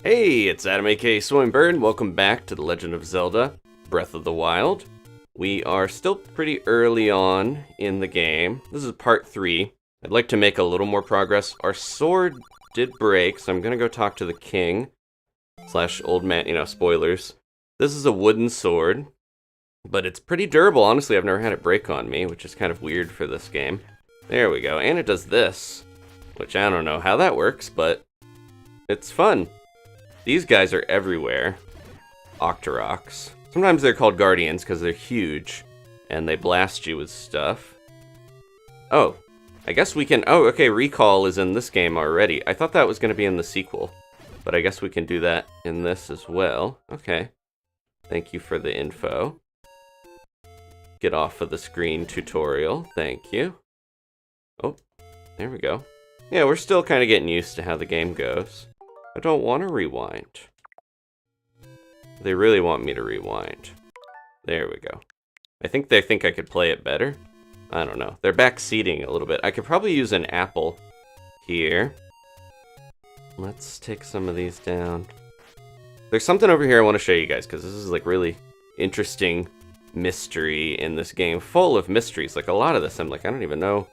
Hey, it's Adam aka Swimmingbird. Welcome back to the Legend of Zelda Breath of the Wild. We are still pretty early on in the game. This is part 3. I'd like to make a little more progress. Our sword did break, so I'm gonna go talk to the king. / old man, spoilers. This is a wooden sword, but it's pretty durable. Honestly, I've never had it break on me, which is kind of weird for this game. There we go, and it does this, which I don't know how that works, but it's fun. These guys are everywhere. Octoroks. Sometimes they're called guardians because they're huge, and they blast you with stuff. Oh, I guess we can... Oh, okay, recall is in this game already. I thought that was going to be in the sequel, but I guess we can do that in this as well. Okay. Thank you for the info. Get off of the screen tutorial. Thank you. Oh, there we go. Yeah, we're still kind of getting used to how the game goes. I don't want to rewind. They really want me to rewind. There we go. I think they think I could play it better. I don't know. They're backseating a little bit. I could probably use an apple here. Let's take some of these down. There's something over here I want to show you guys, because this is like really interesting mystery in this game. Full of mysteries. Like a lot of this, I'm like, I don't even know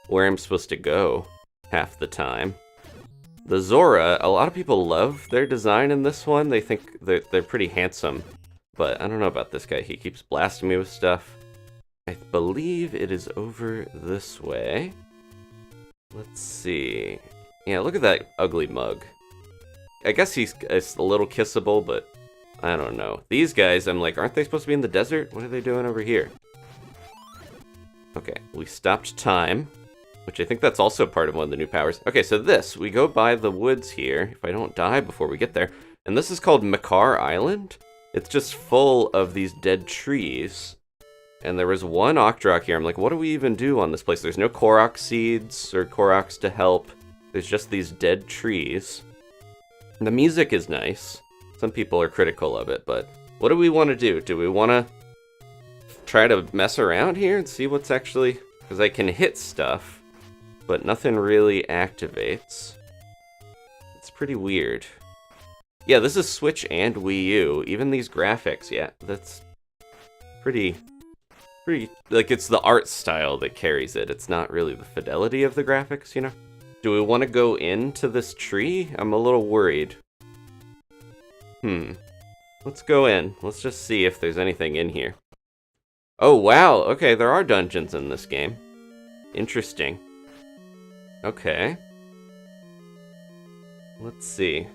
where I'm supposed to go half the time. The Zora, a lot of people love their design in this one. They think they're pretty handsome. But I don't know about this guy. He keeps blasting me with stuff. I believe it is over this way. Let's see. Yeah, look at that ugly mug. I guess it's a little kissable, but I don't know. These guys, I'm like, aren't they supposed to be in the desert? What are they doing over here? Okay, we stopped time, which I think that's also part of one of the new powers. Okay, so we go by the woods here, if I don't die before we get there. And this is called Makar Island. It's just full of these dead trees. And there was one Octorok here. I'm like, what do we even do on this place? There's no Korok seeds or Koroks to help. There's just these dead trees. And the music is nice. Some people are critical of it, but what do we want to do? Do we want to try to mess around here and see what's actually... Because I can hit stuff, but nothing really activates. It's pretty weird. Yeah, this is Switch and Wii U. Even these graphics, yeah, that's pretty, like, it's the art style that carries it. It's not really the fidelity of the graphics, you know? Do we want to go into this tree? I'm a little worried. Let's go in. Let's just see if there's anything in here. Oh, wow. Okay, there are dungeons in this game. Interesting. Okay. Let's see.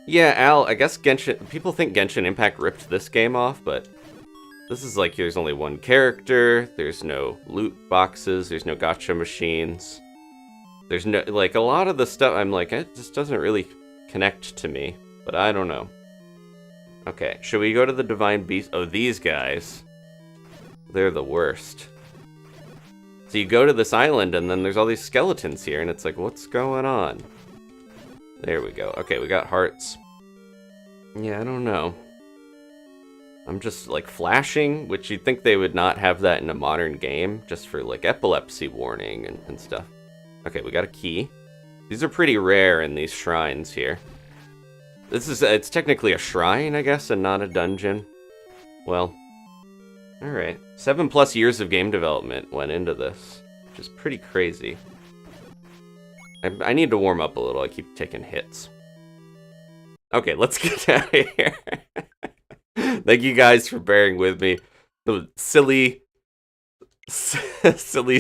Yeah, Al, I guess people think Genshin Impact ripped this game off, but this is like, there's only one character, there's no loot boxes, there's no gacha machines. There's no, like, a lot of the stuff, I'm like, it just doesn't really connect to me, but I don't know. Okay, should we go to the Divine Beast? Oh, these guys. They're the worst. So you go to this island, and then there's all these skeletons here, and it's like, what's going on? There we go. Okay, we got hearts. Yeah, I don't know. I'm just, like, flashing, which you'd think they would not have that in a modern game, just for, like, epilepsy warning and stuff. Okay, we got a key. These are pretty rare in these shrines here. It's technically a shrine, I guess, and not a dungeon. Well, alright. 7+ years of game development went into this, which is pretty crazy. I need to warm up a little. I keep taking hits. Okay, let's get out of here. Thank you guys for bearing with me. The silly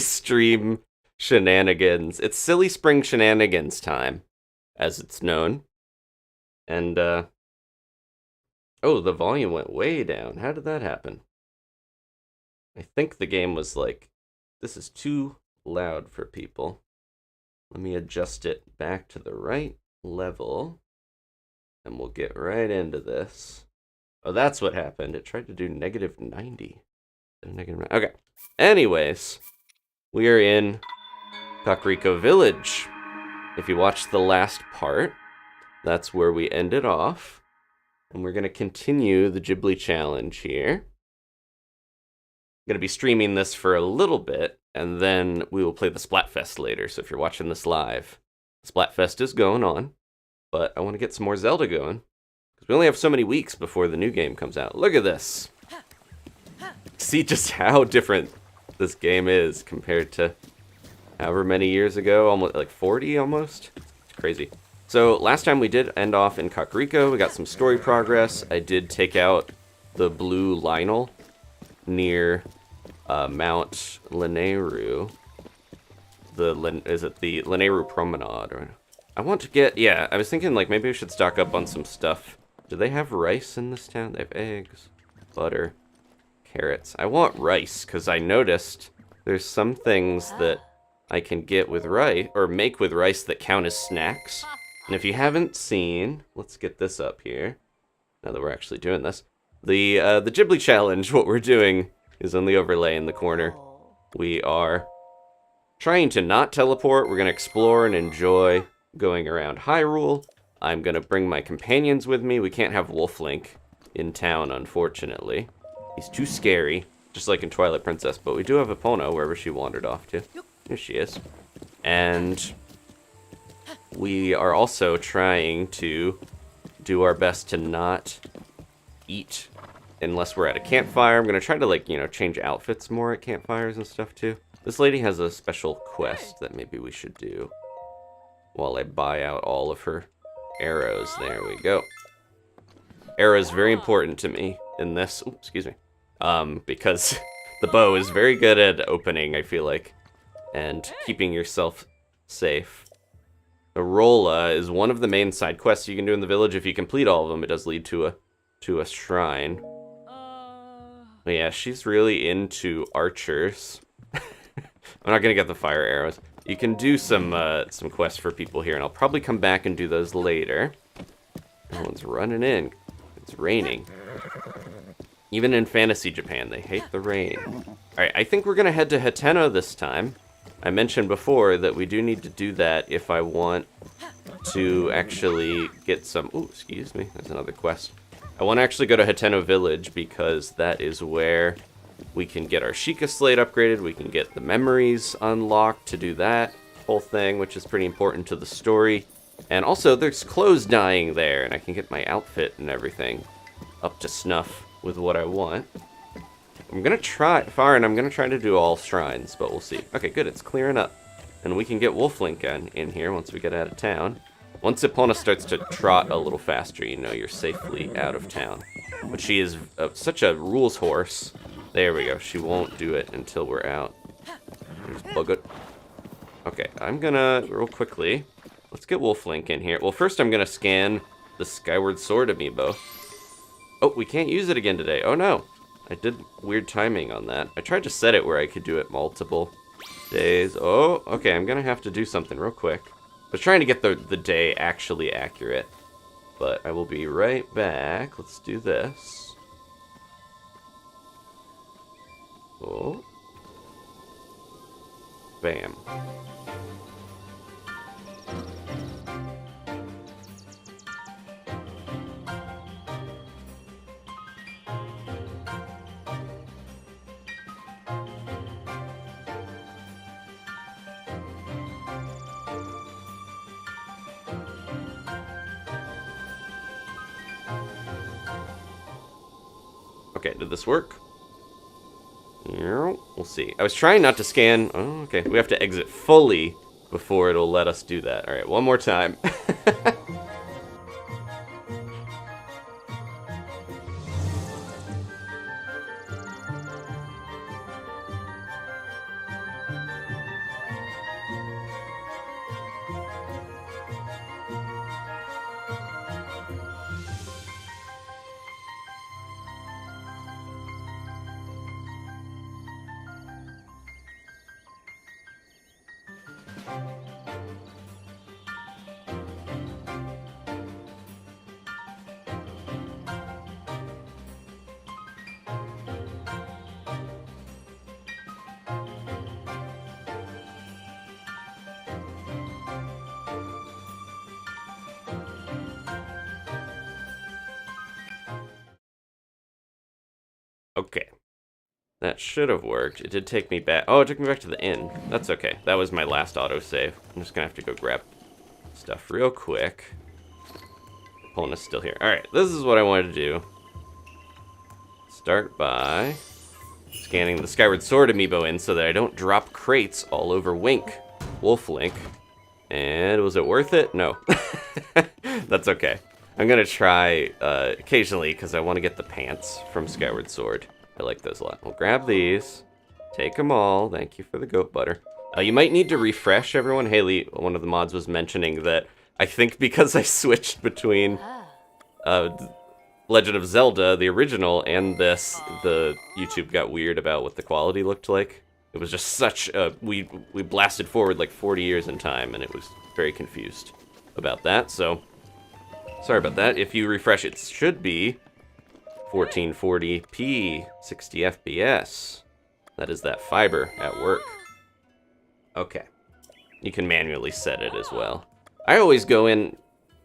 stream shenanigans. It's Silly Spring Shenanigans time, as it's known. And, oh, the volume went way down. How did that happen? I think the game was like, this is too loud for people. Let me adjust it back to the right level, and we'll get right into this. Oh, that's what happened. It tried to do -90. Okay. Anyways, we are in Kakariko Village. If you watched the last part, that's where we ended off. And we're going to continue the Ghibli challenge here. I'm going to be streaming this for a little bit, and then we will play the Splatfest later. So if you're watching this live, Splatfest is going on. but I want to get some more Zelda going. Because we only have so many weeks before the new game comes out. Look at this! See just how different this game is compared to however many years ago, almost like 40 almost. It's crazy. So last time we did end off in Kakariko. We got some story progress. I did take out the blue Lionel near Mount Lanayru. Is it the Lanayru Promenade? Or, I want to get, yeah, I was thinking like maybe we should stock up on some stuff. Do they have rice in this town? They have eggs, butter, carrots. I want rice because I noticed there's some things that I can get with rice, or make with rice that count as snacks. And if you haven't seen, let's get this up here, now that we're actually doing this. The Ghibli challenge, what we're doing is on the overlay in the corner. We are trying to not teleport. We're going to explore and enjoy going around Hyrule. I'm going to bring my companions with me. We can't have Wolf Link in town, unfortunately. He's too scary, just like in Twilight Princess. But we do have Epona, wherever she wandered off to. Here she is. And we are also trying to do our best to not eat unless we're at a campfire. I'm going to try to, like, you know, change outfits more at campfires and stuff, too. This lady has a special quest that maybe we should do while I buy out all of her arrows. There we go. Arrows very important to me in this. Ooh, excuse me. Because the bow is very good at opening, I feel like, and keeping yourself safe. Arola is one of the main side quests you can do in the village. If you complete all of them, it does lead to a shrine. But yeah, she's really into archers. I'm not gonna get the fire arrows. You can do some quests for people here, and I'll probably come back and do those later. Everyone's running in. It's raining. Even in fantasy Japan, they hate the rain. Alright, I think we're gonna head to Hateno this time. I mentioned before that we do need to do that if I want to actually get some... Ooh, excuse me, there's another quest. I want to actually go to Hateno Village because that is where we can get our Sheikah Slate upgraded. We can get the memories unlocked to do that whole thing, which is pretty important to the story. And also, there's clothes dyeing there, and I can get my outfit and everything up to snuff with what I want. I'm going to try, Farin, I'm going to try to do all shrines, but we'll see. Okay, good, it's clearing up. And we can get Wolf Link in here once we get out of town. Once Epona starts to trot a little faster, you know you're safely out of town. But she is such a rules horse. There we go. She won't do it until we're out. There's Buggut. Okay, I'm gonna, real quickly, let's get Wolf Link in here. Well, first I'm gonna scan the Skyward Sword amiibo. Oh, we can't use it again today. Oh no. I did weird timing on that. I tried to set it where I could do it multiple days. Oh, okay, I'm gonna have to do something real quick. I was trying to get the day actually accurate. But I will be right back. Let's do this. Oh. Bam. Okay, did this work? We'll see. I was trying not to scan. Oh, okay. We have to exit fully before it'll let us do that. All right, one more time. Okay. That should have worked. It did take me back. Oh, it took me back to the inn. That's okay. That was my last autosave. I'm just gonna have to go grab stuff real quick. Epona's still here. Alright, this is what I wanted to do. Start by scanning the Skyward Sword amiibo in so that I don't drop crates all over Wolf Link. And was it worth it? No. That's okay. I'm gonna try occasionally because I want to get the pants from Skyward Sword. I like those a lot. We'll grab these. Take them all. Thank you for the goat butter. You might need to refresh, everyone. Haley, one of the mods, was mentioning that I think because I switched between Legend of Zelda, the original, and this, the YouTube got weird about what the quality looked like. It was just such a... We blasted forward like 40 years in time, and it was very confused about that, so... Sorry about that. If you refresh, it should be 1440p, 60 FPS. That is that fiber at work. Okay. You can manually set it as well. I always go in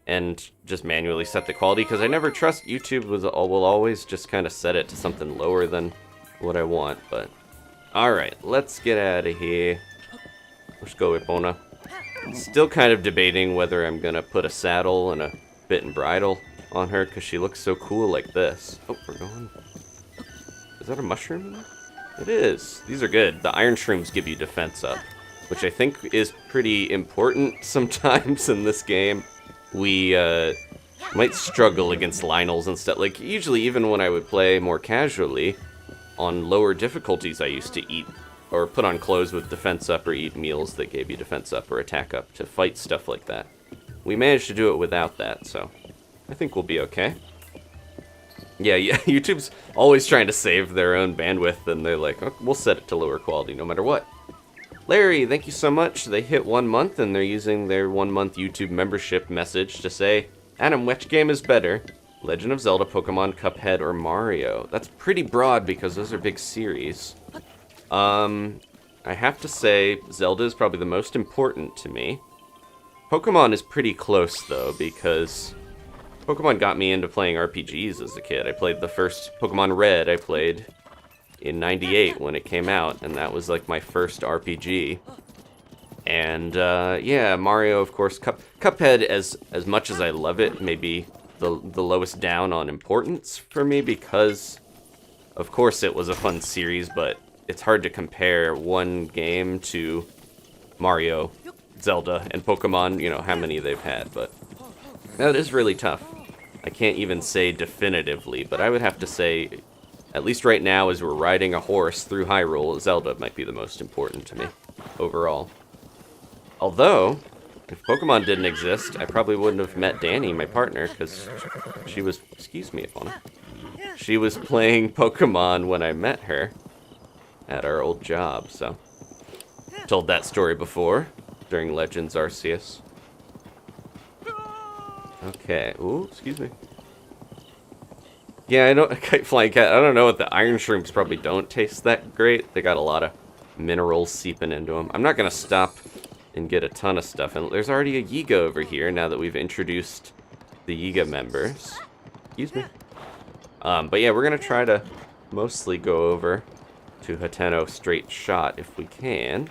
and just manually set the quality because I never trust YouTube will always just kind of set it to something lower than what I want, but... Alright, let's get out of here. Let's go, Epona. Still kind of debating whether I'm gonna put a saddle and a bit and bridle on her because she looks so cool like this. Oh, we're going... Is that a mushroom in there? It is. These are good. The iron shrooms give you defense up, which I think is pretty important sometimes in this game. We might struggle against Lionels and stuff. Like, usually even when I would play more casually, on lower difficulties I used to eat, or put on clothes with defense up, or eat meals that gave you defense up or attack up to fight stuff like that. We managed to do it without that, so I think we'll be okay. Yeah, YouTube's always trying to save their own bandwidth, and they're like, oh, we'll set it to lower quality no matter what. Larry, thank you so much. They hit 1 month, and they're using their 1 month YouTube membership message to say, Adam, which game is better? Legend of Zelda, Pokemon, Cuphead, or Mario? That's pretty broad because those are big series. I have to say, Zelda is probably the most important to me. Pokemon is pretty close, though, because Pokemon got me into playing RPGs as a kid. I played the first Pokemon Red I played in '98 when it came out, and that was like my first RPG. And yeah, Mario, of course. Cuphead, as much as I love it, maybe the lowest down on importance for me because, of course, it was a fun series, but it's hard to compare one game to Mario, Zelda, and Pokemon, you know, how many they've had, but that is really tough. I can't even say definitively, but I would have to say, at least right now, as we're riding a horse through Hyrule, Zelda might be the most important to me, overall. Although, if Pokemon didn't exist, I probably wouldn't have met Danny, my partner, because she was... Excuse me, Epona. She was playing Pokemon when I met her at our old job, so... Told that story before, during Legends Arceus. Okay, ooh, excuse me. Yeah, Kite Flying Cat, I don't know what the iron shrooms probably don't taste that great. They got a lot of minerals seeping into them. I'm not going to stop and get a ton of stuff. And there's already a Yiga over here now that we've introduced the Yiga members. Excuse me. But yeah, we're going to try to mostly go over to Hateno straight shot if we can.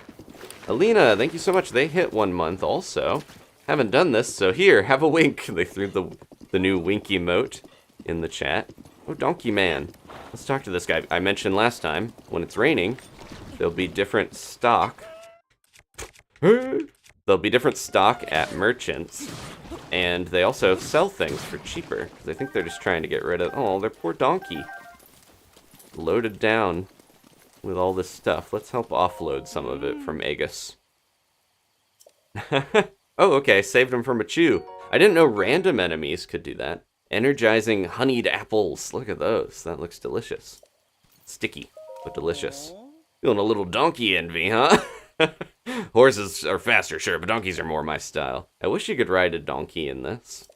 Alina, thank you so much. They hit 1 month also. Haven't done this, so here, have a wink. They threw the new wink emote in the chat. Oh, Donkey Man. Let's talk to this guy. I mentioned last time, when it's raining, there'll be different stock. There'll be different stock at merchants, and they also sell things for cheaper, because I think they're just trying to get rid of... Oh, their poor donkey. Loaded down with all this stuff. Let's help offload some of it from Aegis. Oh, okay, saved him from a chew. I didn't know random enemies could do that. Energizing honeyed apples. Look at those. That looks delicious. Sticky, but delicious. Feeling a little donkey envy, huh? Horses are faster, sure, but donkeys are more my style. I wish you could ride a donkey in this.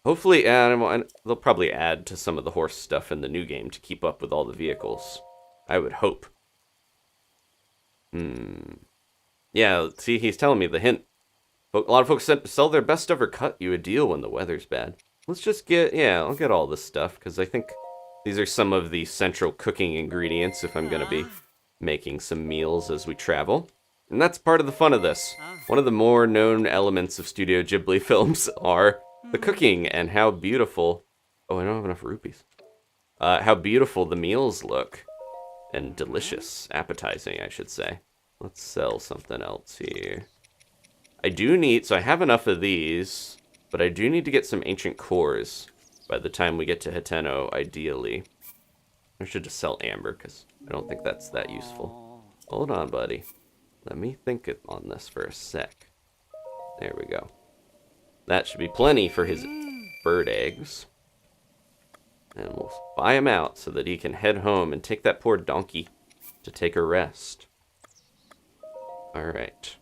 Hopefully, they'll probably add to some of the horse stuff in the new game to keep up with all the vehicles. I would hope. Yeah, see, he's telling me the hint. A lot of folks sell their best stuff or cut you a deal when the weather's bad. Let's just get, yeah, I'll get all this stuff, because I think these are some of the central cooking ingredients if I'm going to be making some meals as we travel. And that's part of the fun of this. One of the more known elements of Studio Ghibli films are the cooking and how beautiful... Oh, I don't have enough rupees. How beautiful the meals look. And delicious. Appetizing, I should say. Let's sell something else here. I do need... So I have enough of these, but I do need to get some ancient cores by the time we get to Hateno, ideally. I should just sell amber, because I don't think that's that useful. Hold on, buddy. Let me think on this for a sec. There we go. That should be plenty for his bird eggs. And we'll buy him out so that he can head home and take that poor donkey to take a rest. Alright.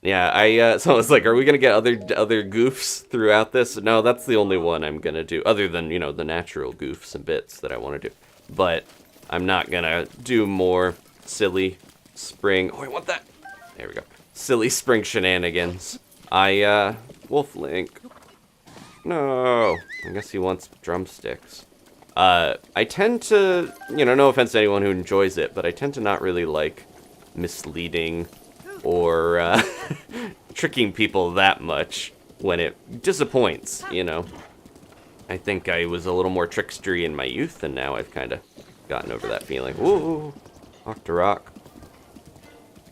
Yeah, so it's like, are we gonna get other goofs throughout this? No, that's the only one I'm gonna do, other than, you know, the natural goofs and bits that I want to do. But I'm not gonna do more silly spring... Oh, I want that! There we go. Silly spring shenanigans. Wolf Link. No! I guess he wants drumsticks. I tend to, you know, no offense to anyone who enjoys it, but I tend to not really like misleading or tricking people that much when it disappoints, you know. I think I was a little more trickstery in my youth, and now I've kind of gotten over that feeling. Ooh, rock to rock.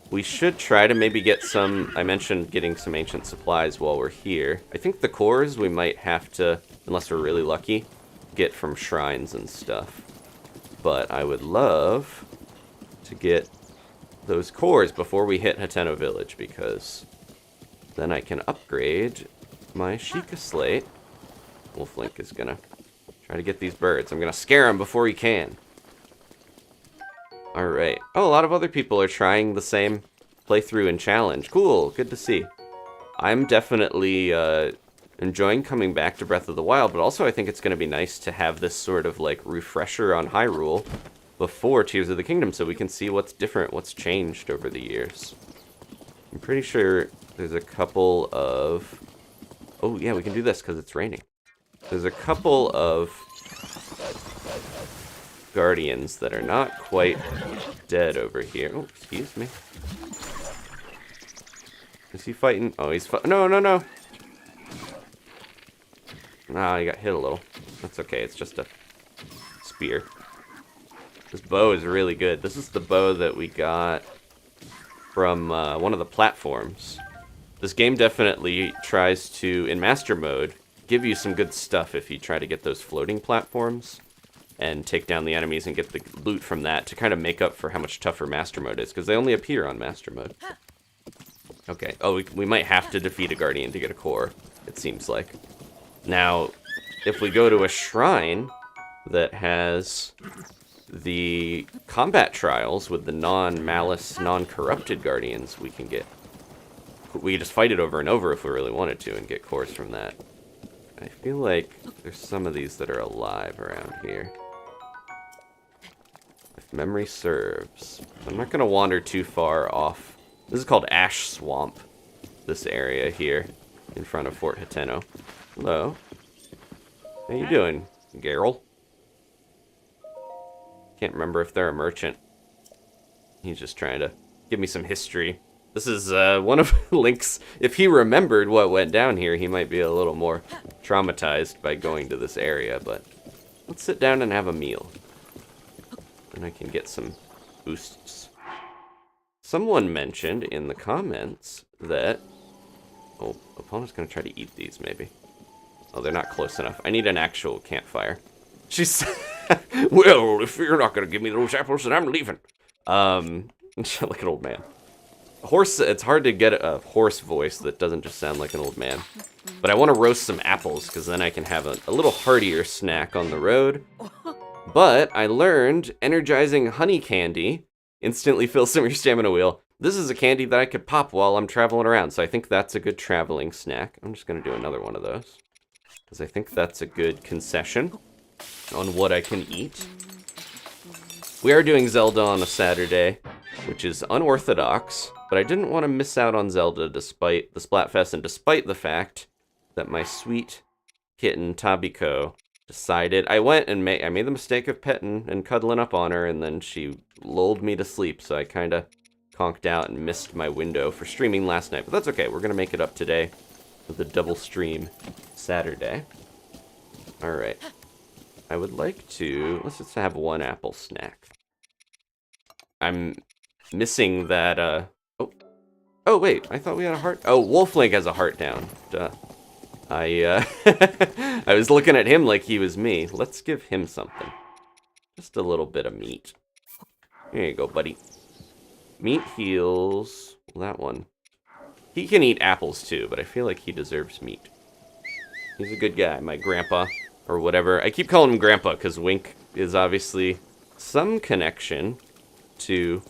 We should try to maybe get some... I mentioned getting some ancient supplies while we're here. I think the cores we might have to, unless we're really lucky, get from shrines and stuff. But I would love to get those cores before we hit Hateno Village, because then I can upgrade my Sheikah Slate. Wolf Link is gonna try to get these birds. I'm gonna scare him before he can. Alright. Oh, a lot of other people are trying the same playthrough and challenge. Cool, good to see. I'm definitely enjoying coming back to Breath of the Wild, but also I think it's gonna be nice to have this sort of like refresher on Hyrule before Tears of the Kingdom, so we can see what's different, what's changed over the years. I'm pretty sure there's a couple of... Oh yeah, we can do this because it's raining. There's a couple of guardians that are not quite dead over here. Oh, excuse me. Is he fighting? Oh, he's fighting. No, no, no. Ah, he got hit a little. That's okay, it's just a spear. This bow is really good. This is the bow that we got from one of the platforms. This game definitely tries to, in Master Mode, give you some good stuff if you try to get those floating platforms and take down the enemies and get the loot from that to kind of make up for how much tougher Master Mode is, because they only appear on Master Mode. Okay. Oh, we might have to defeat a Guardian to get a core, it seems like. Now, if we go to a shrine that has the combat trials with the non-malice, non-corrupted Guardians, we can just fight it over and over if we really wanted to and get cores from that. I feel like there's some of these that are alive around here. If memory serves. I'm not going to wander too far off. This is called Ash Swamp, this area here in front of Fort Hateno. Hello. How you doing, Geralt? Can't remember if they're a merchant. He's just trying to give me some history. This is one of Link's... If he remembered what went down here, he might be a little more traumatized by going to this area, but let's sit down and have a meal. Then I can get some boosts. Someone mentioned in the comments that... Oh, Epona's gonna try to eat these, maybe. Oh, they're not close enough. I need an actual campfire. She's... Well, if you're not gonna give me those apples, then I'm leaving. Like an old man. Horse, it's hard to get a horse voice that doesn't just sound like an old man. But I want to roast some apples, because then I can have a little heartier snack on the road. But I learned energizing honey candy instantly fills some of your stamina wheel. This is a candy that I could pop while I'm traveling around, so I think that's a good traveling snack. I'm just going to do another one of those, because I think that's a good concession on what I can eat. We are doing Zelda on a Saturday, which is unorthodox, but I didn't want to miss out on Zelda despite the Splatfest and despite the fact that my sweet kitten Tabiko decided... I went and I made the mistake of petting and cuddling up on her, and then she lulled me to sleep, so I kind of conked out and missed my window for streaming last night. But that's okay. We're going to make it up today with a double stream Saturday. Alright. I would like to... Let's just have one apple snack. I'm missing that... Oh, wait. I thought we had a heart... Oh, Wolf Link has a heart down. Duh. I was looking at him like he was me. Let's give him something. Just a little bit of meat. There you go, buddy. Meat heals... That one. He can eat apples too, but I feel like he deserves meat. He's a good guy, my grandpa, or whatever. I keep calling him grandpa because Wink is obviously some connection to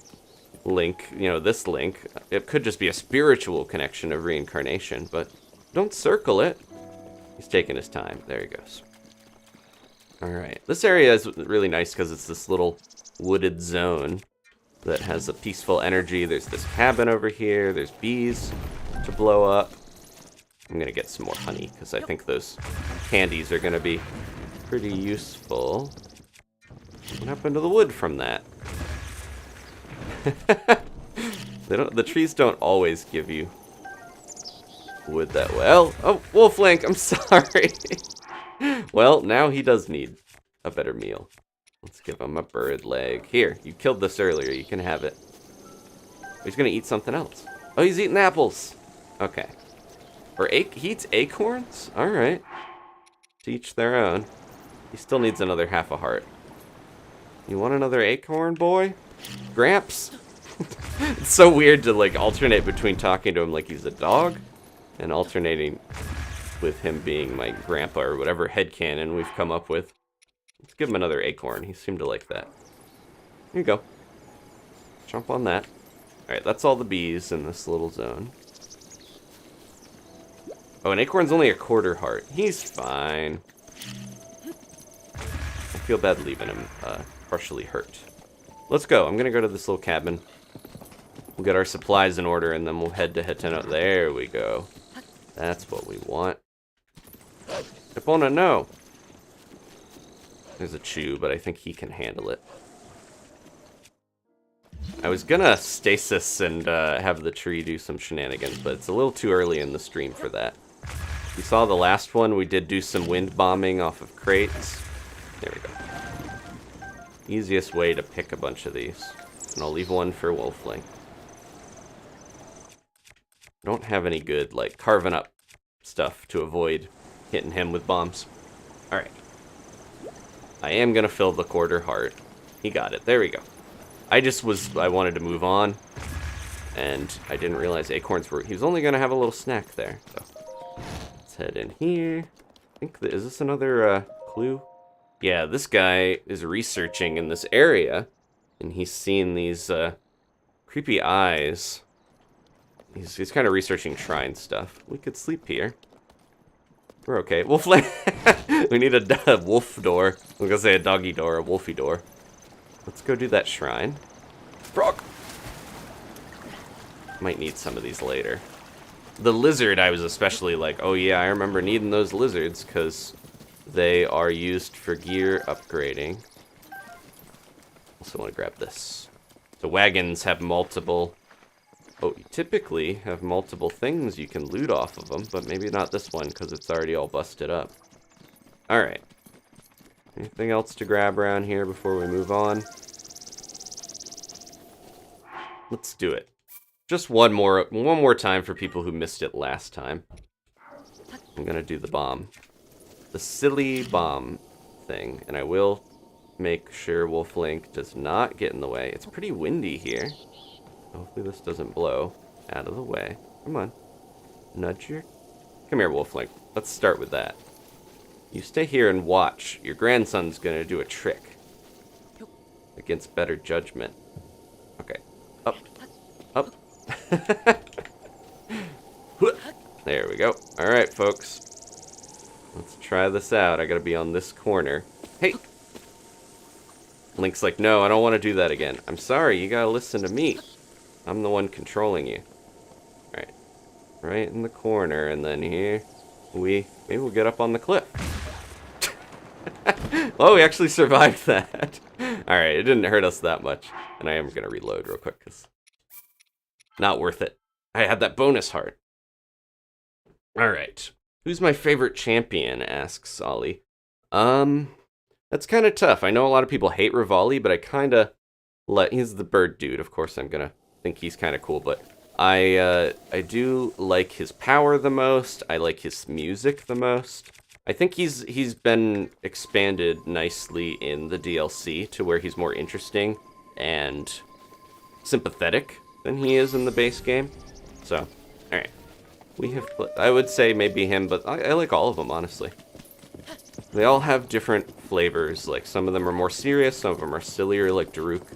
Link, you know, this Link. It could just be a spiritual connection of reincarnation, but don't circle it. He's taking his time. There he goes. Alright. This area is really nice because it's this little wooded zone that has a peaceful energy. There's this cabin over here. There's bees to blow up. I'm going to get some more honey because I think those candies are going to be pretty useful. What happened to the wood from that? The trees don't always give you wood that well. Oh, Wolf Link, I'm sorry. Well, now he does need a better meal. Let's give him a bird leg. Here, you killed this earlier. You can have it. He's going to eat something else. Oh, he's eating apples. Okay. Or he eats acorns? Alright. To each their own. He still needs another half a heart. You want another acorn, boy? Gramps? It's so weird to, like, alternate between talking to him like he's a dog and alternating with him being my grandpa or whatever headcanon we've come up with. Let's give him another acorn. He seemed to like that. Here you go. Jump on that. Alright, that's all the bees in this little zone. Oh, an acorn's only a quarter heart. He's fine. I feel bad leaving him partially hurt. Let's go. I'm going to go to this little cabin. We'll get our supplies in order, and then we'll head to Hateno. There we go. That's what we want. Epona, no! There's a chew, but I think he can handle it. I was gonna stasis and have the tree do some shenanigans, but it's a little too early in the stream for that. You saw the last one, we did do some wind bombing off of crates. There we go. Easiest way to pick a bunch of these. And I'll leave one for Wolf Link. I don't have any good, like, carving up stuff to avoid hitting him with bombs. Alright. I am gonna fill the quarter heart. He got it. There we go. I wanted to move on. And I didn't realize acorns were... He was only gonna have a little snack there. So, let's head in here. I think, is this another clue? Yeah, this guy is researching in this area. And he's seeing these creepy eyes. He's kind of researching shrine stuff. We could sleep here. We're okay. Wolf Link. We need a wolf door. I'm gonna say a doggy door, a wolfy door. Let's go do that shrine. Frog! Might need some of these later. The lizard, I was especially like, oh yeah, I remember needing those lizards because they are used for gear upgrading. Also want to grab this. So wagons have multiple... Oh, you typically have multiple things you can loot off of them, but maybe not this one because it's already all busted up. Alright. Anything else to grab around here before we move on? Let's do it. Just one more time for people who missed it last time. I'm gonna do the bomb. The silly bomb thing, and I will make sure Wolf Link does not get in the way. It's pretty windy here. Hopefully this doesn't blow out of the way. Come on. Nudge your... Come here, Wolf Link. Let's start with that. You stay here and watch. Your grandson's gonna do a trick. Against better judgment. Okay. Up. Up. There we go. Alright, folks. Let's try this out. I gotta be on this corner. Hey! Link's like, no, I don't want to do that again. I'm sorry, you gotta listen to me. I'm the one controlling you. Alright. Right in the corner, and then here maybe we'll get up on the cliff. Oh, we actually survived that. Alright, it didn't hurt us that much. And I am gonna reload real quick, because Not worth it. I had that bonus heart. Alright. Who's my favorite champion, asks Ollie. That's kind of tough. I know a lot of people hate Rivali, but I kind of he's the bird dude. Of course, I'm gonna think he's kind of cool, but I do like his power the most. I like his music the most. I think he's been expanded nicely in the DLC to where he's more interesting and sympathetic than he is in the base game. So, all right. I would say maybe him, but I like all of them, honestly. They all have different flavors. Like, some of them are more serious, some of them are sillier, like Daruk.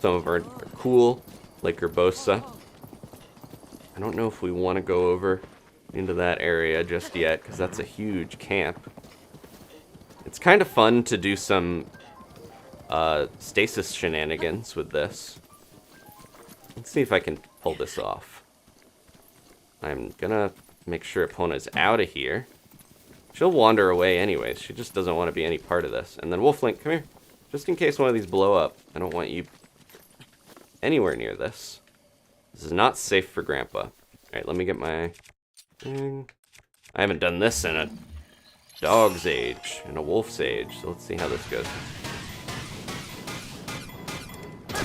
Some of them are cool, like Urbosa. I don't know if we want to go over into that area just yet, because that's a huge camp. It's kind of fun to do some stasis shenanigans with this. Let's see if I can pull this off. I'm gonna make sure Epona's out of here. She'll wander away anyways. She just doesn't want to be any part of this. And then Wolf Link, come here. Just in case one of these blow up. I don't want you anywhere near this. This is not safe for Grandpa. Alright, let me get my thing. I haven't done this in a dog's age, in a wolf's age, so let's see how this goes.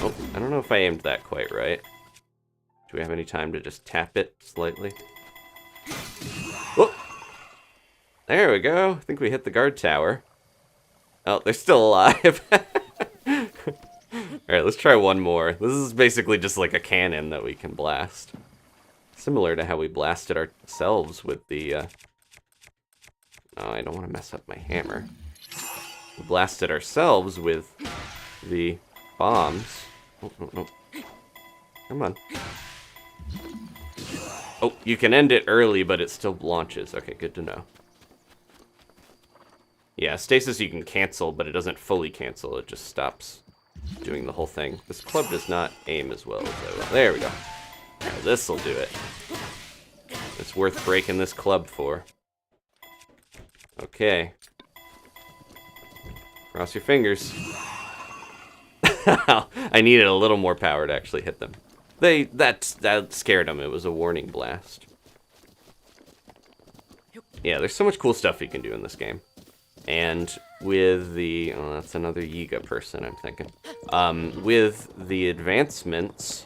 Oh, I don't know if I aimed that quite right. Do we have any time to just tap it slightly? Oh! There we go. I think we hit the guard tower. Oh, they're still alive. Alright, let's try one more. This is basically just like a cannon that we can blast. Similar to how we blasted ourselves with the... Oh, I don't want to mess up my hammer. We blasted ourselves with the bombs. Oh, no, no. Come on. Oh, you can end it early, but it still launches. Okay, good to know. Yeah, stasis you can cancel, but it doesn't fully cancel. It just stops doing the whole thing. This club does not aim as well as I will. There we go. Now this'll do it. It's worth breaking this club for. Okay. Cross your fingers. I needed a little more power to actually hit them. That scared them. It was a warning blast. Yeah, there's so much cool stuff you can do in this game. And with the... Oh, that's another Yiga person, I'm thinking. With the advancements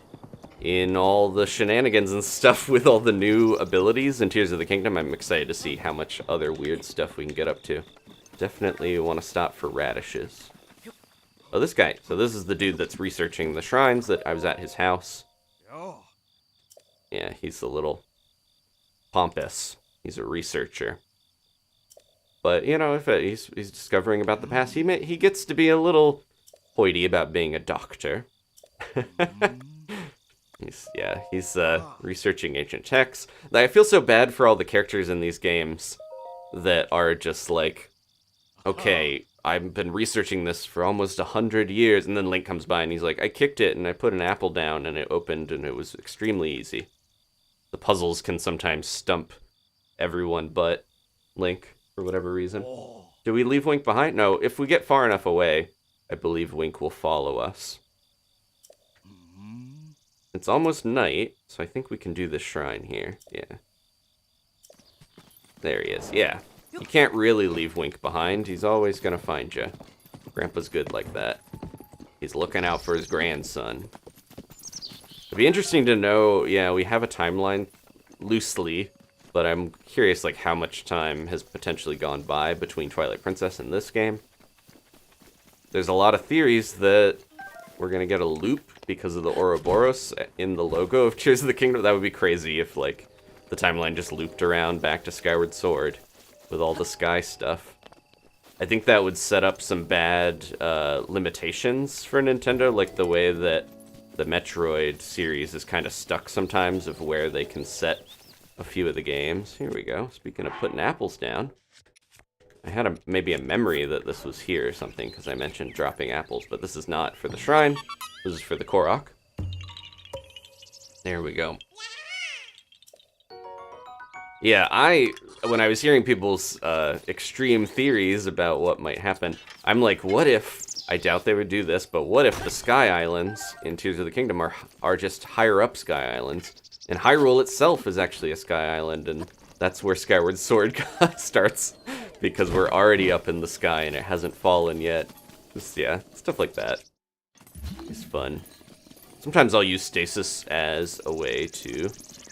in all the shenanigans and stuff with all the new abilities in Tears of the Kingdom, I'm excited to see how much other weird stuff we can get up to. Definitely want to stop for radishes. Oh, this guy. So this is the dude that's researching the shrines that I was at his house. Yeah, he's a little pompous. He's a researcher. But, you know, if he's discovering about the past, he gets to be a little hoity about being a doctor. He's researching ancient texts. I feel so bad for all the characters in these games that are just like, okay, I've been researching this for almost 100 years, and then Link comes by and he's like, I kicked it and I put an apple down and it opened and it was extremely easy. The puzzles can sometimes stump everyone but Link for whatever reason. Do we leave Wink behind? No, if we get far enough away, I believe Wink will follow us. It's almost night, so I think we can do this shrine here. Yeah. There he is. Yeah. You can't really leave Wink behind. He's always gonna find you. Grandpa's good like that. He's looking out for his grandson. It'd be interesting to know, yeah, we have a timeline loosely, but I'm curious like how much time has potentially gone by between Twilight Princess and this game. There's a lot of theories that we're gonna get a loop because of the Ouroboros in the logo of Tears of the Kingdom. That would be crazy if like the timeline just looped around back to Skyward Sword with all the sky stuff. I think that would set up some bad limitations for Nintendo, like the way that the Metroid series is kind of stuck sometimes of where they can set a few of the games. Here we go. Speaking of putting apples down, I had maybe a memory that this was here or something because I mentioned dropping apples, but this is not for the shrine. This is for the Korok. There we go. Yeah, when I was hearing people's extreme theories about what might happen, I'm like, what if I doubt they would do this, but what if the Sky Islands in Tears of the Kingdom are just higher up Sky Islands? And Hyrule itself is actually a Sky Island, and that's where Skyward Sword starts, because we're already up in the sky and it hasn't fallen yet. Just, yeah, stuff like that. It's fun. Sometimes I'll use stasis as a way to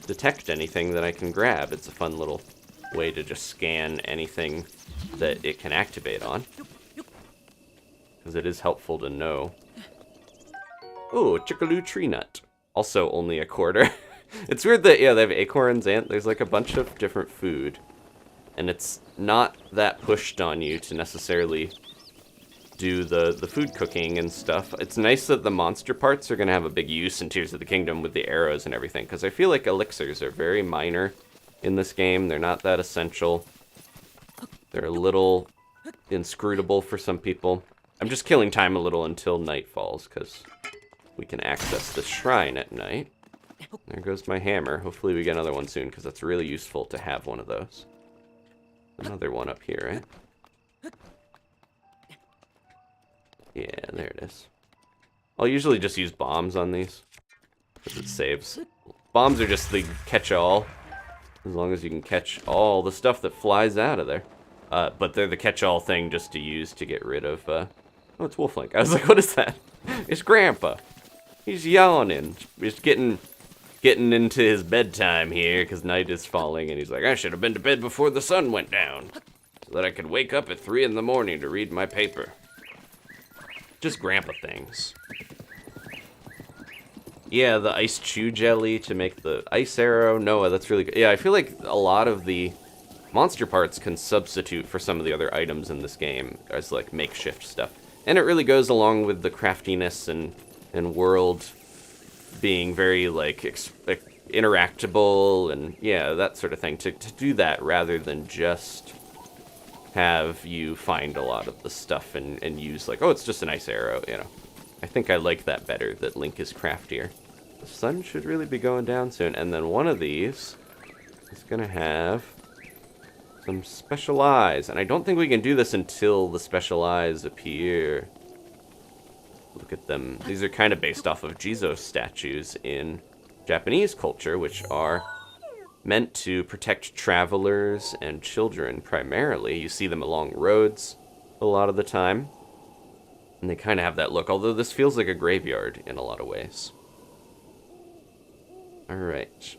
detect anything that I can grab. It's a fun little way to just scan anything that it can activate on, because it is helpful to know. Oh, Chickaloo Tree Nut. Also only a quarter. It's weird that, yeah, they have acorns and there's like a bunch of different food. And it's not that pushed on you to necessarily do the food cooking and stuff. It's nice that the monster parts are going to have a big use in Tears of the Kingdom with the arrows and everything, because I feel like elixirs are very minor in this game. They're not that essential. They're a little inscrutable for some people. I'm just killing time a little until night falls, because we can access the shrine at night. There goes my hammer. Hopefully we get another one soon, because that's really useful to have one of those. Another one up here, right? Yeah, there it is. I'll usually just use bombs on these, because it saves. Bombs are just the catch-all, as long as you can catch all the stuff that flies out of there. But they're the catch-all thing just to use to get rid of, oh, it's Wolf Link. I was like, what is that? It's Grandpa. He's yawning. He's getting into his bedtime here, because night is falling, and he's like, I should have been to bed before the sun went down, so that I could wake up at 3 in the morning to read my paper. Just Grandpa things. Yeah, the ice chew jelly to make the ice arrow. Noah, that's really good. Yeah, I feel like a lot of the monster parts can substitute for some of the other items in this game as like makeshift stuff. And it really goes along with the craftiness and world being very like interactable and yeah, that sort of thing. To do that rather than just have you find a lot of the stuff and use like, oh, it's just an ice arrow, you know. I think I like that better, that Link is craftier. The sun should really be going down soon, and then one of these is gonna have some special eyes, and I don't think we can do this until the special eyes appear. Look at them. These are kind of based off of Jizo statues in Japanese culture, which are meant to protect travelers and children primarily. You see them along roads a lot of the time, and they kind of have that look, although this feels like a graveyard in a lot of ways. Alright.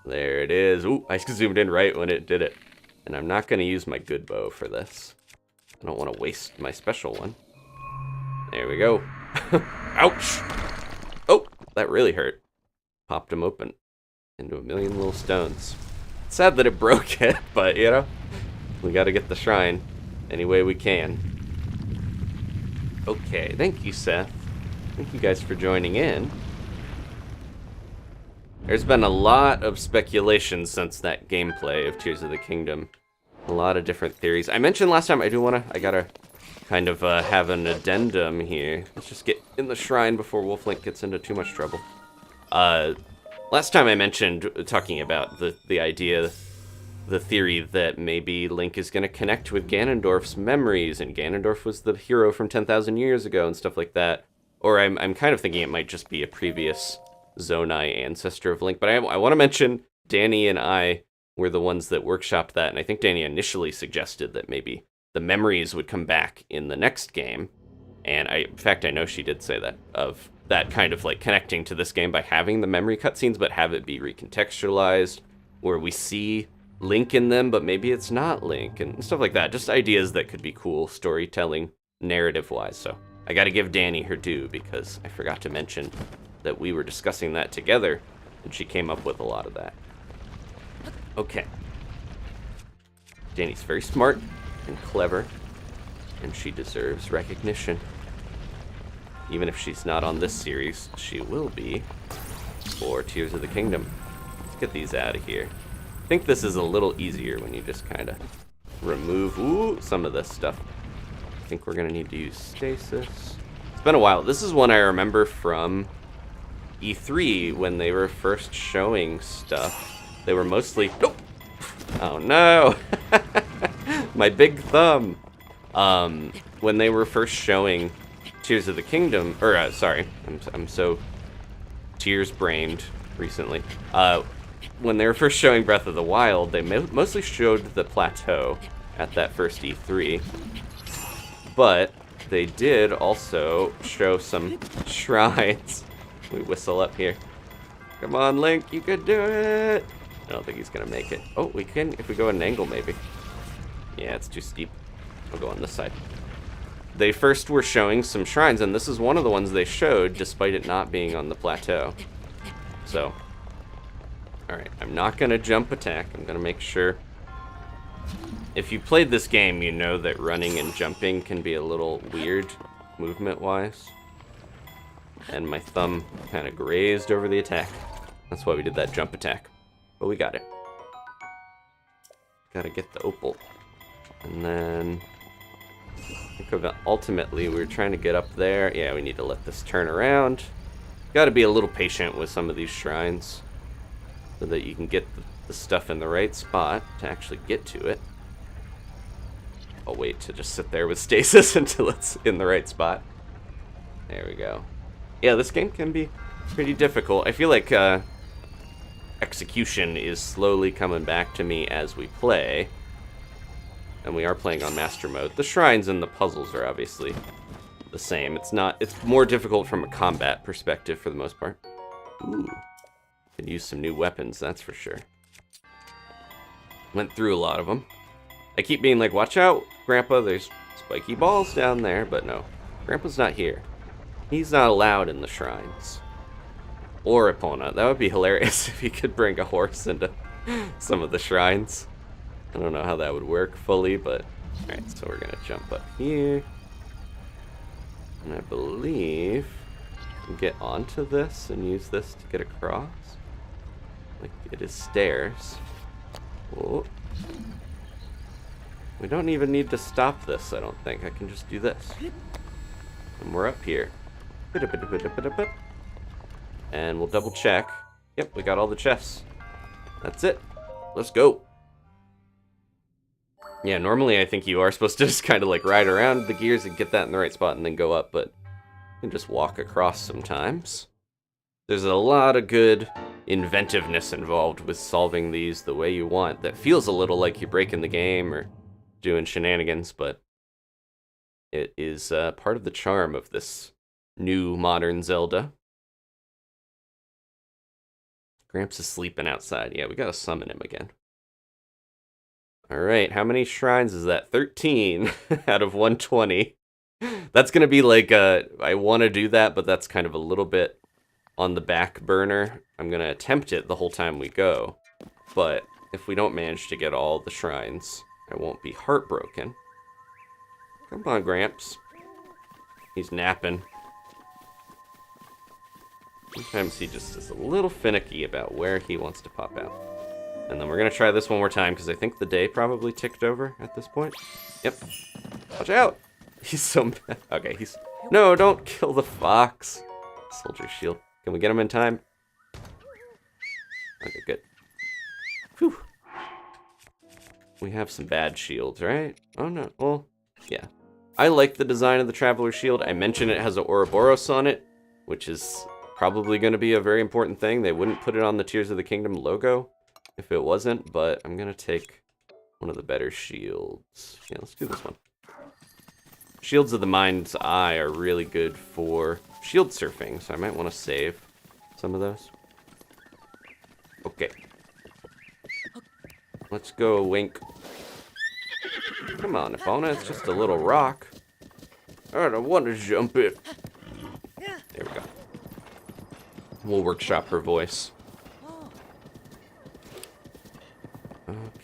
There it is. Ooh, I zoomed in right when it did it. And I'm not going to use my good bow for this. I don't want to waste my special one. There we go. Ouch! Oh, that really hurt. Popped him open into a million little stones. It's sad that it broke it, but, you know, we got to get the shrine any way we can. Okay, thank you, Seth. Thank you guys for joining in. There's been a lot of speculation since that gameplay of Tears of the Kingdom. A lot of different theories. I mentioned last time, I gotta kind of have an addendum here. Let's just get in the shrine before Wolf Link gets into too much trouble. Last time I mentioned talking about the idea, the theory that maybe Link is gonna connect with Ganondorf's memories, and Ganondorf was the hero from 10,000 years ago and stuff like that. Or I'm kind of thinking it might just be a previous Zonai ancestor of Link, but I want to mention Danny and I were the ones that workshopped that, and I think Danny initially suggested that maybe the memories would come back in the next game, and in fact, I know she did say that, of that kind of like connecting to this game by having the memory cutscenes, but have it be recontextualized, where we see Link in them, but maybe it's not Link, and stuff like that. Just ideas that could be cool storytelling, narrative-wise, so I gotta give Danny her due, because I forgot to mention that we were discussing that together, and she came up with a lot of that. Okay. Danny's very smart and clever, and she deserves recognition. Even if she's not on this series, she will be for Tears of the Kingdom. Let's get these out of here. I think this is a little easier when you just kind of remove some of this stuff. I think we're going to need to use stasis. It's been a while. This is one I remember from E3 when they were first showing stuff. They were mostly... Nope! Oh no! My big thumb! When they were first showing Tears of the Kingdom, or sorry, I'm so tears-brained recently. When they were first showing Breath of the Wild, they mostly showed the plateau at that first E3, but they did also show some shrines. We whistle up here. Come on, Link, you can do it! I don't think he's gonna make it. Oh, we can if we go at an angle, maybe. Yeah, it's too steep. I'll go on this side. They first were showing some shrines, and this is one of the ones they showed, despite it not being on the plateau. So, alright, I'm not gonna jump attack. I'm gonna make sure. If you played this game, you know that running and jumping can be a little weird, movement-wise. And my thumb kind of grazed over the attack. That's why we did that jump attack. But we got it. Gotta get the opal. And then I think ultimately we were trying to get up there. Yeah, we need to let this turn around. Gotta be a little patient with some of these shrines so that you can get the stuff in the right spot to actually get to it. I'll wait to just sit there with stasis until it's in the right spot. There we go. Yeah, this game can be pretty difficult. I feel like execution is slowly coming back to me as we play. And we are playing on Master Mode. The shrines and the puzzles are obviously the same. It's more difficult from a combat perspective for the most part. Ooh. Could use some new weapons, that's for sure. Went through a lot of them. I keep being like, watch out, Grandpa, there's spiky balls down there. But no, Grandpa's not here. He's not allowed in the shrines. Or Epona. That would be hilarious if he could bring a horse into some of the shrines. I don't know how that would work fully, but... Alright, so we're going to jump up here. And I believe we can get onto this and use this to get across. Like, it is stairs. Whoa. We don't even need to stop this, I don't think. I can just do this. And we're up here. And we'll double check. Yep, we got all the chests. That's it. Let's go. Yeah, normally I think you are supposed to just kind of like ride around the gears and get that in the right spot and then go up, but you can just walk across sometimes. There's a lot of good inventiveness involved with solving these the way you want. That feels a little like you're breaking the game or doing shenanigans, but it is part of the charm of this new modern Zelda. Gramps is sleeping outside. Yeah, we gotta summon him again. Alright, how many shrines is that? 13 out of 120. That's gonna be like, I want to do that, but that's kind of a little bit on the back burner. I'm gonna attempt it the whole time we go. But if we don't manage to get all the shrines, I won't be heartbroken. Come on, Gramps. He's napping. Sometimes he just is a little finicky about where he wants to pop out. And then we're going to try this one more time, because I think the day probably ticked over at this point. Yep. Watch out! He's so mad. Okay, he's... No, don't kill the fox. Soldier shield. Can we get him in time? Okay, good. Whew. We have some bad shields, right? Oh, no. Well, yeah. I like the design of the Traveler Shield. I mentioned it has an Ouroboros on it, which is probably going to be a very important thing. They wouldn't put it on the Tears of the Kingdom logo if it wasn't, but I'm going to take one of the better shields. Yeah, let's do this one. Shields of the Mind's Eye are really good for shield surfing, so I might want to save some of those. Okay. Let's go, Wink. Come on, Epona, it's just a little rock. I don't want to jump it. There we go. We'll workshop her voice.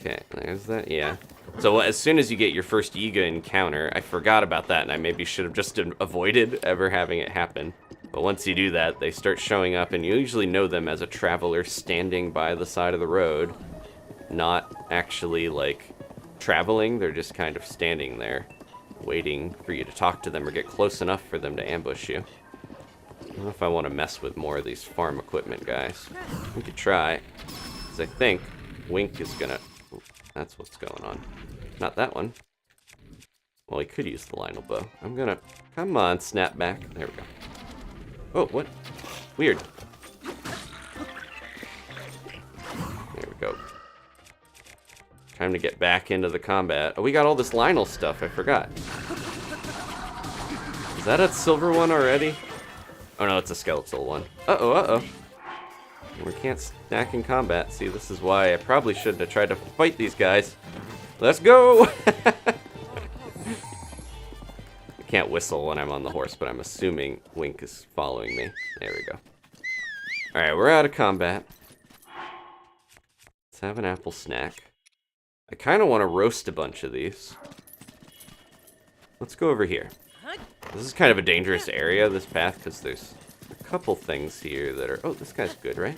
Okay, there's that, yeah. So as soon as you get your first Yiga encounter, I forgot about that, and I maybe should have just avoided ever having it happen. But once you do that, they start showing up, and you usually know them as a traveler standing by the side of the road. Not actually, like, traveling, they're just kind of standing there, waiting for you to talk to them or get close enough for them to ambush you. I don't know if I want to mess with more of these farm equipment guys. We could try, because I think Wink is gonna... Ooh, that's what's going on. Not that one. Well, he could use the Lionel bow. I'm gonna... Come on, snap back. There we go. Oh, what? Weird. There we go. Time to get back into the combat. Oh, we got all this Lionel stuff. I forgot. Is that a silver one already? Oh, no, it's a skeletal one. Uh-oh, uh-oh. We can't stack in combat. See, this is why I probably shouldn't have tried to fight these guys. Let's go! I can't whistle when I'm on the horse, but I'm assuming Wink is following me. There we go. Alright, we're out of combat. Let's have an apple snack. I kind of want to roast a bunch of these. Let's go over here. This is kind of a dangerous area, this path, because there's a couple things here that are... Oh, this guy's good, right?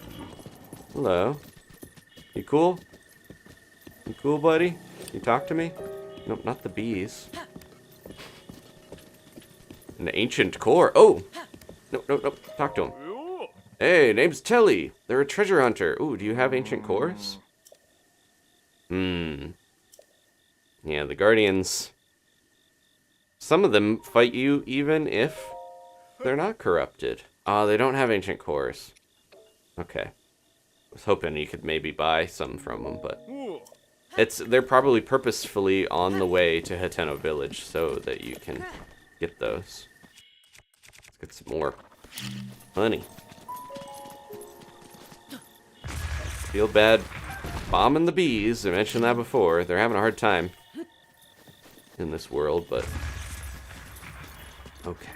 Hello. You cool? You cool, buddy? Can you talk to me? Nope, not the bees. An ancient core. Oh! Nope, nope, nope. Talk to him. Hey, name's Telly. They're a treasure hunter. Ooh, do you have ancient cores? Yeah, the Guardians... Some of them fight you even if they're not corrupted. Oh, they don't have ancient cores. Okay. I was hoping you could maybe buy some from them, but... They're probably purposefully on the way to Hateno Village so that you can get those. Let's get some more honey. Feel bad bombing the bees. I mentioned that before. They're having a hard time in this world, but... Okay.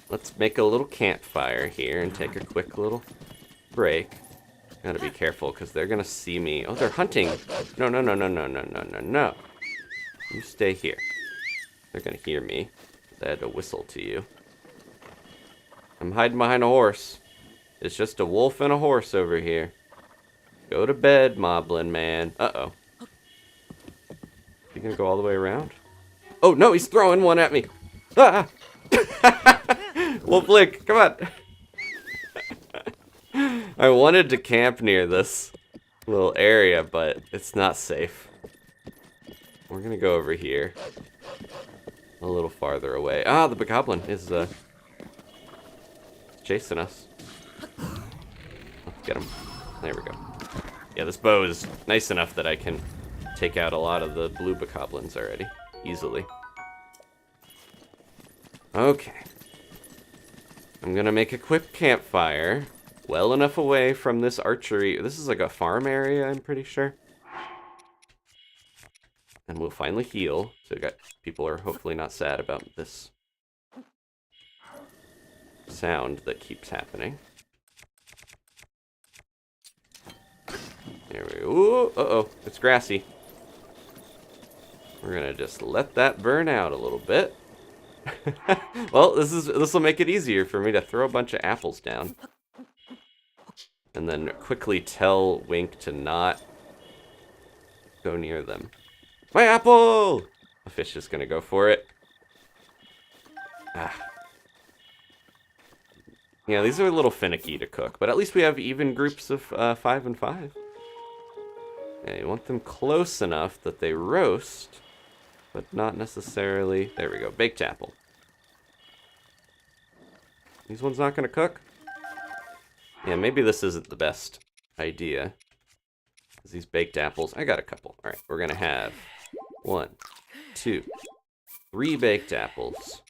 Let's make a little campfire here and take a quick little break. Gotta be careful, because they're gonna see me. Oh, they're hunting! No, no, no, no, no, no, no, no, no. You stay here. They're gonna hear me. I had to whistle to you. I'm hiding behind a horse. It's just a wolf and a horse over here. Go to bed, Moblin man. Uh-oh. You gonna go all the way around? Oh, no, he's throwing one at me. Ah! Wolf Link, come on. I wanted to camp near this little area, but it's not safe. We're gonna go over here. A little farther away. Ah, the bokoblin is chasing us. Let's get him. There we go. Yeah, this bow is nice enough that I can take out a lot of the blue bokoblins already. Easily. Okay. I'm gonna make a quick campfire. Well enough away from this archery. This is like a farm area, I'm pretty sure. And we'll finally heal. So we got people are hopefully not sad about this sound that keeps happening. There we go. Ooh, uh-oh, it's grassy. We're gonna just let that burn out a little bit. Well, this will make it easier for me to throw a bunch of apples down. And then quickly tell Wink to not go near them. My apple! A fish is gonna go for it. Ah. Yeah, these are a little finicky to cook, but at least we have even groups of 5 and 5. Yeah, you want them close enough that they roast, but not necessarily... There we go, baked apple. These ones not gonna cook? Yeah, maybe this isn't the best idea. Because these baked apples... I got a couple. Alright, we're gonna have 1, 2, 3 baked apples.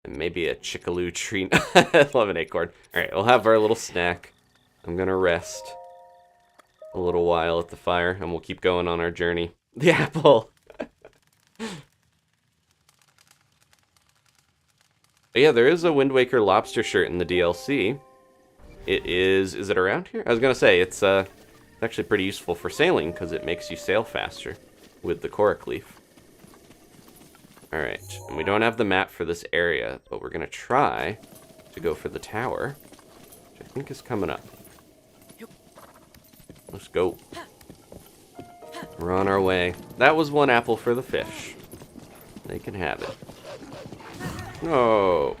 And maybe a chickaloo tree. I love an acorn. Alright, we'll have our little snack. I'm gonna rest a little while at the fire, and we'll keep going on our journey. The apple! But yeah, there is a Wind Waker lobster shirt in the DLC. It is it around here? I was gonna say, it's actually pretty useful for sailing, because it makes you sail faster with the Korok leaf. Alright, and we don't have the map for this area, but we're gonna try to go for the tower, which I think is coming up. Let's go. We're on our way. That was 1 apple for the fish. They can have it. Oh.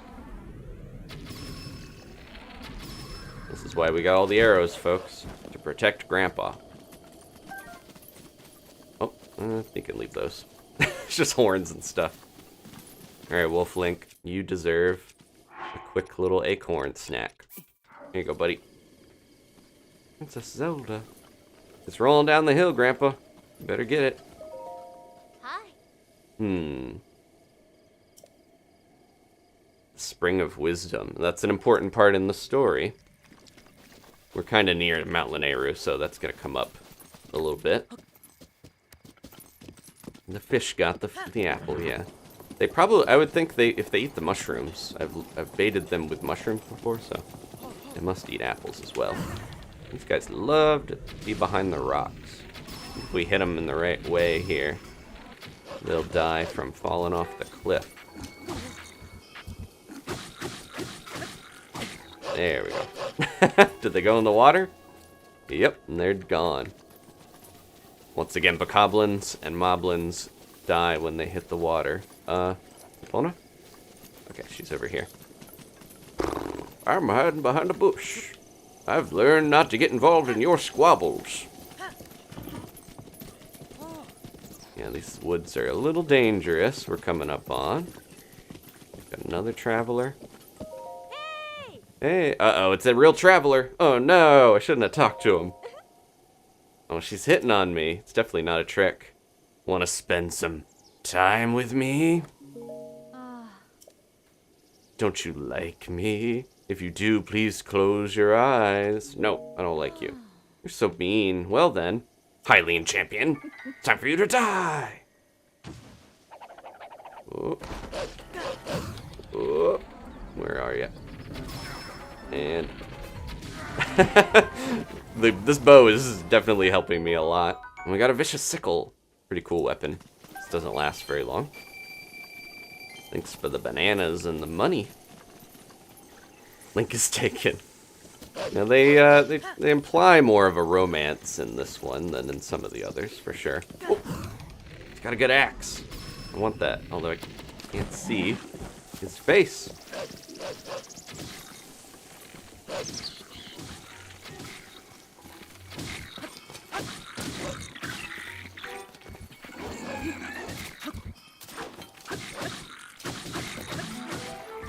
This is why we got all the arrows, folks. To protect Grandpa. Oh, I think I can leave those. It's just horns and stuff. Alright, Wolf Link, you deserve a quick little acorn snack. Here you go, buddy. Princess Zelda. It's rolling down the hill, Grandpa. You better get it. Hi. Spring of Wisdom. That's an important part in the story. We're kind of near Mount Lanayru, so that's going to come up a little bit. The fish got the apple, yeah. They probably, I would think if they eat the mushrooms, I've baited them with mushrooms before, so they must eat apples as well. These guys love to be behind the rocks. If we hit them in the right way here, they'll die from falling off the cliff. There we go. Did they go in the water? Yep, and they're gone. Once again, bokoblins and moblins die when they hit the water. Epona? Okay, she's over here. I'm hiding behind a bush. I've learned not to get involved in your squabbles. Yeah, these woods are a little dangerous. We're coming up on. Got another traveler. Hey, uh-oh, it's a real traveler. Oh no, I shouldn't have talked to him. Oh, she's hitting on me. It's definitely not a trick. Want to spend some time with me? Don't you like me? If you do, please close your eyes. No, I don't like you. You're so mean. Well then, Hylian champion, time for you to die. Oh. Oh. Where are you? And this bow is definitely helping me a lot. And we got a vicious sickle. Pretty cool weapon. This doesn't last very long. Thanks for the bananas and the money. Link is taken. Now they imply more of a romance in this one than in some of the others, for sure. Oh, he's got a good axe. I want that, although I can't see his face.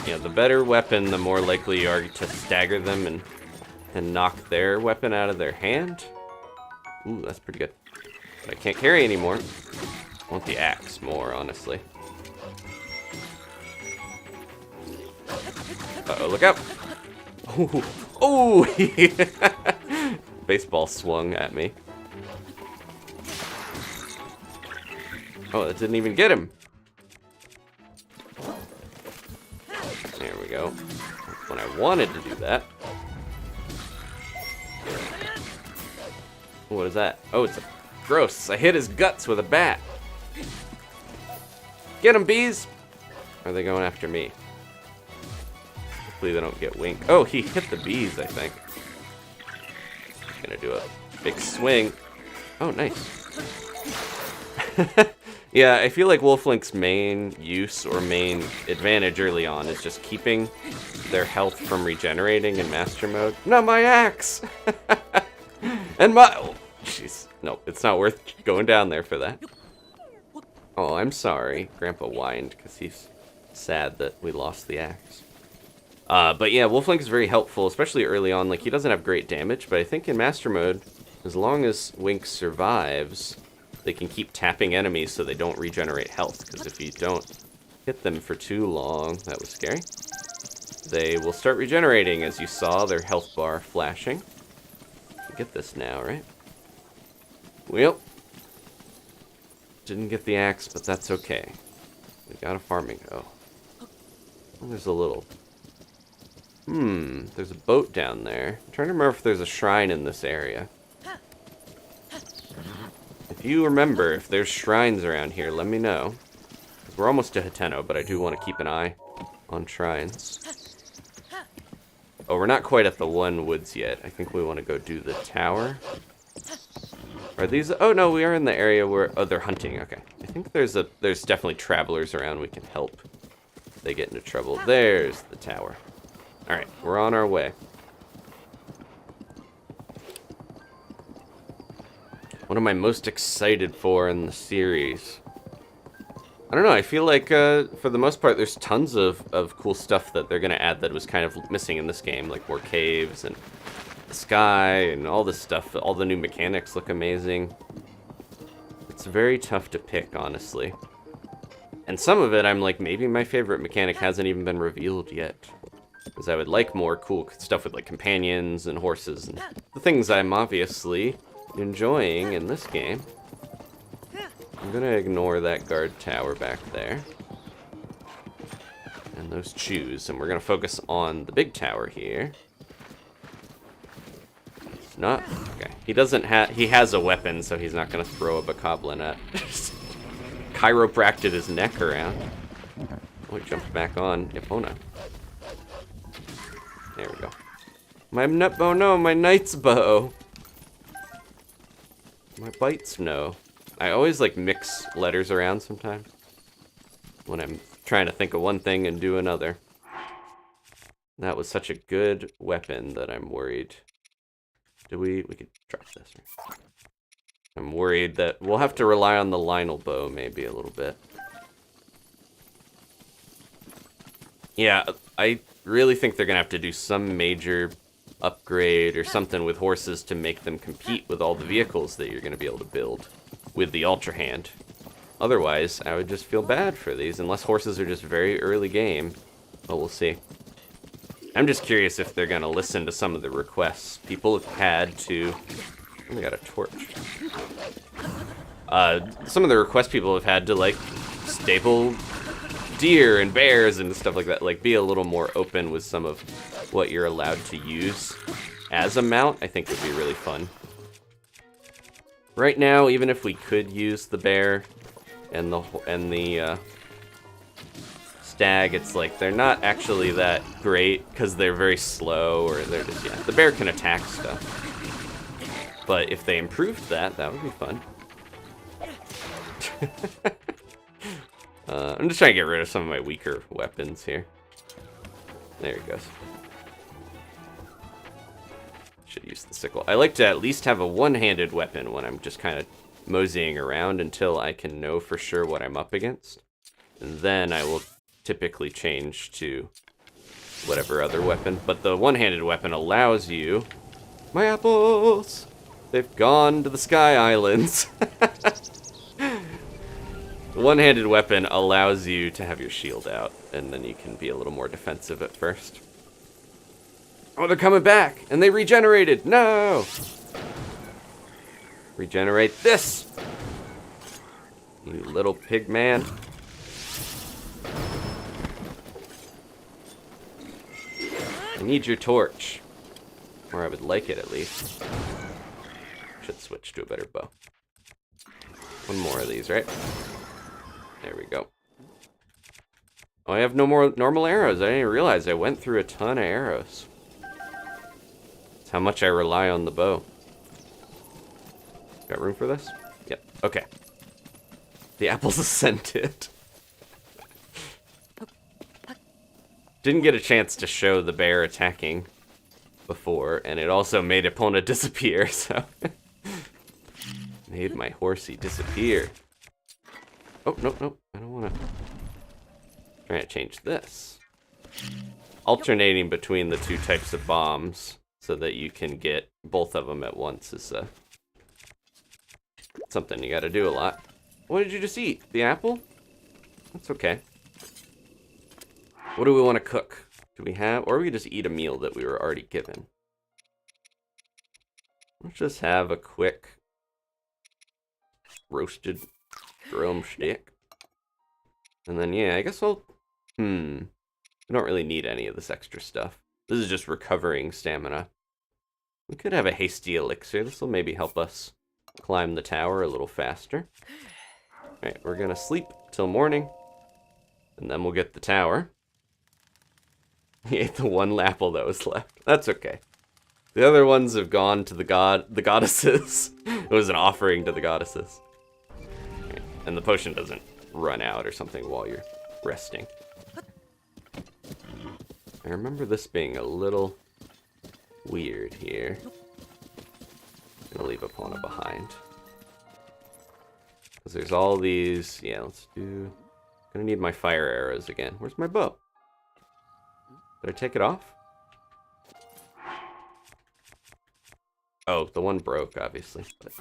Yeah, the better weapon, the more likely you are to stagger them and knock their weapon out of their hand. Ooh, that's pretty good. But I can't carry anymore. I want the axe more, honestly. Uh-oh, look out! Ooh. Oh! Baseball swung at me. Oh, that didn't even get him. There we go. When I wanted to do that. What is that? Oh, it's gross. I hit his guts with a bat. Get him, bees! Or are they going after me? Hopefully they don't get winged. Oh, he hit the bees, I think. Gonna do a big swing. Oh, nice. Yeah, I feel like Wolf Link's main use or main advantage early on is just keeping their health from regenerating in Master Mode. No, my axe! And my... Oh, jeez. No, it's not worth going down there for that. Oh, I'm sorry. Grandpa whined because he's sad that we lost the axe. But yeah, Wolf Link is very helpful, especially early on. Like, he doesn't have great damage, but I think in Master Mode, as long as Wink survives, they can keep tapping enemies so they don't regenerate health. Because if you don't hit them for too long, that was scary, they will start regenerating, as you saw their health bar flashing. Get this now, right? Well, didn't get the axe, but that's okay. We got a farming. Oh, there's a little... there's a boat down there. I'm trying to remember if there's a shrine in this area. If you remember, if there's shrines around here, let me know. We're almost to Hateno, but I do want to keep an eye on shrines. Oh, we're not quite at the one woods yet. I think we want to go do the tower. Are these... Oh, no, we are in the area where... Oh, they're hunting. Okay. I think there's definitely travelers around we can help if they get into trouble. There's the tower. Alright, we're on our way. What am I most excited for in the series? I don't know, I feel like for the most part there's tons of cool stuff that they're gonna add that was kind of missing in this game, like more caves and the sky and all this stuff. All the new mechanics look amazing. It's very tough to pick, honestly. And some of it I'm like, maybe my favorite mechanic hasn't even been revealed yet. Because I would like more cool stuff with like companions and horses and the things I'm obviously enjoying in this game. I'm gonna ignore that guard tower back there. And those chews, and we're gonna focus on the big tower here. It's not, okay. He doesn't have, he has a weapon, so he's not gonna throw a bokoblin at. Chiropracted his neck around. Oh, he jumped back on Epona. There we go. My nut bow, no, my knight's bow. My bites, no. I always like mix letters around sometimes when I'm trying to think of one thing and do another. That was such a good weapon that I'm worried. We could drop this. Right? I'm worried that we'll have to rely on the Lionel bow maybe a little bit. Yeah, I really think they're gonna have to do some major upgrade or something with horses to make them compete with all the vehicles that you're gonna be able to build with the Ultra Hand. Otherwise, I would just feel bad for these, unless horses are just very early game. But we'll see. I'm just curious if they're gonna listen to some of the requests. People have had to... Oh, we got a torch. Some of the requests people have had to, like, stable deer and bears and stuff like that. Like, be a little more open with some of what you're allowed to use as a mount, I think would be really fun. Right now, even if we could use the bear and the stag, it's like they're not actually that great because they're very slow, or they're just, yeah, the bear can attack stuff. But if they improved that, that would be fun. I'm just trying to get rid of some of my weaker weapons here. There he goes. Should use the sickle. I like to at least have a one-handed weapon when I'm just kind of moseying around until I can know for sure what I'm up against. And then I will typically change to whatever other weapon. But the one-handed weapon allows you... My apples! They've gone to the Sky Islands. The one-handed weapon allows you to have your shield out, and then you can be a little more defensive at first. Oh, they're coming back, and they regenerated. No! Regenerate this! You little pig man. I need your torch. Or I would like it, at least. Should switch to a better bow. One more of these, right? There we go. Oh, I have no more normal arrows. I didn't realize I went through a ton of arrows. That's how much I rely on the bow. Got room for this? Yep. Okay. The apple's scented. Didn't get a chance to show the bear attacking before, and it also made Epona disappear, so... Made my horsey disappear. Oh, nope, nope. I don't want to... Trying to change this. Alternating between the two types of bombs so that you can get both of them at once is something you gotta do a lot. What did you just eat? The apple? That's okay. What do we want to cook? Do we have... Or we just eat a meal that we were already given. Let's just have a quick roasted drumstick. And then, yeah, I guess I'll... We don't really need any of this extra stuff. This is just recovering stamina. We could have a hasty elixir. This will maybe help us climb the tower a little faster. Alright, we're gonna sleep till morning. And then we'll get the tower. He ate the one apple that was left. That's okay. The other ones have gone to the goddesses. It was an offering to the goddesses. Right. And the potion doesn't run out or something while you're resting. I remember this being a little weird here. I'm gonna leave Epona behind. Because there's all these... Yeah, let's do Gonna need my fire arrows again. Where's my bow? Did I take it off? Oh, the one broke, obviously. But...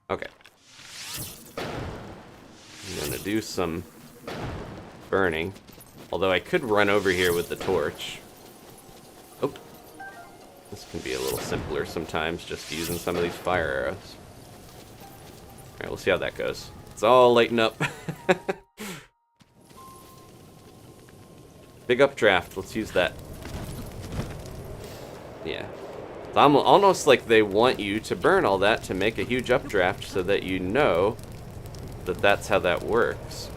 okay. I'm gonna do some burning. Although I could run over here with the torch. Oh. This can be a little simpler sometimes, just using some of these fire arrows. Alright, we'll see how that goes. It's all lighten up. Big updraft, let's use that. Yeah. It's almost like they want you to burn all that to make a huge updraft so that you know that that's how that works.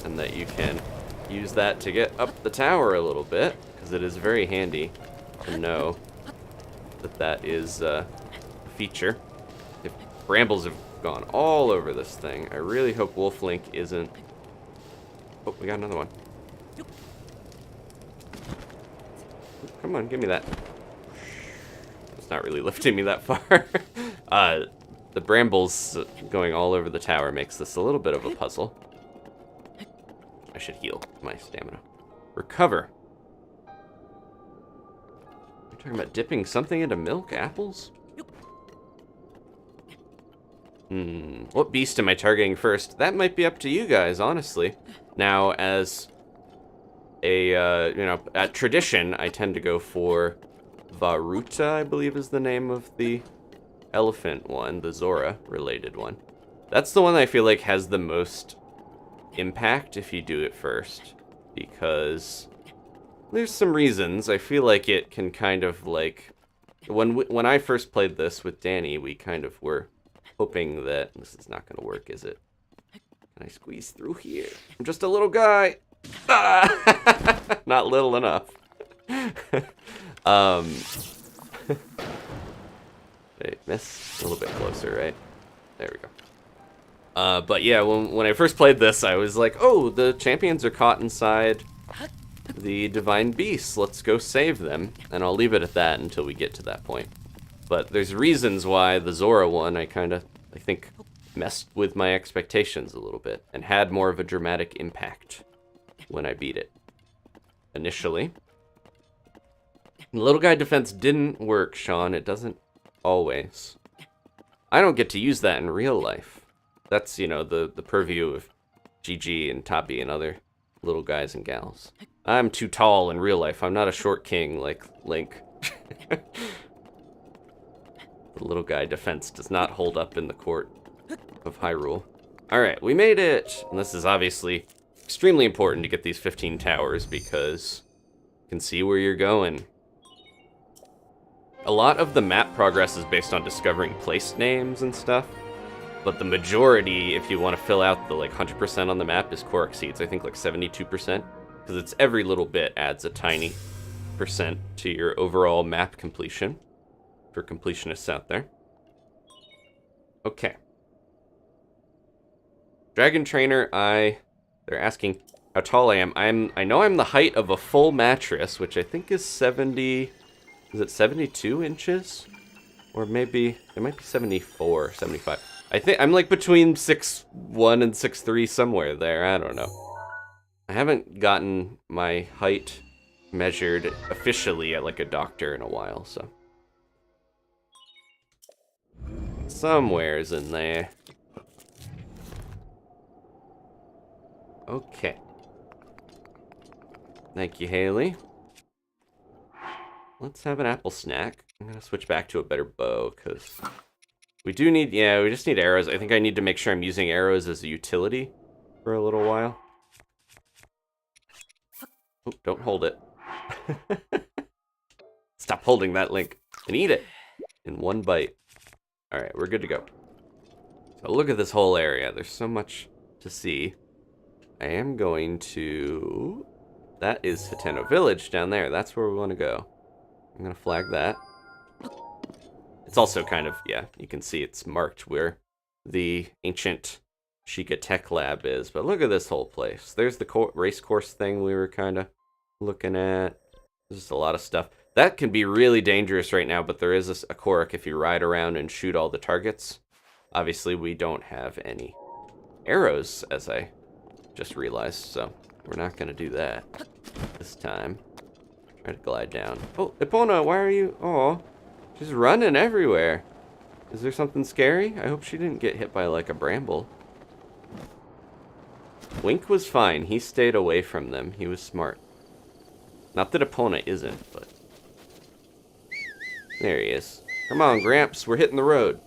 And that you can use that to get up the tower a little bit, because it is very handy to know that that is a feature. If brambles have gone all over this thing, I really hope Wolf Link isn't... oh, we got another one. Come on, give me that. It's not really lifting me that far. The brambles going all over the tower makes this a little bit of a puzzle. I should heal my stamina. Recover. You're talking about dipping something into milk? Apples? What beast am I targeting first? That might be up to you guys, honestly. Now, as a, at tradition, I tend to go for Varuta, I believe is the name of the elephant one, the Zora-related one. That's the one I feel like has the most impact if you do it first, because there's some reasons. I feel like it can kind of like... when I first played this with Danny, we kind of were hoping that... this is not going to work, is it? Can I squeeze through here? I'm just a little guy. Ah! Not little enough. Wait, miss a little bit closer, right? There we go. But yeah, when I first played this, I was like, oh, the champions are caught inside the divine beasts. Let's go save them. And I'll leave it at that until we get to that point. But there's reasons why the Zora one, I think, messed with my expectations a little bit and had more of a dramatic impact when I beat it initially. The little guy defense didn't work, Sean. It doesn't always. I don't get to use that in real life. That's, the purview of GG and Toppy and other little guys and gals. I'm too tall in real life. I'm not a short king like Link. The little guy defense does not hold up in the court of Hyrule. Alright, we made it! And this is obviously extremely important to get these 15 towers because you can see where you're going. A lot of the map progress is based on discovering place names and stuff, but the majority, if you want to fill out the 100% on the map, is Korok Seeds. I think 72%, because it's every little bit adds a tiny percent to your overall map completion, for completionists out there. Okay. Dragon Trainer, they're asking how tall I am. I know I'm the height of a full mattress, which I think is 70... is it 72 inches? Or maybe, it might be 74, 75. I think I'm between 6'1" and 6'3", somewhere there, I don't know. I haven't gotten my height measured officially at a doctor in a while, so. Somewhere's in there. Okay. Thank you, Haley. Let's have an apple snack. I'm gonna switch back to a better bow, because we do need, we just need arrows. I think I need to make sure I'm using arrows as a utility for a little while. Oh, don't hold it. Stop holding that, Link, and eat it in one bite. Alright, we're good to go. So look at this whole area. There's so much to see. I am going to... that is Hateno Village down there. That's where we want to go. I'm going to flag that. It's also kind of, you can see it's marked where the ancient Sheikah Tech Lab is. But look at this whole place. There's the race course thing we were kind of looking at. There's just a lot of stuff. That can be really dangerous right now, but there is a Korok if you ride around and shoot all the targets. Obviously, we don't have any arrows, as I Just realized, so we're not gonna do that this time. Try to glide down. Oh, Epona, why are you... Oh, she's running everywhere. Is there something scary? I hope she didn't get hit by, like, a bramble. Wink was fine. He stayed away from them. He was smart. Not that Epona isn't, but... There he is. Come on, Gramps. We're hitting the road.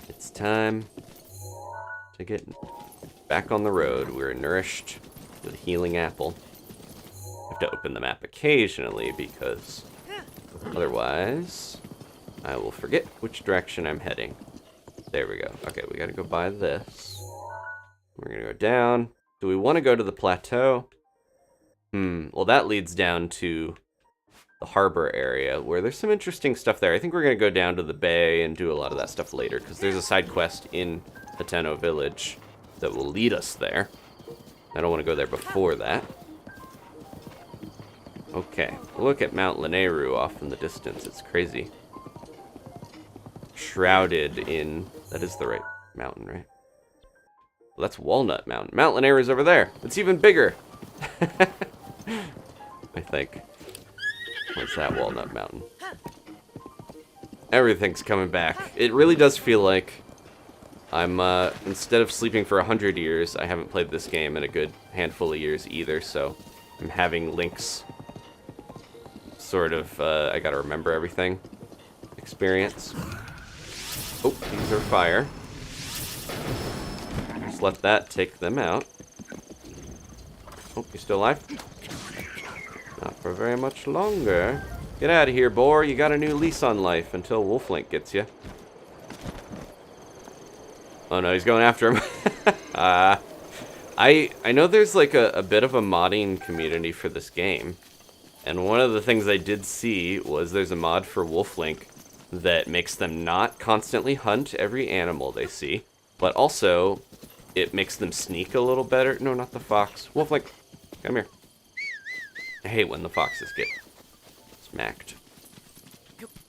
It's time to get back on the road. We're nourished with a healing apple. Have to open the map occasionally because otherwise I will forget which direction I'm heading. There we go. Okay, we gotta go by this. We're gonna go down. Do we want to go to the plateau? Well, that leads down to the harbor area where there's some interesting stuff there. I think we're gonna go down to the bay and do a lot of that stuff later because there's a side quest in Hateno village that will lead us there. I don't want to go there before that. Okay, look at Mount Lanayru off in the distance. It's crazy. Shrouded in... That is the right mountain, right? Well, that's Walnut Mountain. Mount Lanayru's over there. It's even bigger. I think. What's that Walnut Mountain? Everything's coming back. It really does feel like I'm, instead of sleeping for 100 years, I haven't played this game in a good handful of years either, so I'm having Link's sort of, I gotta remember everything experience. Oh, these are fire. Just let that take them out. Oh, you still alive? Not for very much longer. Get out of here, boar. You got a new lease on life until Wolf Link gets you. Oh no, he's going after him. I know there's like a bit of a modding community for this game. And one of the things I did see was there's a mod for Wolf Link that makes them not constantly hunt every animal they see, but also it makes them sneak a little better. No, not the fox. Wolf Link, come here. I hate when the foxes get smacked.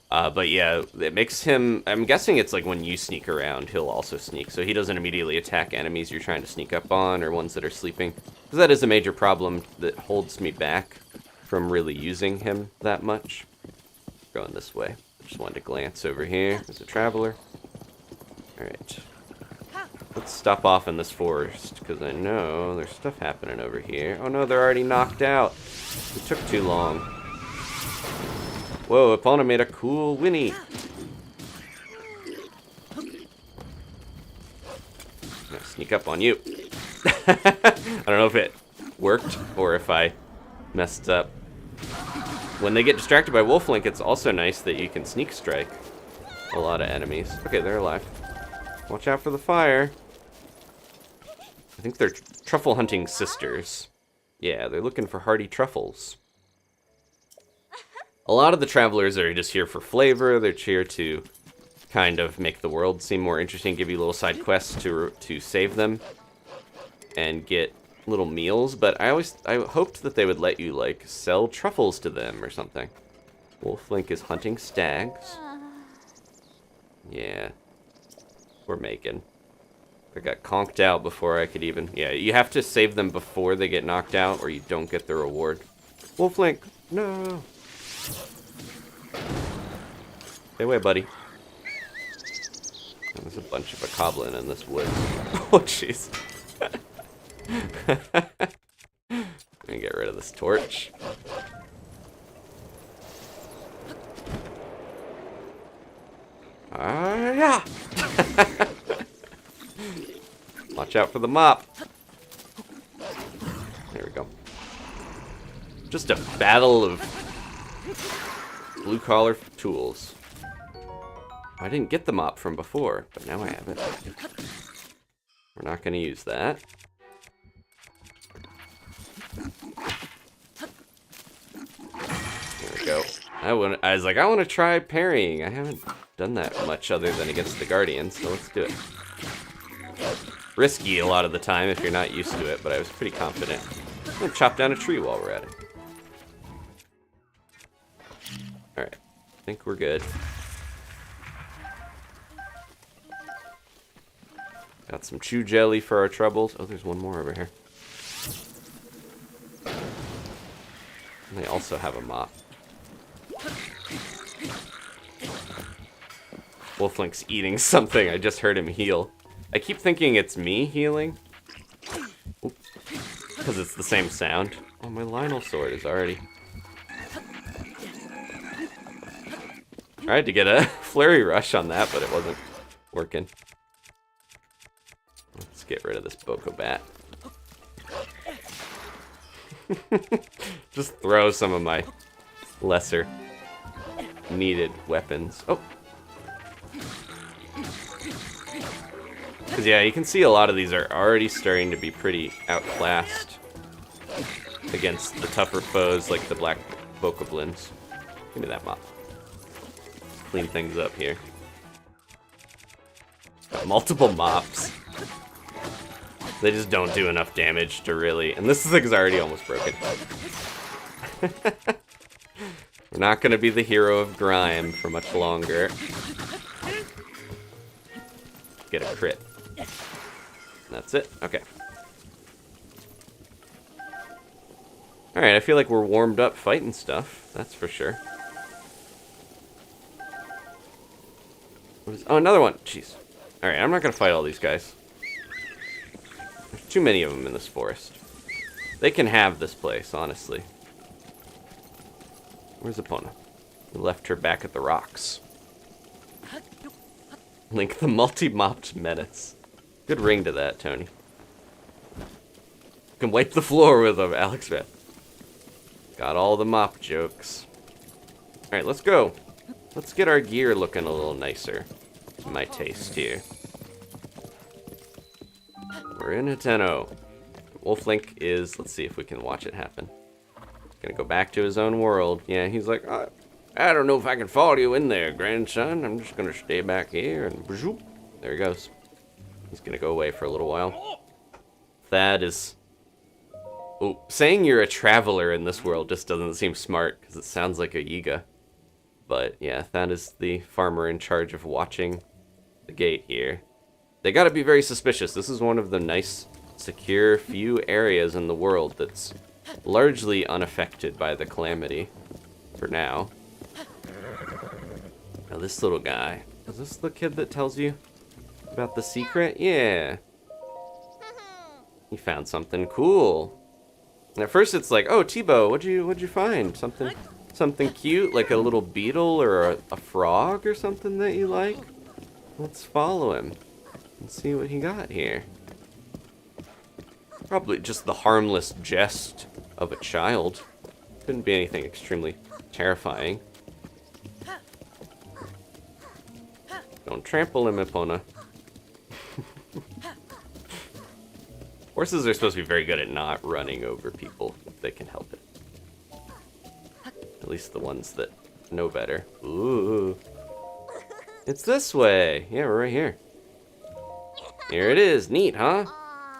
But yeah, it makes him... I'm guessing it's like when you sneak around, he'll also sneak. So he doesn't immediately attack enemies you're trying to sneak up on or ones that are sleeping. Because that is a major problem that holds me back from really using him that much. Going this way. Just wanted to glance over here. There's a traveler. Alright. Let's stop off in this forest, because I know there's stuff happening over here. Oh no, they're already knocked out. It took too long. Whoa, Epona made a cool whinny. I'm gonna sneak up on you. I don't know if it worked or if I messed up. When they get distracted by Wolf Link, it's also nice that you can sneak strike a lot of enemies. Okay, they're alive. Watch out for the fire. I think they're truffle hunting sisters. Yeah, they're looking for hardy truffles. A lot of the travelers are just here for flavor. They're here to kind of make the world seem more interesting, give you little side quests to save them and get little meals. But I hoped that they would let you like sell truffles to them or something. Wolf Link is hunting stags. Yeah, we're making. I got conked out before I could even... Yeah, you have to save them before they get knocked out or you don't get the reward. Wolf Link, no. Stay away, buddy. There's a bunch of bokoblin in this wood. Oh, jeez. I'm gonna get rid of this torch. Yeah. Watch out for the mop. There we go. Just a battle of blue-collar tools. I didn't get the mop from before, but now I have it. We're not going to use that. There we go. I was like, I want to try parrying. I haven't done that much other than against the Guardians, so let's do it. Risky a lot of the time if you're not used to it, but I was pretty confident. I'm going to chop down a tree while we're at it. Alright, I think we're good. Got some chew jelly for our troubles. Oh, there's one more over here. And they also have a mop. Wolf Link's eating something. I just heard him heal. I keep thinking it's me healing. Because it's the same sound. Oh, my Lionel sword is already... Tried to get a flurry rush on that, but it wasn't working. Let's get rid of this Boko Bat. Just throw some of my lesser needed weapons. Oh! Because yeah, you can see a lot of these are already starting to be pretty outclassed against the tougher foes like the black bokoblins. Give me that mop. Clean things up here. Got multiple mops. They just don't do enough damage to really... And this thing's already almost broken. We're not going to be the hero of grime for much longer. Get a crit. That's it? Okay. Alright, I feel like we're warmed up fighting stuff. That's for sure. Oh, another one. Jeez. Alright, I'm not going to fight all these guys. There's too many of them in this forest. They can have this place, honestly. Where's Epona? We left her back at the rocks. Link the multi-mopped menace. Good ring to that, Tony. You can wipe the floor with them, Alex man. Got all the mop jokes. Alright, let's go. Let's get our gear looking a little nicer. To my taste here. We're in Hateno. Wolf Link is... Let's see if we can watch it happen. He's gonna go back to his own world. Yeah, he's like, I don't know if I can follow you in there, grandson. I'm just gonna stay back here and... There he goes. He's gonna go away for a little while. Thad is... Oh, saying you're a traveler in this world just doesn't seem smart, because it sounds like a Yiga. But yeah, Thad is the farmer in charge of watching the gate here. They gotta be very suspicious. This is one of the nice, secure few areas in the world that's largely unaffected by the calamity. For now. Now this little guy. Is this the kid that tells you about the secret? Yeah. He found something cool. And at first it's like, oh, T-Bow, what'd you find? Something cute, like a little beetle or a frog or something that you like? Let's follow him and see what he got here. Probably just the harmless jest of a child. Couldn't be anything extremely terrifying. Don't trample him, Epona. Horses are supposed to be very good at not running over people if they can help it. At least the ones that know better. Ooh. It's this way. Yeah, we're right here. Here it is. Neat, huh?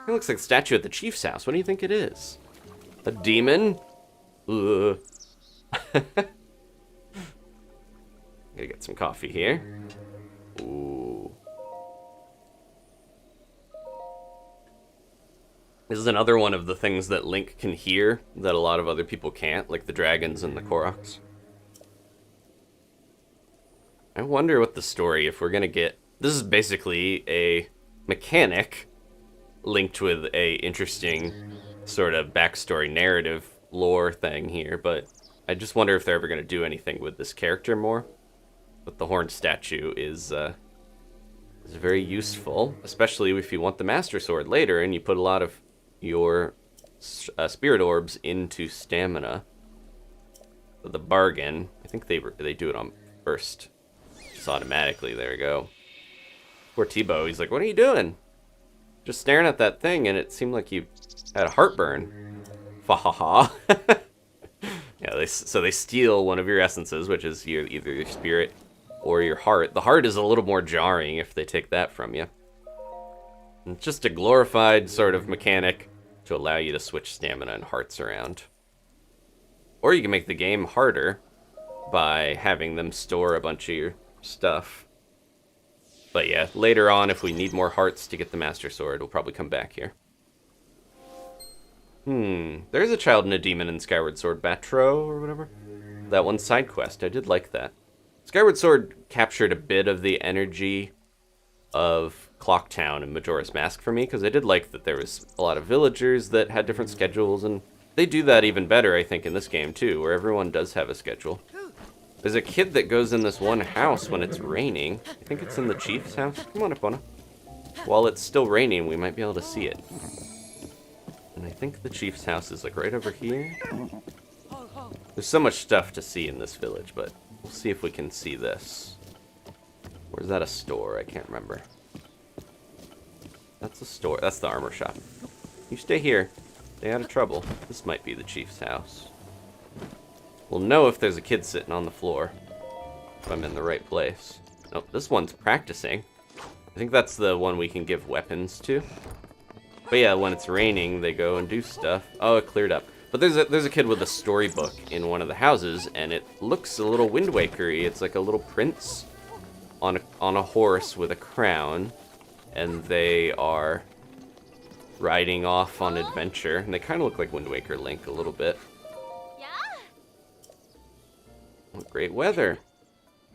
It looks like a statue at the chief's house. What do you think it is? A demon? Ooh. Gotta get some coffee here. Ooh. This is another one of the things that Link can hear that a lot of other people can't, like the dragons and the Koroks. I wonder what the story, if we're gonna get... This is basically a mechanic linked with a interesting sort of backstory narrative lore thing here, but I just wonder if they're ever gonna do anything with this character more. But the horn statue is very useful, especially if you want the Master Sword later and you put a lot of your spirit orbs into stamina. The bargain, I think they do it on first, just automatically. There we go. Poor T-Bow, he's like, what are you doing? Just staring at that thing, and it seemed like you had a heartburn. Fa ha ha. Yeah, so they steal one of your essences, which is either your spirit or your heart. The heart is a little more jarring if they take that from you. It's just a glorified sort of mechanic to allow you to switch stamina and hearts around. Or you can make the game harder by having them store a bunch of your stuff. But yeah, later on, if we need more hearts to get the Master Sword, we'll probably come back here. There's a child and a demon in Skyward Sword Batro, or whatever. That one's side quest. I did like that. Skyward Sword captured a bit of the energy of Clocktown and Majora's Mask for me, because I did like that there was a lot of villagers that had different schedules, and they do that even better, I think, in this game, too, where everyone does have a schedule. There's a kid that goes in this one house when it's raining. I think it's in the chief's house. Come on, Epona. While it's still raining, we might be able to see it. And I think the chief's house is, like, right over here. There's so much stuff to see in this village, but we'll see if we can see this. Or is that a store? I can't remember. That's a store. That's the armor shop. You stay here. Stay out of trouble. This might be the chief's house. We'll know if there's a kid sitting on the floor. If I'm in the right place. Oh, this one's practicing. I think that's the one we can give weapons to. But yeah, when it's raining, they go and do stuff. Oh, it cleared up. But there's a kid with a storybook in one of the houses, and it looks a little Wind Waker-y. It's like a little prince on a horse with a crown, and they are riding off on adventure. And they kind of look like Wind Waker Link a little bit. Oh, great weather.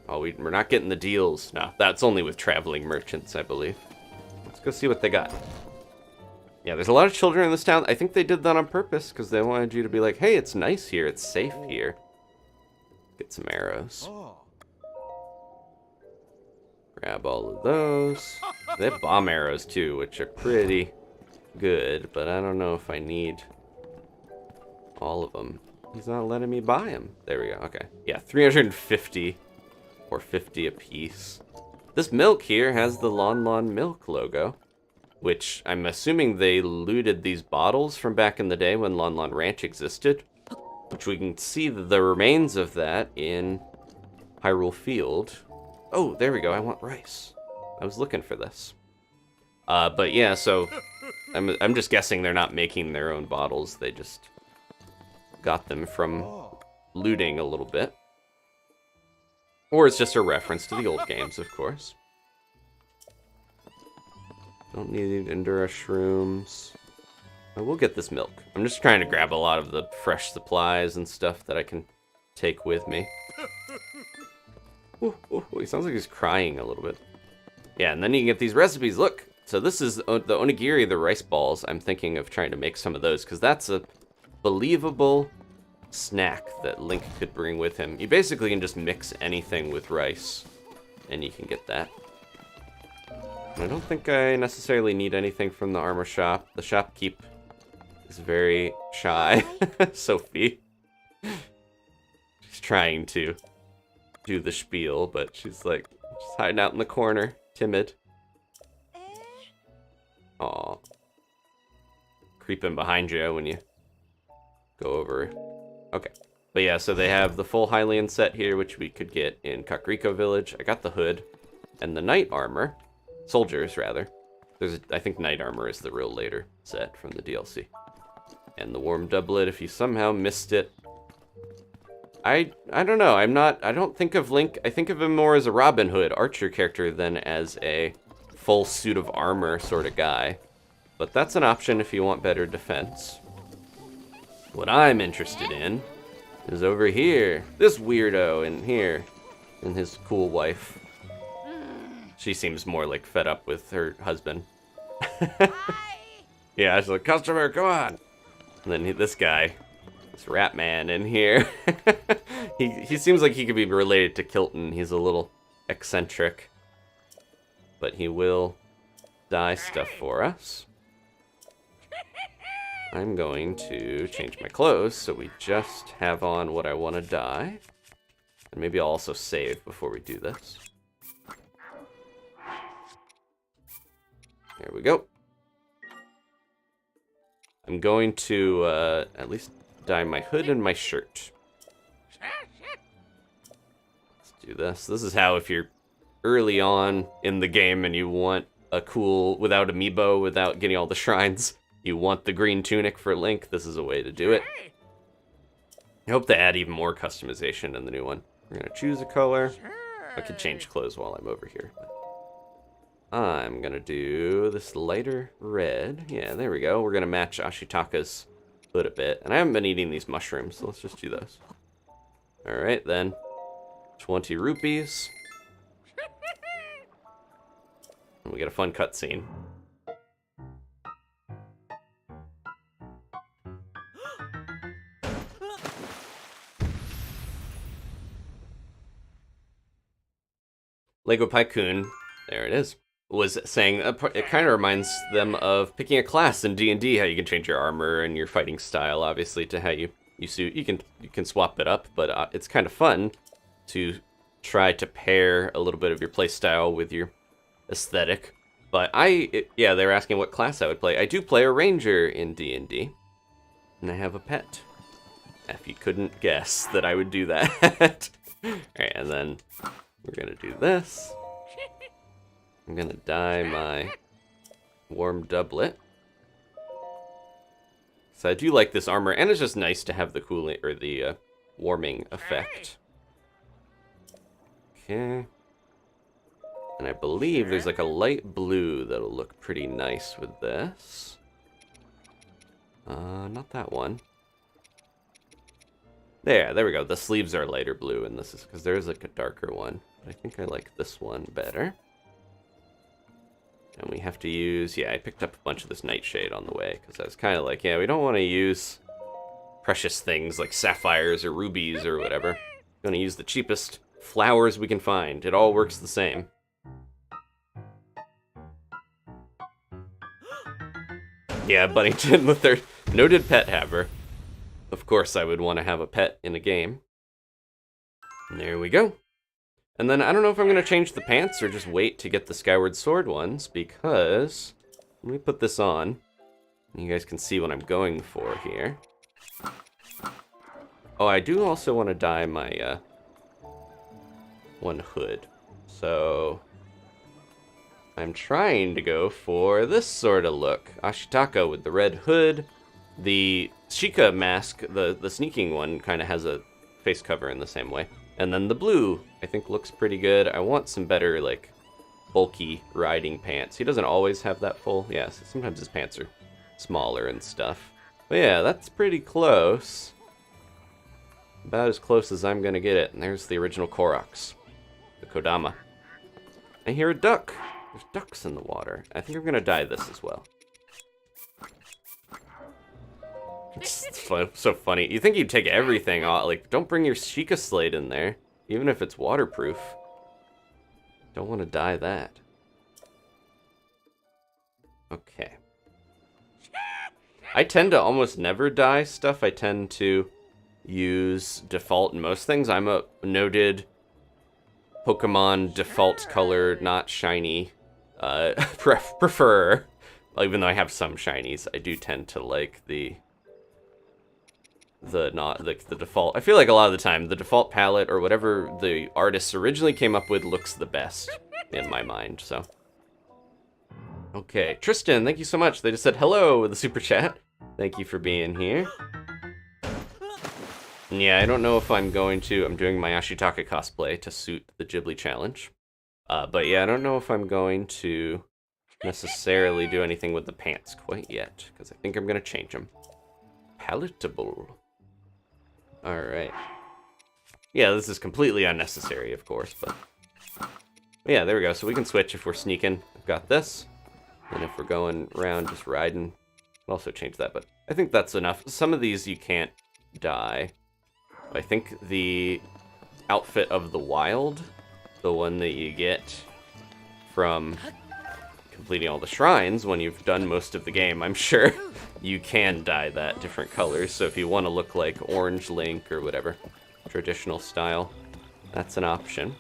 Oh, we're not getting the deals. No, that's only with traveling merchants, I believe. Let's go see what they got. Yeah, there's a lot of children in this town. I think they did that on purpose because they wanted you to be like, hey, it's nice here. It's safe here. Get some arrows. Grab all of those. They have bomb arrows too, which are pretty good, but I don't know if I need all of them. He's not letting me buy them. There we go. Okay. Yeah, 350 or 50 a piece. This milk here has the Lon Lon Milk logo, which I'm assuming they looted these bottles from back in the day when Lon Lon Ranch existed, which we can see the remains of that in Hyrule Field. Oh, there we go. I want rice. I was looking for this. But yeah, so I'm just guessing they're not making their own bottles. They just got them from looting a little bit. Or it's just a reference to the old games, of course. Don't need Endura shrooms. I will get this milk. I'm just trying to grab a lot of the fresh supplies and stuff that I can take with me. Ooh, he sounds like he's crying a little bit. Yeah, and then you can get these recipes. Look, so this is the onigiri, the rice balls. I'm thinking of trying to make some of those, because that's a believable snack that Link could bring with him. You basically can just mix anything with rice, and you can get that. I don't think I necessarily need anything from the armor shop. The shopkeep is very shy. Sophie. She's trying to do the spiel, but she's like, just hiding out in the corner, timid. Aw. Creeping behind you when you go over. Okay. But yeah, so they have the full Hylian set here, which we could get in Kakariko Village. I got the hood and the knight armor. Soldiers, rather. I think knight armor is the real later set from the DLC. And the warm doublet, if you somehow missed it. I don't know. I don't think of Link. I think of him more as a Robin Hood archer character than as a full suit of armor sort of guy. But that's an option if you want better defense. What I'm interested in is over here. This weirdo in here. And his cool wife. She seems more like fed up with her husband. Yeah, she's like, customer, come on. And then this guy, this rat man in here. he seems like he could be related to Kilton. He's a little eccentric. But he will dye stuff for us. I'm going to change my clothes so we just have on what I want to dye. And maybe I'll also save before we do this. There we go. I'm going to at least dye my hood and my shirt. Let's do this. This is how, if you're early on in the game and you want a cool, without amiibo, without getting all the shrines, you want the green tunic for Link, this is a way to do it. I hope they add even more customization in the new one. We're going to choose a color. I could change clothes while I'm over here. I'm gonna do this lighter red. Yeah, there we go. We're gonna match Ashitaka's hood a bit. And I haven't been eating these mushrooms, so let's just do those. Alright then. 20 rupees. And we get a fun cutscene. Lego Pycoon, there it is, was saying it kind of reminds them of picking a class in D&D, how you can change your armor and your fighting style, obviously, to how you suit. You can swap it up, but it's kind of fun to try to pair a little bit of your play style with your aesthetic. But yeah, they were asking what class I would play. I do play a ranger in D&D, and I have a pet. If you couldn't guess that I would do that. Alright, and then we're gonna do this. I'm gonna dye my warm doublet. So I do like this armor, and it's just nice to have the cooling or the warming effect. Okay. And I believe there's like a light blue that'll look pretty nice with this. Not that one. There we go. The sleeves are lighter blue, and this is because there's like a darker one. But I think I like this one better. And we have to use, yeah, I picked up a bunch of this nightshade on the way, because I was kind of like, yeah, we don't want to use precious things like sapphires or rubies or whatever. We're going to use the cheapest flowers we can find. It all works the same. Yeah, Buddington with their noted pet haver. Of course I would want to have a pet in a game. And there we go. And then I don't know if I'm going to change the pants or just wait to get the Skyward Sword ones, because let me put this on. You guys can see what I'm going for here. Oh, I do also want to dye my one hood. So I'm trying to go for this sort of look. Ashitaka with the red hood. The Sheikah mask, the sneaking one, kind of has a face cover in the same way. And then the blue, I think, looks pretty good. I want some better, like, bulky riding pants. He doesn't always have that full. Yeah, so sometimes his pants are smaller and stuff. But yeah, that's pretty close. About as close as I'm going to get it. And there's the original Koroks, the Kodama. I hear a duck. There's ducks in the water. I think I'm going to dye this as well. It's so funny. You think you'd take everything off. Like, don't bring your Sheikah slate in there, even if it's waterproof. Don't want to dye that. Okay. I tend to almost never dye stuff. I tend to use default in most things. I'm a noted Pokemon default color, not shiny prefer. Even though I have some shinies, I do tend to like the default. I feel like a lot of the time the default palette or whatever the artists originally came up with looks the best in my mind. So okay, Tristan, thank you so much. They just said hello with the super chat. Thank you for being here. And yeah, I don't know if I'm going to. I'm doing my Ashitaka cosplay to suit the Ghibli challenge. But yeah, I don't know if I'm going to necessarily do anything with the pants quite yet, because I think I'm going to change them. Palatable. Alright. Yeah, this is completely unnecessary, of course, but yeah, there we go. So we can switch if we're sneaking. I've got this. And if we're going around just riding, I'll also change that, but I think that's enough. Some of these you can't dye. I think the outfit of the wild, the one that you get from completing all the shrines when you've done most of the game, I'm sure you can dye that different colors. So if you want to look like Orange Link or whatever, traditional style, that's an option.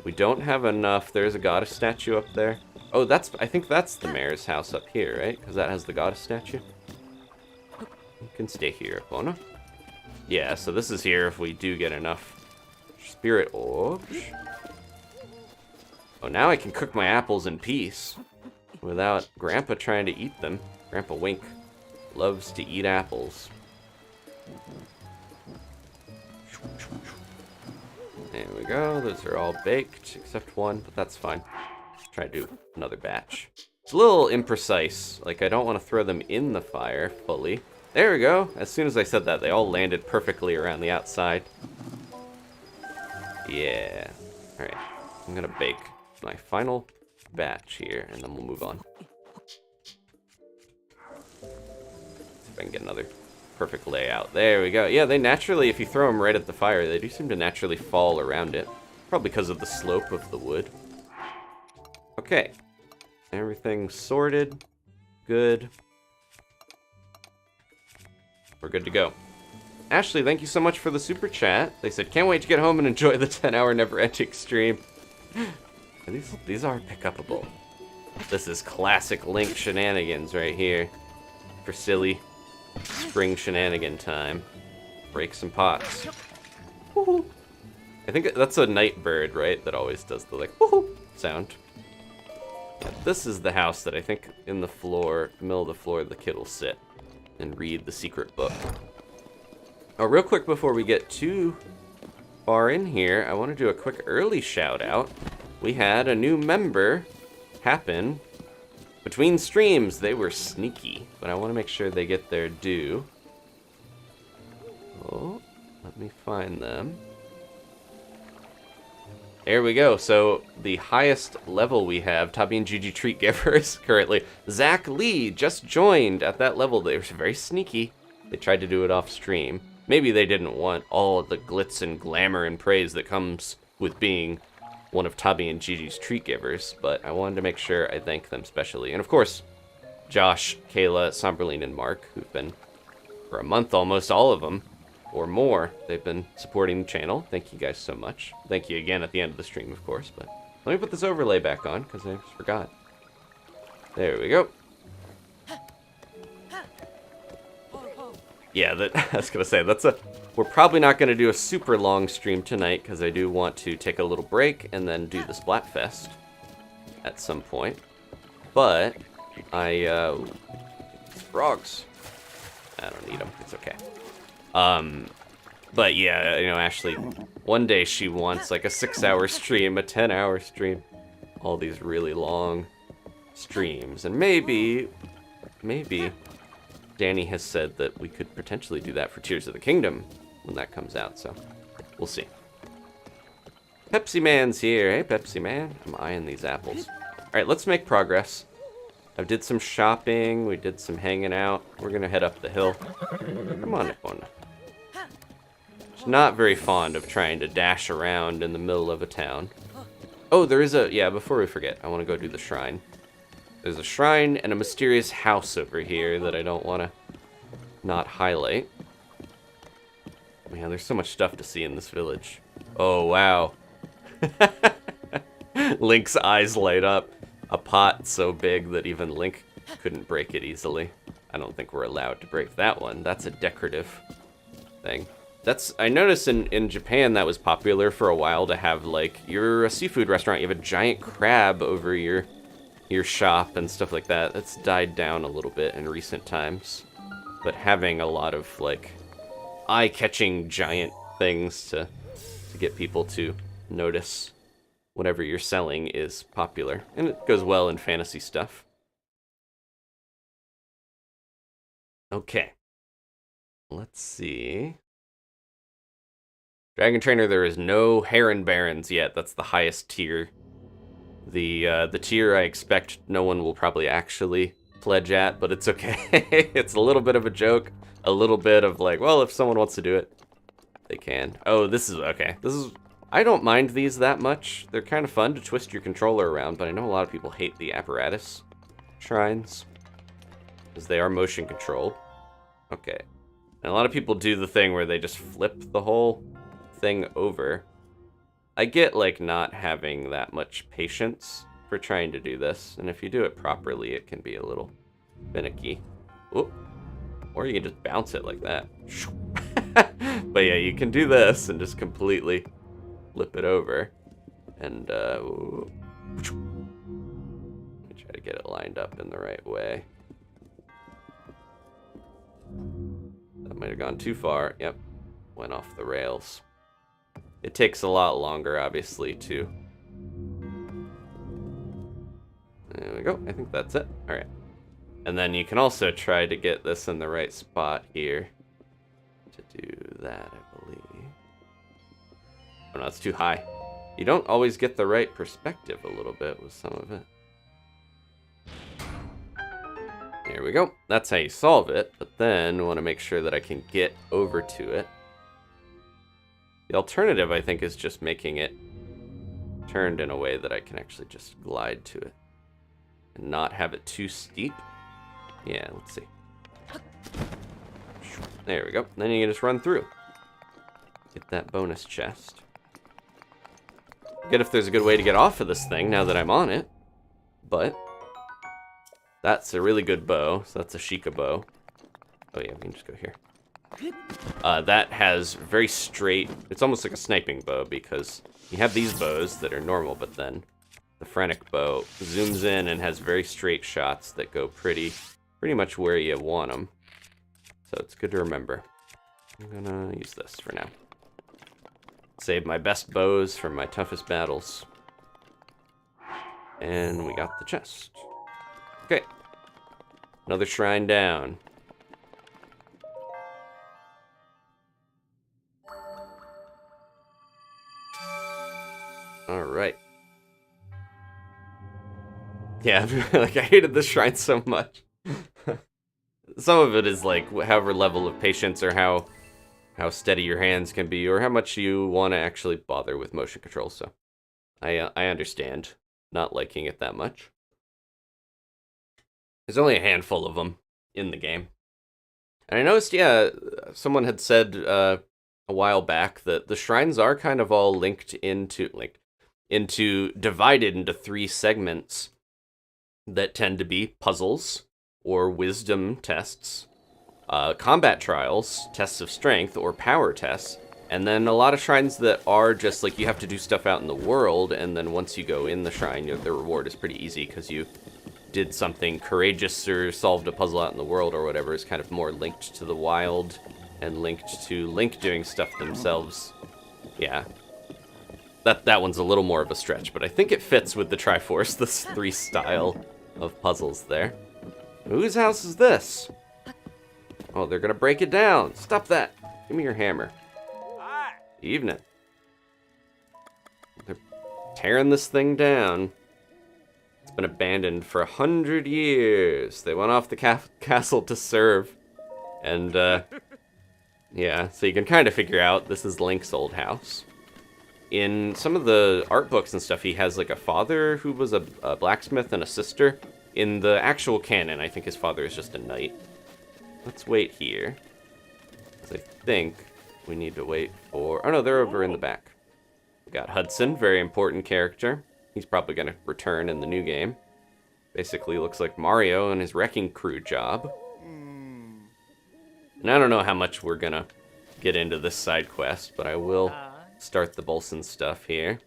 We don't have enough. There's a goddess statue up there. Oh, I think that's the mayor's house up here, right? Because that has the goddess statue. You can stay here, Epona. Yeah, so this is here if we do get enough spirit orbs. Oh, now I can cook my apples in peace without Grandpa trying to eat them. Grandpa Wink loves to eat apples. There we go. Those are all baked except one, but that's fine. try to do another batch. It's a little imprecise. Like, I don't want to throw them in the fire fully. There we go. As soon as I said that, they all landed perfectly around the outside. Yeah. Alright. I'm gonna bake my final batch here, and then we'll move on. See if I can get another perfect layout. There we go. Yeah, they naturally, if you throw them right at the fire, they do seem to naturally fall around it. Probably because of the slope of the wood. Okay. Everything's sorted. Good. We're good to go. Ashley, thank you so much for the super chat. They said, can't wait to get home and enjoy the 10-hour never-ending stream. These are pick-upable. This is classic Link shenanigans right here. For silly spring shenanigan time. Break some pots. Woohoo! I think that's a night bird, right? That always does the, like, woohoo sound. Yeah, this is the house that I think in the floor, middle of the floor, the kid will sit and read the secret book. Oh, real quick before we get too far in here, I want to do a quick early shout out. We had a new member happen between streams. They were sneaky, but I want to make sure they get their due. Oh, let me find them. There we go. So the highest level we have, Tabi and Gigi Treat Givers currently. Zach Lee just joined at that level. They were very sneaky. They tried to do it off stream. Maybe they didn't want all of the glitz and glamour and praise that comes with being one of Tabi and Gigi's Treat Givers, but I wanted to make sure I thank them specially. And of course, Josh, Kayla, Somberlin, and Mark, who've been, for a month almost, all of them, or more, they've been supporting the channel. Thank you guys so much. Thank you again at the end of the stream, of course, but let me put this overlay back on, because I just forgot. There we go. Yeah, I was going to say, we're probably not going to do a super long stream tonight, because I do want to take a little break and then do the Splatfest at some point. But, frogs. I don't need them, it's okay. But yeah, you know, Ashley, one day she wants like a 6-hour stream, a 10-hour stream, all these really long streams. And maybe Danny has said that we could potentially do that for Tears of the Kingdom when that comes out, so we'll see. Pepsi Man's here. Hey, Pepsi Man. I'm eyeing these apples. All right, let's make progress. I did some shopping. We did some hanging out. We're going to head up the hill. Come on, Epona. She's not very fond of trying to dash around in the middle of a town. Oh, there is yeah, before we forget, I want to go do the shrine. There's a shrine and a mysterious house over here that I don't want to not highlight. Man, there's so much stuff to see in this village. Oh, wow. Link's eyes light up. A pot so big that even Link couldn't break it easily. I don't think we're allowed to break that one. That's a decorative thing. I noticed in Japan that was popular for a while to have, like, you're a seafood restaurant, you have a giant crab over your shop and stuff like that. That's died down a little bit in recent times. But having a lot of, like, eye-catching giant things to get people to notice whatever you're selling is popular. And it goes well in fantasy stuff. Okay. Let's see. Dragon Trainer, there is no Heron Barons yet. That's the highest tier. The tier I expect no one will probably actually pledge at, but it's okay. It's a little bit of a joke. A little bit of like, well, if someone wants to do it, they can. Oh, this is, okay. I don't mind these that much. They're kind of fun to twist your controller around, but I know a lot of people hate the apparatus shrines, because they are motion controlled. Okay. And a lot of people do the thing where they just flip the whole thing over. I get, like, not having that much patience for trying to do this, and if you do it properly, it can be a little finicky. Oop. Or you can just bounce it like that. But yeah, you can do this and just completely flip it over. And, let me try to get it lined up in the right way. That might have gone too far. Yep, went off the rails. It takes a lot longer, obviously, to we go. I think that's it. All right. And then you can also try to get this in the right spot here to do that, I believe. Oh no, it's too high. You don't always get the right perspective a little bit with some of it. Here we go. That's how you solve it, but then I want to make sure that I can get over to it. The alternative, I think, is just making it turned in a way that I can actually just glide to it and not have it too steep. Yeah, let's see. There we go. Then you can just run through. Get that bonus chest. Forget if there's a good way to get off of this thing now that I'm on it, but that's a really good bow, so that's a Sheikah bow. Oh yeah, we can just go here. That has very straight, it's almost like a sniping bow because you have these bows that are normal, but then the Phrenic bow zooms in and has very straight shots that go pretty much where you want them. So it's good to remember. I'm gonna use this for now. Save my best bows for my toughest battles. And we got the chest. Okay. Another shrine down. Alright. Yeah, like I hated this shrine so much. Some of it is like however level of patience or how steady your hands can be or how much you want to actually bother with motion control, so I understand not liking it that much. There's only a handful of them in the game. And I noticed, yeah, someone had said a while back that the shrines are kind of all linked divided into 3 segments that tend to be puzzles or wisdom tests, combat trials, tests of strength, or power tests, and then a lot of shrines that are just like you have to do stuff out in the world, and then once you go in the shrine, the reward is pretty easy because you did something courageous or solved a puzzle out in the world or whatever. Is kind of more linked to the wild and linked to Link doing stuff themselves. Yeah. That one's a little more of a stretch, but I think it fits with the Triforce, this 3 style of puzzles there. Whose house is this? Oh, they're gonna break it down. Stop that. Give me your hammer. Evening. They're tearing this thing down. It's been abandoned for 100 years. They went off the castle to serve. And, yeah, so you can kind of figure out this is Link's old house. In some of the art books and stuff, he has like a father who was a blacksmith and a sister. In the actual canon, I think his father is just a knight. Let's wait here. Because I think we need to wait for... Oh no, they're over in the back. We got Hudson, very important character. He's probably going to return in the new game. Basically looks like Mario and his wrecking crew job. And I don't know how much we're going to get into this side quest, but I will start the Bolson stuff here.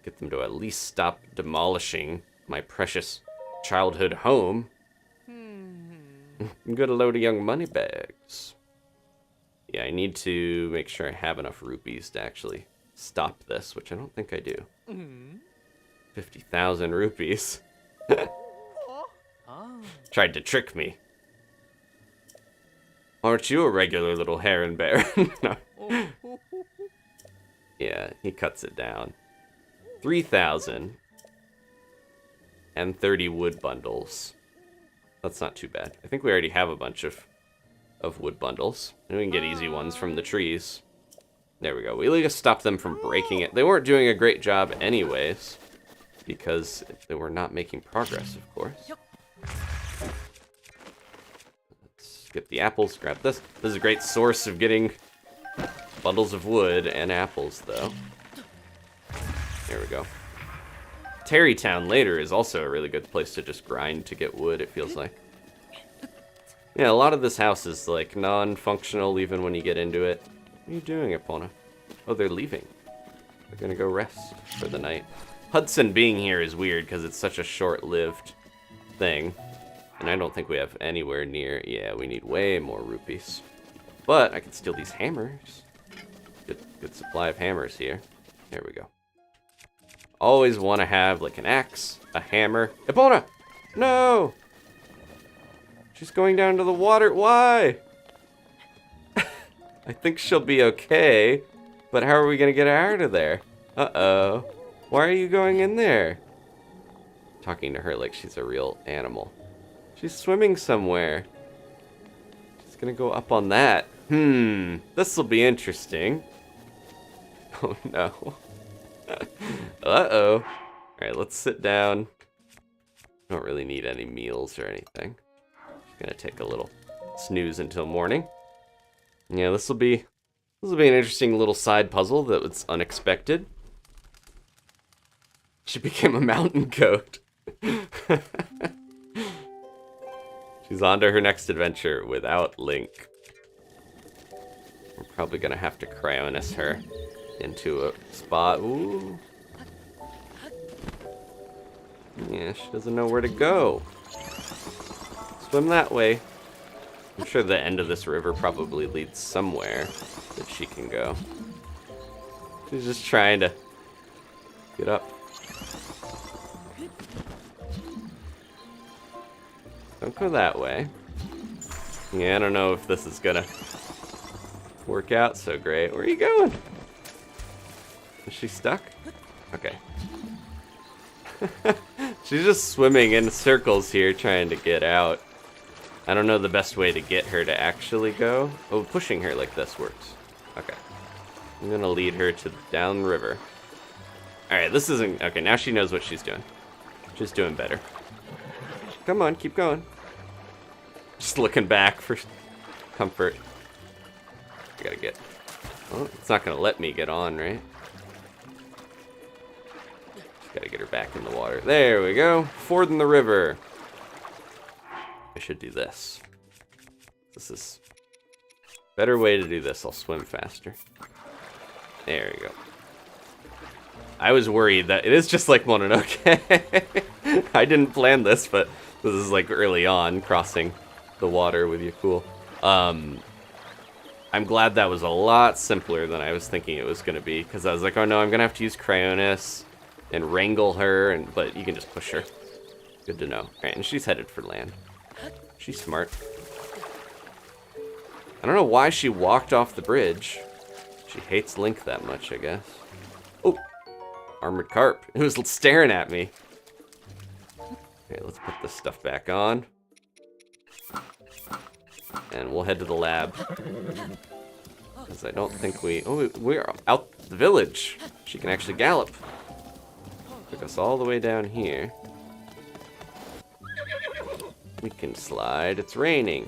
Get them to at least stop demolishing my precious childhood home. Good a load of young money bags. Yeah, I need to make sure I have enough rupees to actually stop this, which I don't think I do. 50,000 rupees. Tried to trick me. Aren't you a regular little heron bear? No. Yeah, he cuts it down. 3,000. And 30 wood bundles. That's not too bad. I think we already have a bunch of wood bundles. And we can get easy ones from the trees. There we go. We just stopped them from breaking it. They weren't doing a great job anyways. Because they were not making progress, of course. Let's get the apples. Grab this. This is a great source of getting bundles of wood and apples, though. There we go. Terrytown later is also a really good place to just grind to get wood, it feels like. Yeah, a lot of this house is like non-functional even when you get into it. What are you doing, Epona? Oh, they're leaving. They're gonna go rest for the night. Hudson being here is weird because it's such a short-lived thing. And I don't think we have anywhere near... Yeah, we need way more rupees. But I can steal these hammers. Good supply of hammers here. There we go. always want to have like an axe, a hammer. Epona! No! She's going down to the water. Why? I think she'll be okay, but how are we gonna get her out of there? Uh-oh. Why are you going in there? Talking to her like she's a real animal. She's swimming somewhere. She's gonna go up on that. This'll be interesting. Oh no. Uh-oh. Alright, let's sit down. Don't really need any meals or anything. Just gonna take a little snooze until morning. Yeah, this'll be an interesting little side puzzle that was unexpected. She became a mountain goat. She's on to her next adventure without Link. We're probably gonna have to cryonis her into a spot. Ooh. Yeah, she doesn't know where to go. Swim that way. I'm sure the end of this river probably leads somewhere that she can go. She's just trying to get up. Don't go that way. Yeah, I don't know if this is gonna work out so great. Where are you going? Is she stuck? Okay. She's just swimming in circles here trying to get out. I don't know the best way to get her to actually go. Oh, pushing her like this works. Okay. I'm gonna lead her to downriver. Alright, this isn't... Okay, now she knows what she's doing. She's doing better. Come on, keep going. Just looking back for comfort. I gotta get... Oh, it's not gonna let me get on, right? Just gotta get her back in the water. There we go. Fording the river. I should do this. This is a better way to do this. I'll swim faster. There we go. I was worried that it is just like Mononoke. I didn't plan this, but this is like early on crossing the water with Yakul. I'm glad that was a lot simpler than I was thinking it was going to be, because I was like, oh no, I'm going to have to use cryonis and wrangle her, but you can just push her. Good to know. All right, and she's headed for land. She's smart. I don't know why she walked off the bridge. She hates Link that much, I guess. Oh, armored carp. It was staring at me. Okay, let's put this stuff back on. And we'll head to the lab. Because I don't think we're out the village. She can actually gallop. Took us all the way down here. We can slide. It's raining.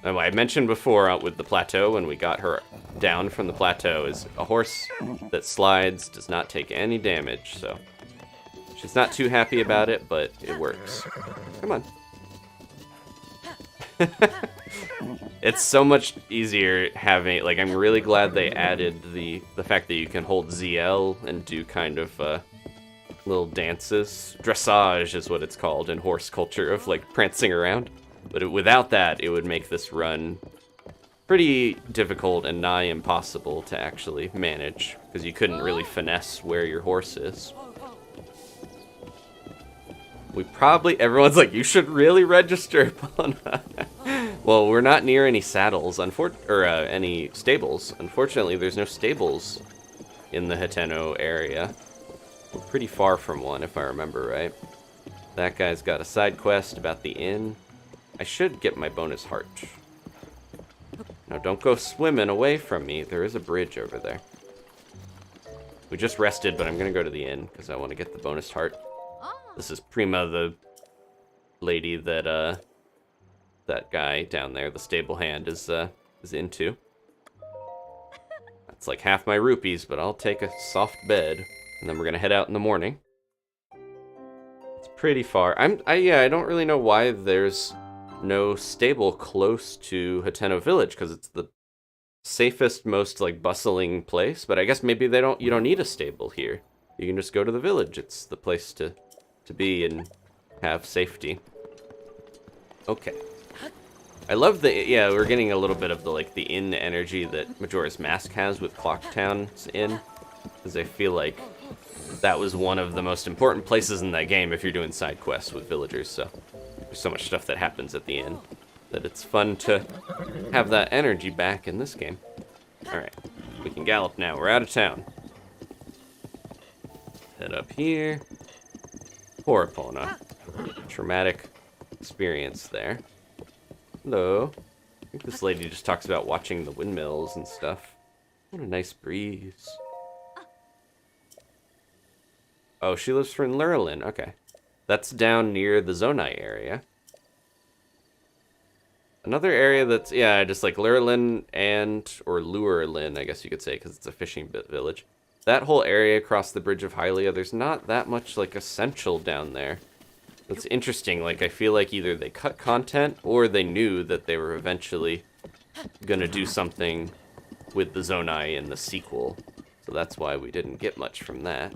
Oh, I mentioned before with the plateau, when we got her down from the plateau, is a horse that slides does not take any damage, so she's not too happy about it, but it works. Come on. It's so much easier having, like, I'm really glad they added the fact that you can hold ZL and do kind of little dances. Dressage is what it's called in horse culture, of like prancing around. But without that, it would make this run pretty difficult and nigh impossible to actually manage, because you couldn't really finesse where your horse is. Everyone's like, you should really register Epona. Well, we're not near any saddles, any stables. Unfortunately, there's no stables in the Hateno area. We're pretty far from one, if I remember right. That guy's got a side quest about the inn. I should get my bonus heart. No, don't go swimming away from me. There is a bridge over there. We just rested, but I'm gonna go to the inn because I want to get the bonus heart. This is Prima, the lady that that guy down there, the stable hand, is into. That's like half my rupees, but I'll take a soft bed, and then we're gonna head out in the morning. It's pretty far. I don't really know why there's no stable close to Hateno Village, because it's the safest, most like bustling place. But I guess maybe you don't need a stable here. You can just go to the village. It's the place to be and have safety. Okay. I love we're getting a little bit of the inn energy that Majora's Mask has with Clocktown's Inn. because I feel like that was one of the most important places in that game if you're doing side quests with villagers. So there's so much stuff that happens at the end that it's fun to have that energy back in this game. All right, we can gallop now. We're out of town. Head up here. Poor Epona. Traumatic experience there. Hello. I think this lady just talks about watching the windmills and stuff. What a nice breeze. Oh, she lives for Lurelin. Okay. That's down near the Zonai area. Another area that's, yeah, just like Lurelin or Lurelin, I guess you could say, because it's a fishing village. That whole area across the Bridge of Hylia, there's not that much, like, essential down there. It's interesting, like, I feel like either they cut content, or they knew that they were eventually gonna do something with the Zonai in the sequel. So that's why we didn't get much from that.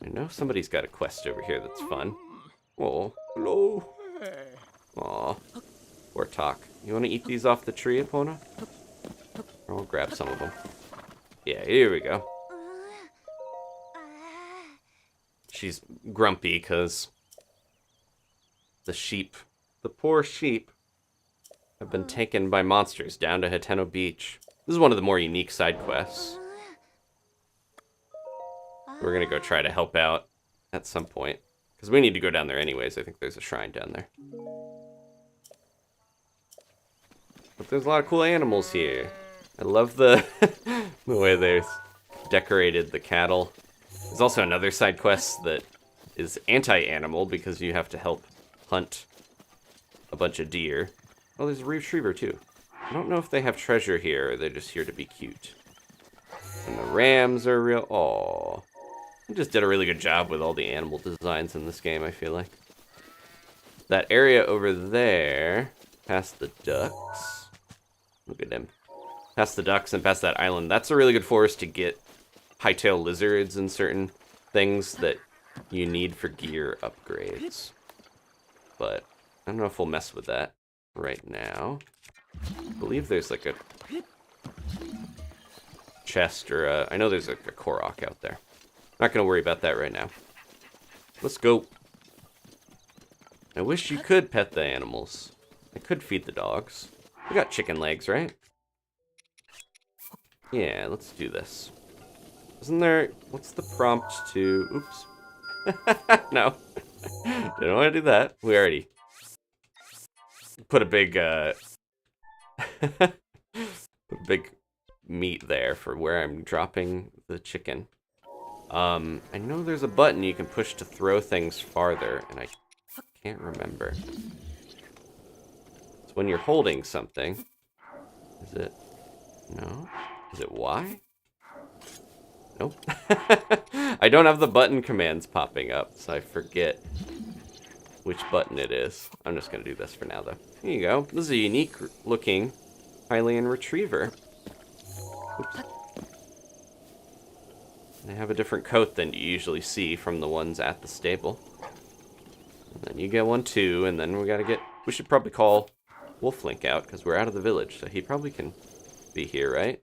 I know somebody's got a quest over here that's fun. Oh, hello. Aw. Poor Talk. You want to eat these off the tree, Epona? I'll grab some of them. Yeah, here we go. She's grumpy because the poor sheep, have been taken by monsters down to Hateno Beach. This is one of the more unique side quests. We're going to go try to help out at some point, because we need to go down there anyways. I think there's a shrine down there. But there's a lot of cool animals here. I love the way they've decorated the cattle. There's also another side quest that is anti-animal because you have to help hunt a bunch of deer. Oh, there's a retriever too. I don't know if they have treasure here or they're just here to be cute. And the rams are real. Aww. They just did a really good job with all the animal designs in this game, I feel like. That area over there, past the ducks. Look at them. Past the ducks and past that island. That's a really good forest to get hightail lizards and certain things that you need for gear upgrades. But I don't know if we'll mess with that right now. I believe there's like a chest or a... I know there's like a Korok out there. Not going to worry about that right now. Let's go. I wish you could pet the animals. I could feed the dogs. We got chicken legs, right? Yeah, let's do this. Isn't there... What's the prompt to... Oops. No. Didn't want to do that. We already put a big, big meat there for where I'm dropping the chicken. I know there's a button you can push to throw things farther, and I can't remember. It's when you're holding something. Is it... No? Is it Y? Nope. I don't have the button commands popping up, so I forget which button it is. I'm just going to do this for now, though. Here you go. This is a unique-looking Hylian retriever. Oops. They have a different coat than you usually see from the ones at the stable. And then you get one, too, and then we got to get... We should probably call Wolf Link out, because we're out of the village, so he probably can be here, right?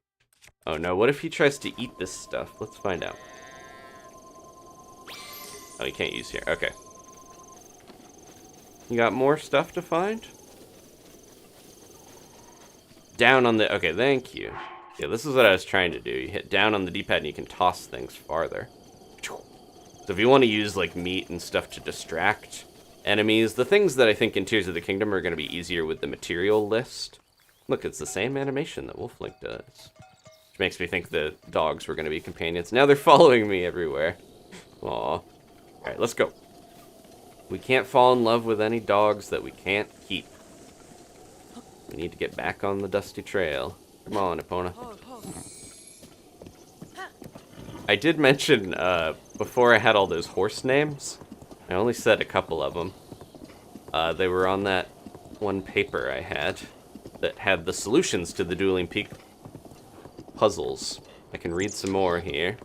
Oh no, what if he tries to eat this stuff? Let's find out. Oh, he can't use here. Okay. You got more stuff to find? Down on the... Okay, thank you. Yeah, this is what I was trying to do. You hit down on the D-pad and you can toss things farther. So if you want to use, like, meat and stuff to distract enemies, the things that I think in Tears of the Kingdom are going to be easier with the material list. Look, it's the same animation that Wolf Link does. Which makes me think the dogs were going to be companions. Now they're following me everywhere. Aw. Alright, let's go. We can't fall in love with any dogs that we can't keep. We need to get back on the dusty trail. Come on, Epona. I did mention, before I had all those horse names, I only said a couple of them. They were on that one paper I had that had the solutions to the Dueling Peak puzzles. I can read some more here.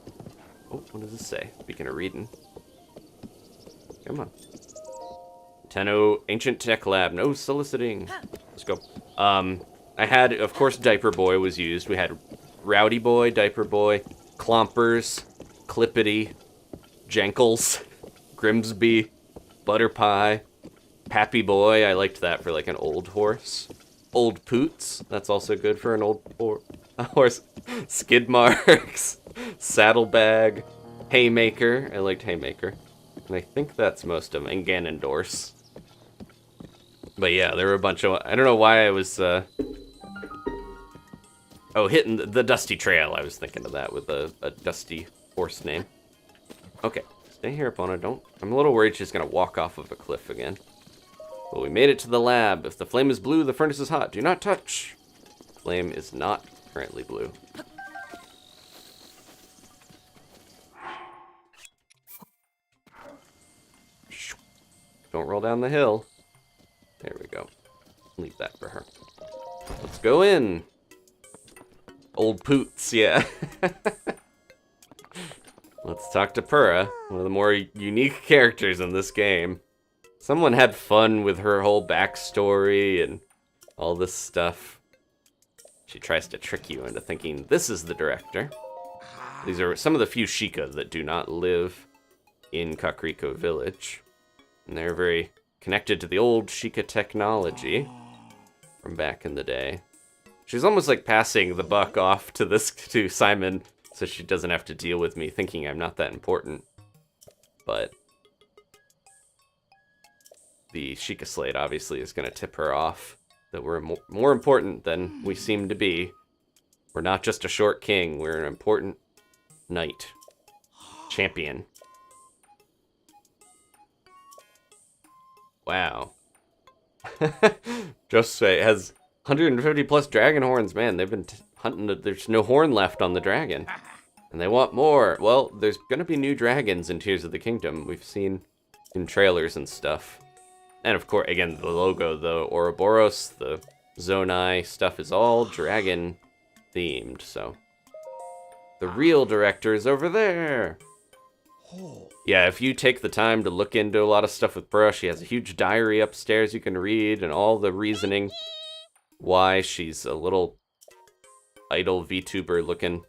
Oh, what does this say? Speaking of reading. Come on. Hateno Ancient Tech Lab. No soliciting. Let's go. I had, of course, Diaper Boy was used. We had Rowdy Boy, Diaper Boy, Clompers, Clippity, Jenkles, Grimsby, Butterpie, Pappy Boy. I liked that for like an old horse. Old Poots. That's also good for an old horse. Skid Marks, Saddlebag, Haymaker. I liked Haymaker. And I think that's most of them. And Ganondorf. But yeah, there were a bunch of... I don't know why I was... Oh, hitting the Dusty Trail. I was thinking of that with a dusty horse name. Okay, stay here, Epona. I'm a little worried she's going to walk off of a cliff again. But we made it to the lab. If the flame is blue, the furnace is hot. Do not touch. Flame is not currently blue. Don't roll down the hill. There we go. Leave that for her. Let's go in. Old Poots, yeah. Let's talk to Purah, one of the more unique characters in this game. Someone had fun with her whole backstory and all this stuff. She tries to trick you into thinking this is the director. These are some of the few Sheikah that do not live in Kakariko Village. And they're very connected to the old Sheikah technology from back in the day. She's almost like passing the buck off to Simon so she doesn't have to deal with me thinking I'm not that important. But the Sheikah Slate obviously is going to tip her off that we're more important than we seem to be. We're not just a short king, we're an important knight. Champion. Wow. Josue has 150 plus dragon horns. Man, they've been hunting. There's no horn left on the dragon. And they want more. Well, there's going to be new dragons in Tears of the Kingdom. We've seen in trailers and stuff. And of course, again, the logo, the Ouroboros, the Zonai stuff is all dragon themed. So the real director is over there. Yeah, if you take the time to look into a lot of stuff with Purah, she has a huge diary upstairs you can read and all the reasoning why she's a little idol VTuber looking.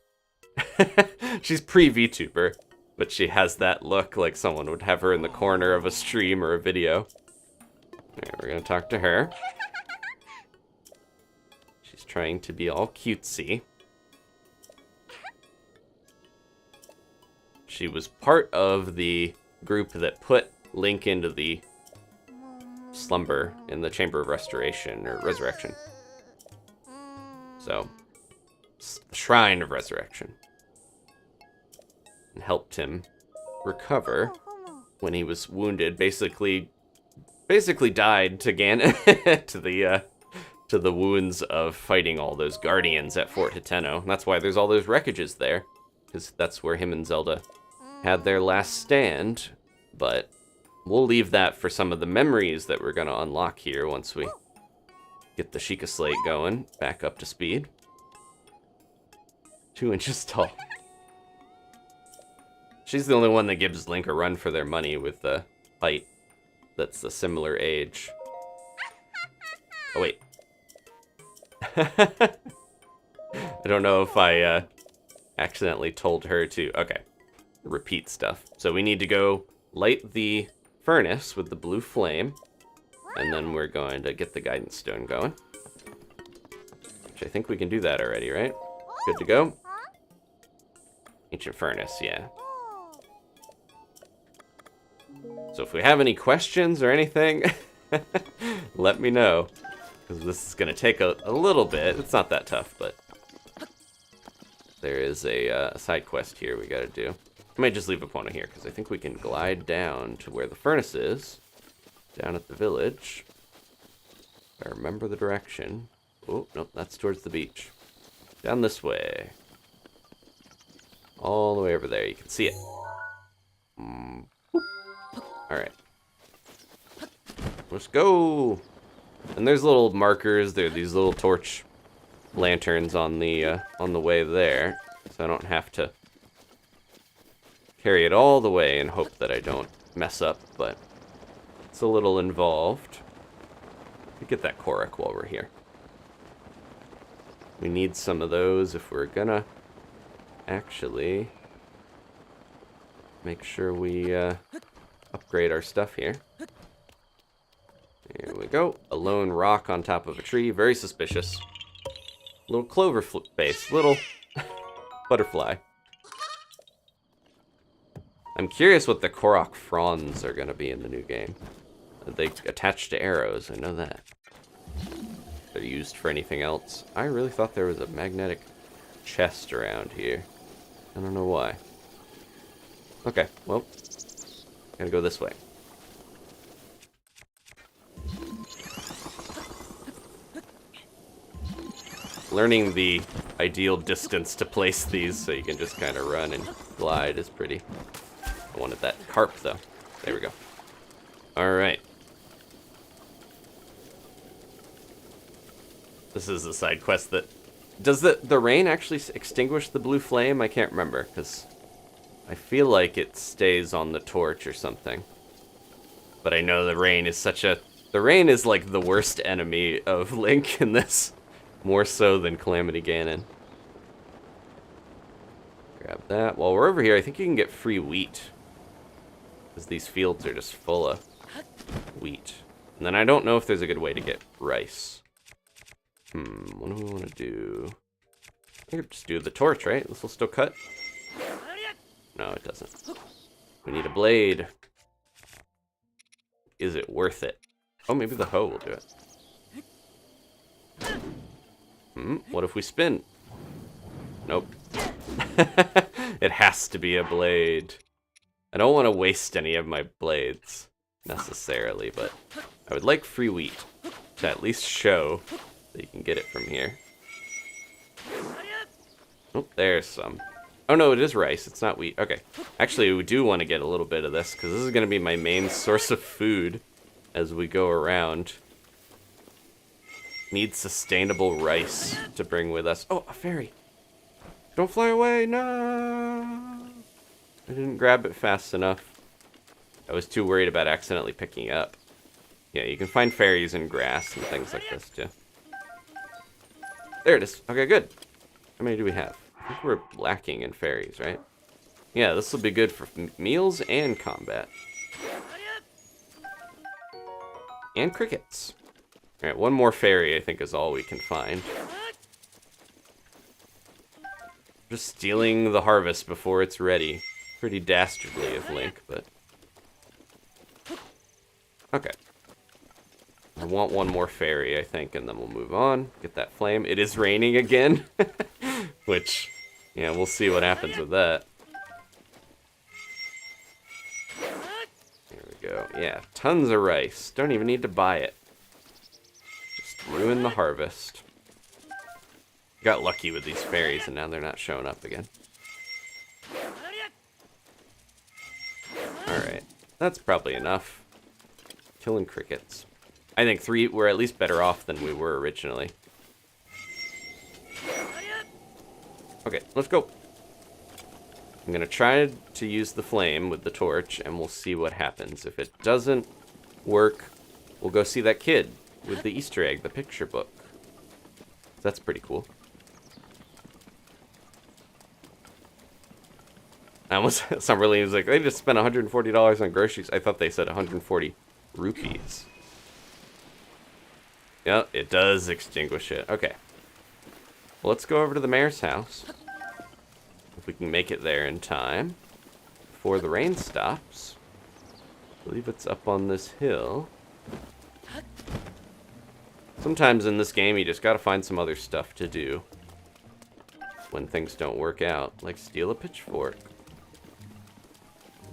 She's pre-VTuber, but she has that look like someone would have her in the corner of a stream or a video. Alright, we're gonna talk to her. She's trying to be all cutesy. She was part of the group that put Link into the slumber in the Chamber of Restoration, or Resurrection. So, the Shrine of Resurrection. And helped him recover when he was wounded. Basically died to to the wounds of fighting all those guardians at Fort Hateno. That's why there's all those wreckages there, because that's where him and Zelda had their last stand. But we'll leave that for some of the memories that we're gonna unlock here once we get the Sheikah Slate going, back up to speed. 2 inches tall. She's the only one that gives Link a run for their money with the height that's a similar age. Oh, wait. I don't know if I accidentally told her to... Okay. Repeat stuff. So we need to go light the furnace with the blue flame. And then we're going to get the guidance stone going. Which I think we can do that already, right? Good to go? Ancient furnace, yeah. So if we have any questions or anything, let me know. Because this is going to take a little bit. It's not that tough, but there is a side quest here we got to do. I might just leave Epona here, because I think we can glide down to where the furnace is. Down at the village. If I remember the direction. Oh, nope, that's towards the beach. Down this way. All the way over there, you can see it. Alright. Let's go! And there's little markers, there are these little torch lanterns on the way there. So I don't have to carry it all the way and hope that I don't mess up, but it's a little involved. We get that Korok while we're here. We need some of those if we're gonna actually make sure we upgrade our stuff here. Here we go. A lone rock on top of a tree. Very suspicious. Little clover base. Little butterfly. I'm curious what the Korok fronds are going to be in the new game. They attach to arrows, I know that. They're used for anything else. I really thought there was a magnetic chest around here. I don't know why. Okay, well, gotta go this way. Learning the ideal distance to place these so you can just kind of run and glide is pretty... I wanted that carp, though. There we go. Alright. This is a side quest that... Does the rain actually extinguish the blue flame? I can't remember, because I feel like it stays on the torch or something. But I know the rain is such a... The rain is like the worst enemy of Link in this. More so than Calamity Ganon. Grab that. While we're over here, I think you can get free wheat. Because these fields are just full of wheat. And then I don't know if there's a good way to get rice. What do we want to do? I think I'll just do the torch, right? This will still cut? No, it doesn't. We need a blade. Is it worth it? Oh, maybe the hoe will do it. What if we spin? Nope. It has to be a blade. I don't want to waste any of my blades, necessarily, but I would like free wheat to at least show that you can get it from here. Oh, there's some. Oh no, it is rice, it's not wheat. Okay. Actually, we do want to get a little bit of this, because this is going to be my main source of food as we go around. Need sustainable rice to bring with us. Oh, a fairy. Don't fly away, no! I didn't grab it fast enough. I was too worried about accidentally picking it up. Yeah, you can find fairies in grass and things like this, too. There it is. Okay, good. How many do we have? I think we're lacking in fairies, right? Yeah, this will be good for meals and combat. And crickets. Alright, one more fairy, I think, is all we can find. Just stealing the harvest before it's ready. Pretty dastardly of Link, but... Okay. I want one more fairy, I think, and then we'll move on. Get that flame. It is raining again. Which, yeah, we'll see what happens with that. There we go. Yeah, tons of rice. Don't even need to buy it. Just ruin the harvest. Got lucky with these fairies, and now they're not showing up again. Alright, that's probably enough. Killing crickets. I think 3, we're at least better off than we were originally. Okay, let's go. I'm gonna try to use the flame with the torch, and we'll see what happens. If it doesn't work, we'll go see that kid with the Easter egg, the picture book. That's pretty cool. I almost, Summerlee was like, they just spent $140 on groceries. I thought they said 140 rupees. Yep, it does extinguish it. Okay. Well, let's go over to the mayor's house. If we can make it there in time before the rain stops. I believe it's up on this hill. Sometimes in this game, you just gotta find some other stuff to do when things don't work out, like steal a pitchfork.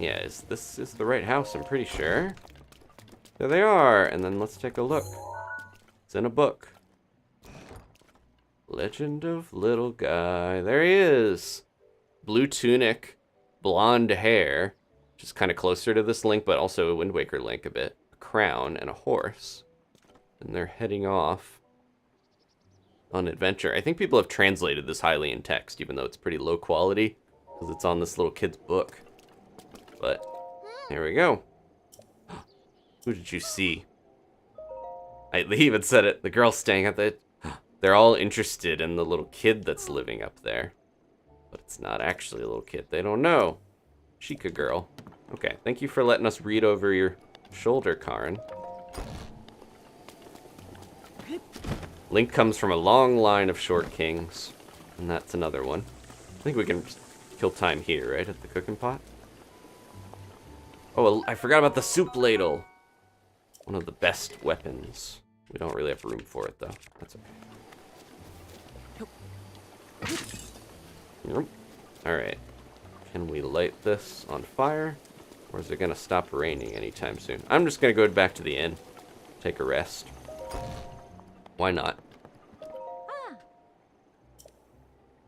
Yeah, this is the right house, I'm pretty sure. There they are, and then let's take a look. It's in a book. Legend of Little Guy. There he is. Blue tunic, blonde hair, which is kind of closer to this Link, but also a Wind Waker Link a bit. A crown and a horse. And they're heading off on adventure. I think people have translated this highly in text, even though it's pretty low quality, because it's on this little kid's book. But here we go. Who did you see? They even said it. The girl staying at the... They're all interested in the little kid that's living up there. But it's not actually a little kid. They don't know. Chica girl. Okay, thank you for letting us read over your shoulder, Karin. Link comes from a long line of short kings, and that's another one. I think we can kill time here, right, at the cooking pot? Oh, I forgot about the soup ladle. One of the best weapons. We don't really have room for it, though. That's okay. Yep. Alright. Can we light this on fire? Or is it going to stop raining anytime soon? I'm just going to go back to the inn. Take a rest. Why not?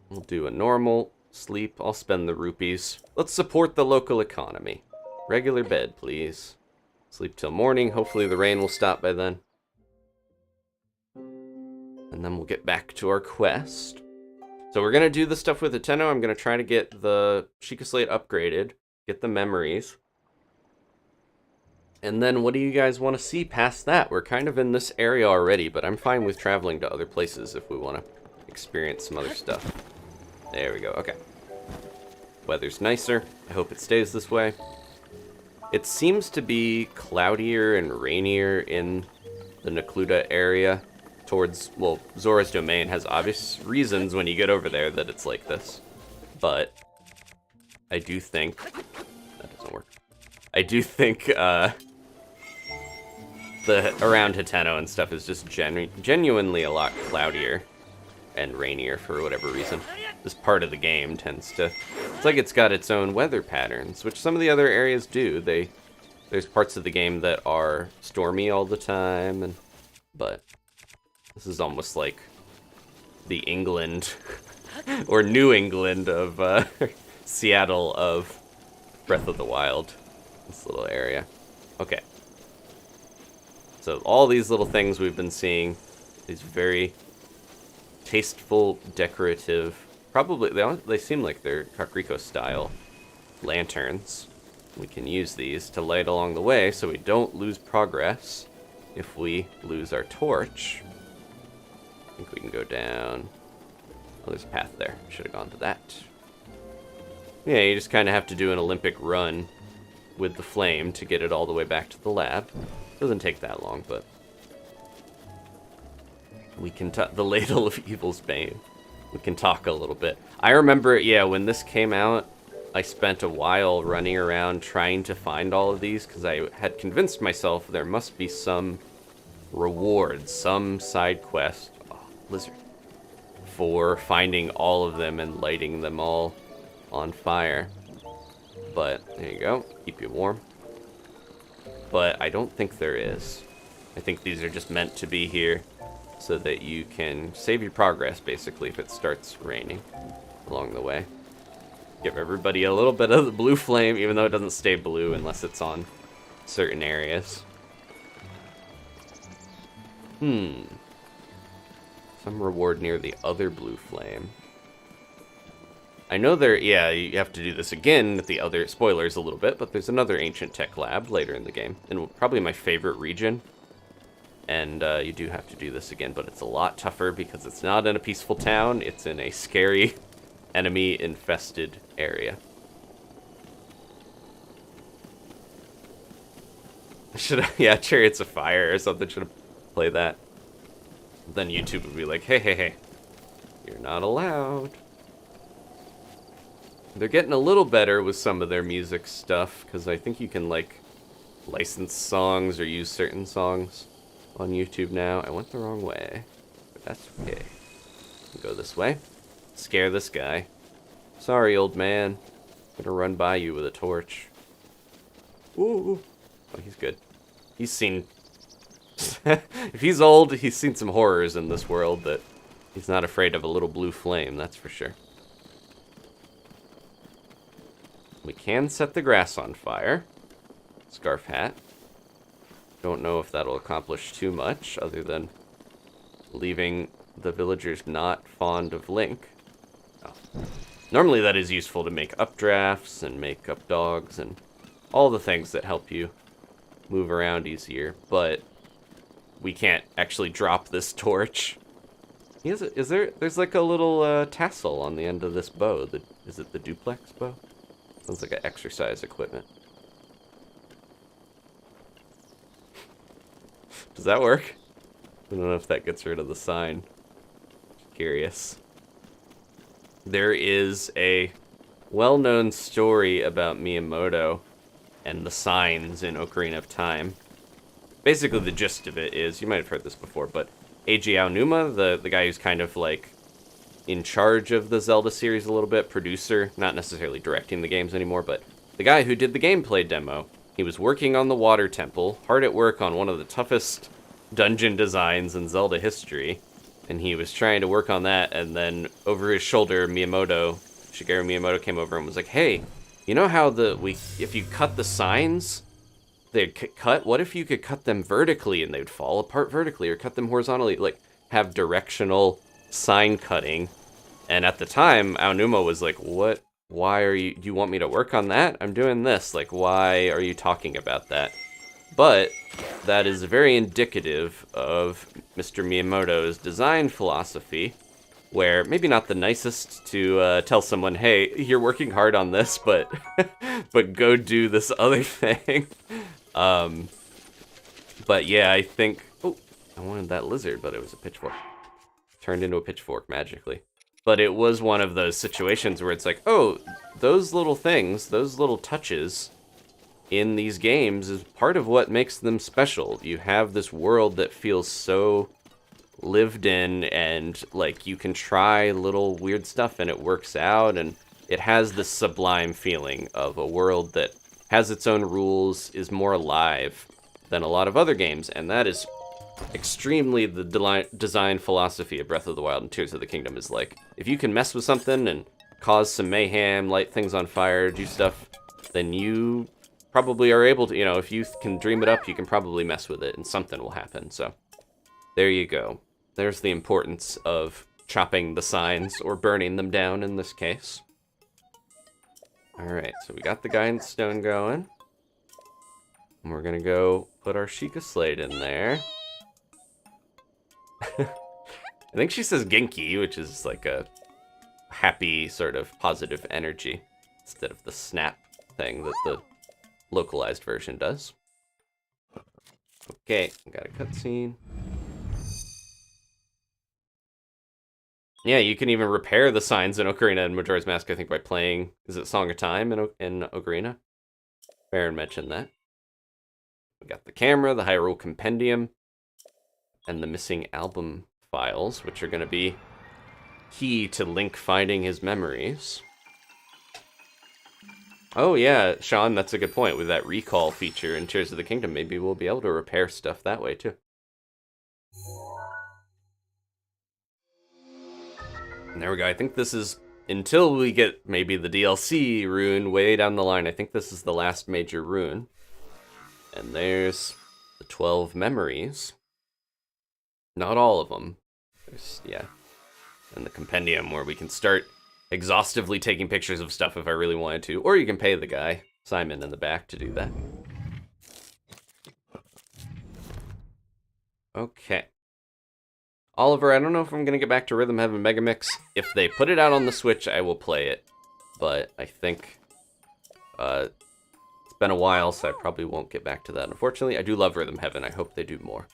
We'll do a normal sleep. I'll spend the rupees. Let's support the local economy. Regular bed, please. Sleep till morning. Hopefully the rain will stop by then. And then we'll get back to our quest. So we're going to do the stuff with Hateno. I'm going to try to get the Sheikah Slate upgraded. Get the memories. And then what do you guys want to see past that? We're kind of in this area already, but I'm fine with traveling to other places if we want to experience some other stuff. There we go. Okay. Weather's nicer. I hope it stays this way. It seems to be cloudier and rainier in the Necluda area towards, well, Zora's Domain has obvious reasons when you get over there that it's like this. But I do think... That doesn't work. I do think the around Hateno and stuff is just genuinely a lot cloudier and rainier for whatever reason. This part of the game tends to... It's like it's got its own weather patterns, which some of the other areas do. There's parts of the game that are stormy all the time, but this is almost like the England or New England of Seattle of Breath of the Wild. This little area. Okay. So all these little things we've been seeing, these very tasteful, decorative, probably, they seem like they're Kakariko style lanterns. We can use these to light along the way so we don't lose progress if we lose our torch. I think we can go down. Oh, there's a path there. Should have gone to that. Yeah, you just kind of have to do an Olympic run with the flame to get it all the way back to the lab. Doesn't take that long, but we can the Ladle of Evil's Bane. We can talk a little bit. I remember, yeah, when this came out, I spent a while running around trying to find all of these because I had convinced myself there must be some reward, some side quest, lizard, for finding all of them and lighting them all on fire. But there you go, keep you warm. But I don't think there is. I think these are just meant to be here so that you can save your progress, basically, if it starts raining along the way. Give everybody a little bit of the blue flame, even though it doesn't stay blue unless it's on certain areas. Some reward near the other blue flame. I know there, yeah, you have to do this again with the other, spoilers a little bit, but there's another ancient tech lab later in the game, and probably my favorite region. And you do have to do this again, but it's a lot tougher because it's not in a peaceful town, it's in a scary, enemy-infested area. Yeah, Chariots of Fire or something, should have played that. Then YouTube would be like, hey, you're not allowed. They're getting a little better with some of their music stuff, because I think you can, like, license songs or use certain songs on YouTube now. I went the wrong way, but that's okay. Go this way. Scare this guy. Sorry, old man. I'm gonna run by you with a torch. Ooh. Oh, he's good. He's seen... If he's old, he's seen some horrors in this world that he's not afraid of a little blue flame, that's for sure. We can set the grass on fire. Scarf hat. Don't know if that'll accomplish too much other than leaving the villagers not fond of Link. Oh. Normally that is useful to make updrafts and make up dogs and all the things that help you move around easier, but we can't actually drop this torch There's like a little tassel on the end of this bow. Is it the duplex bow? Sounds like an exercise equipment. Does that work? I don't know if that gets rid of the sign. Curious. There is a well-known story about Miyamoto and the signs in Ocarina of Time. Basically, the gist of it is, you might have heard this before, but Eiji Aonuma, the guy who's kind of like in charge of the Zelda series a little bit, producer, not necessarily directing the games anymore, but the guy who did the gameplay demo, he was working on the Water Temple, hard at work on one of the toughest dungeon designs in Zelda history, and he was trying to work on that, and then over his shoulder, Shigeru Miyamoto came over and was like, hey, you know how if you cut the signs, they'd cut? What if you could cut them vertically and they'd fall apart vertically, or cut them horizontally, like have directional sign cutting? And at the time, Aonuma was like, what? Why do you want me to work on that? I'm doing this. Like, why are you talking about that? But that is very indicative of Mr. Miyamoto's design philosophy, where maybe not the nicest to tell someone, hey, you're working hard on this, but but go do this other thing. But yeah, I think... Oh, I wanted that lizard, but it was a pitchfork. Turned into a pitchfork magically. But it was one of those situations where it's like, oh, those little things, those little touches in these games is part of what makes them special. You have this world that feels so lived in, and like you can try little weird stuff and it works out, and it has this sublime feeling of a world that has its own rules, is more alive than a lot of other games, and that is extremely the design philosophy of Breath of the Wild and Tears of the Kingdom. Is like, if you can mess with something and cause some mayhem, light things on fire, do stuff, then you probably are able to, if you can dream it up, you can probably mess with it and something will happen. So there you go. There's the importance of chopping the signs, or burning them down in this case. Alright, so we got the guidance stone going. And we're gonna go put our Sheikah Slate in there. I think she says Genki, which is like a happy sort of positive energy, instead of the snap thing that the localized version does. Okay, got a cutscene. Yeah, you can even repair the signs in Ocarina and Majora's Mask, I think, by playing, is it Song of Time in Ocarina? Baron mentioned that. We got the camera, the Hyrule Compendium, and the missing album files, which are going to be key to Link finding his memories. Oh yeah, Sean, that's a good point. With that recall feature in Tears of the Kingdom, maybe we'll be able to repair stuff that way too. And there we go. I think this is, until we get maybe the DLC rune way down the line, I think this is the last major rune. And there's the 12 memories. Not all of them. Yeah. And the compendium, where we can start exhaustively taking pictures of stuff if I really wanted to. Or you can pay the guy, Simon, in the back to do that. Okay. Oliver, I don't know if I'm going to get back to Rhythm Heaven Megamix. If they put it out on the Switch, I will play it. But I think it's been a while, so I probably won't get back to that. Unfortunately, I do love Rhythm Heaven. I hope they do more.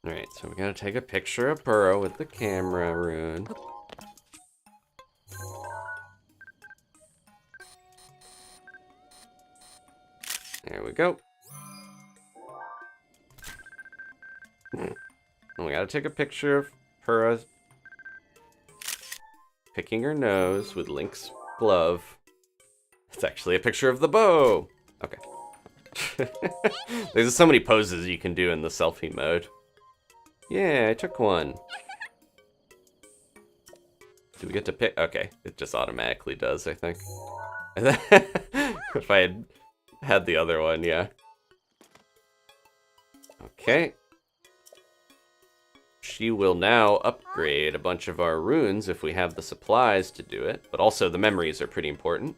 Alright, so we gotta take a picture of Burrow with the camera rune. There we go. And we gotta take a picture of Purah picking her nose with Link's glove. It's actually a picture of the bow! Okay. There's so many poses you can do in the selfie mode. Yeah, I took one. Do we get to pick? Okay, it just automatically does, I think. If I had the other one, yeah. Okay. She will now upgrade a bunch of our runes if we have the supplies to do it, but also the memories are pretty important.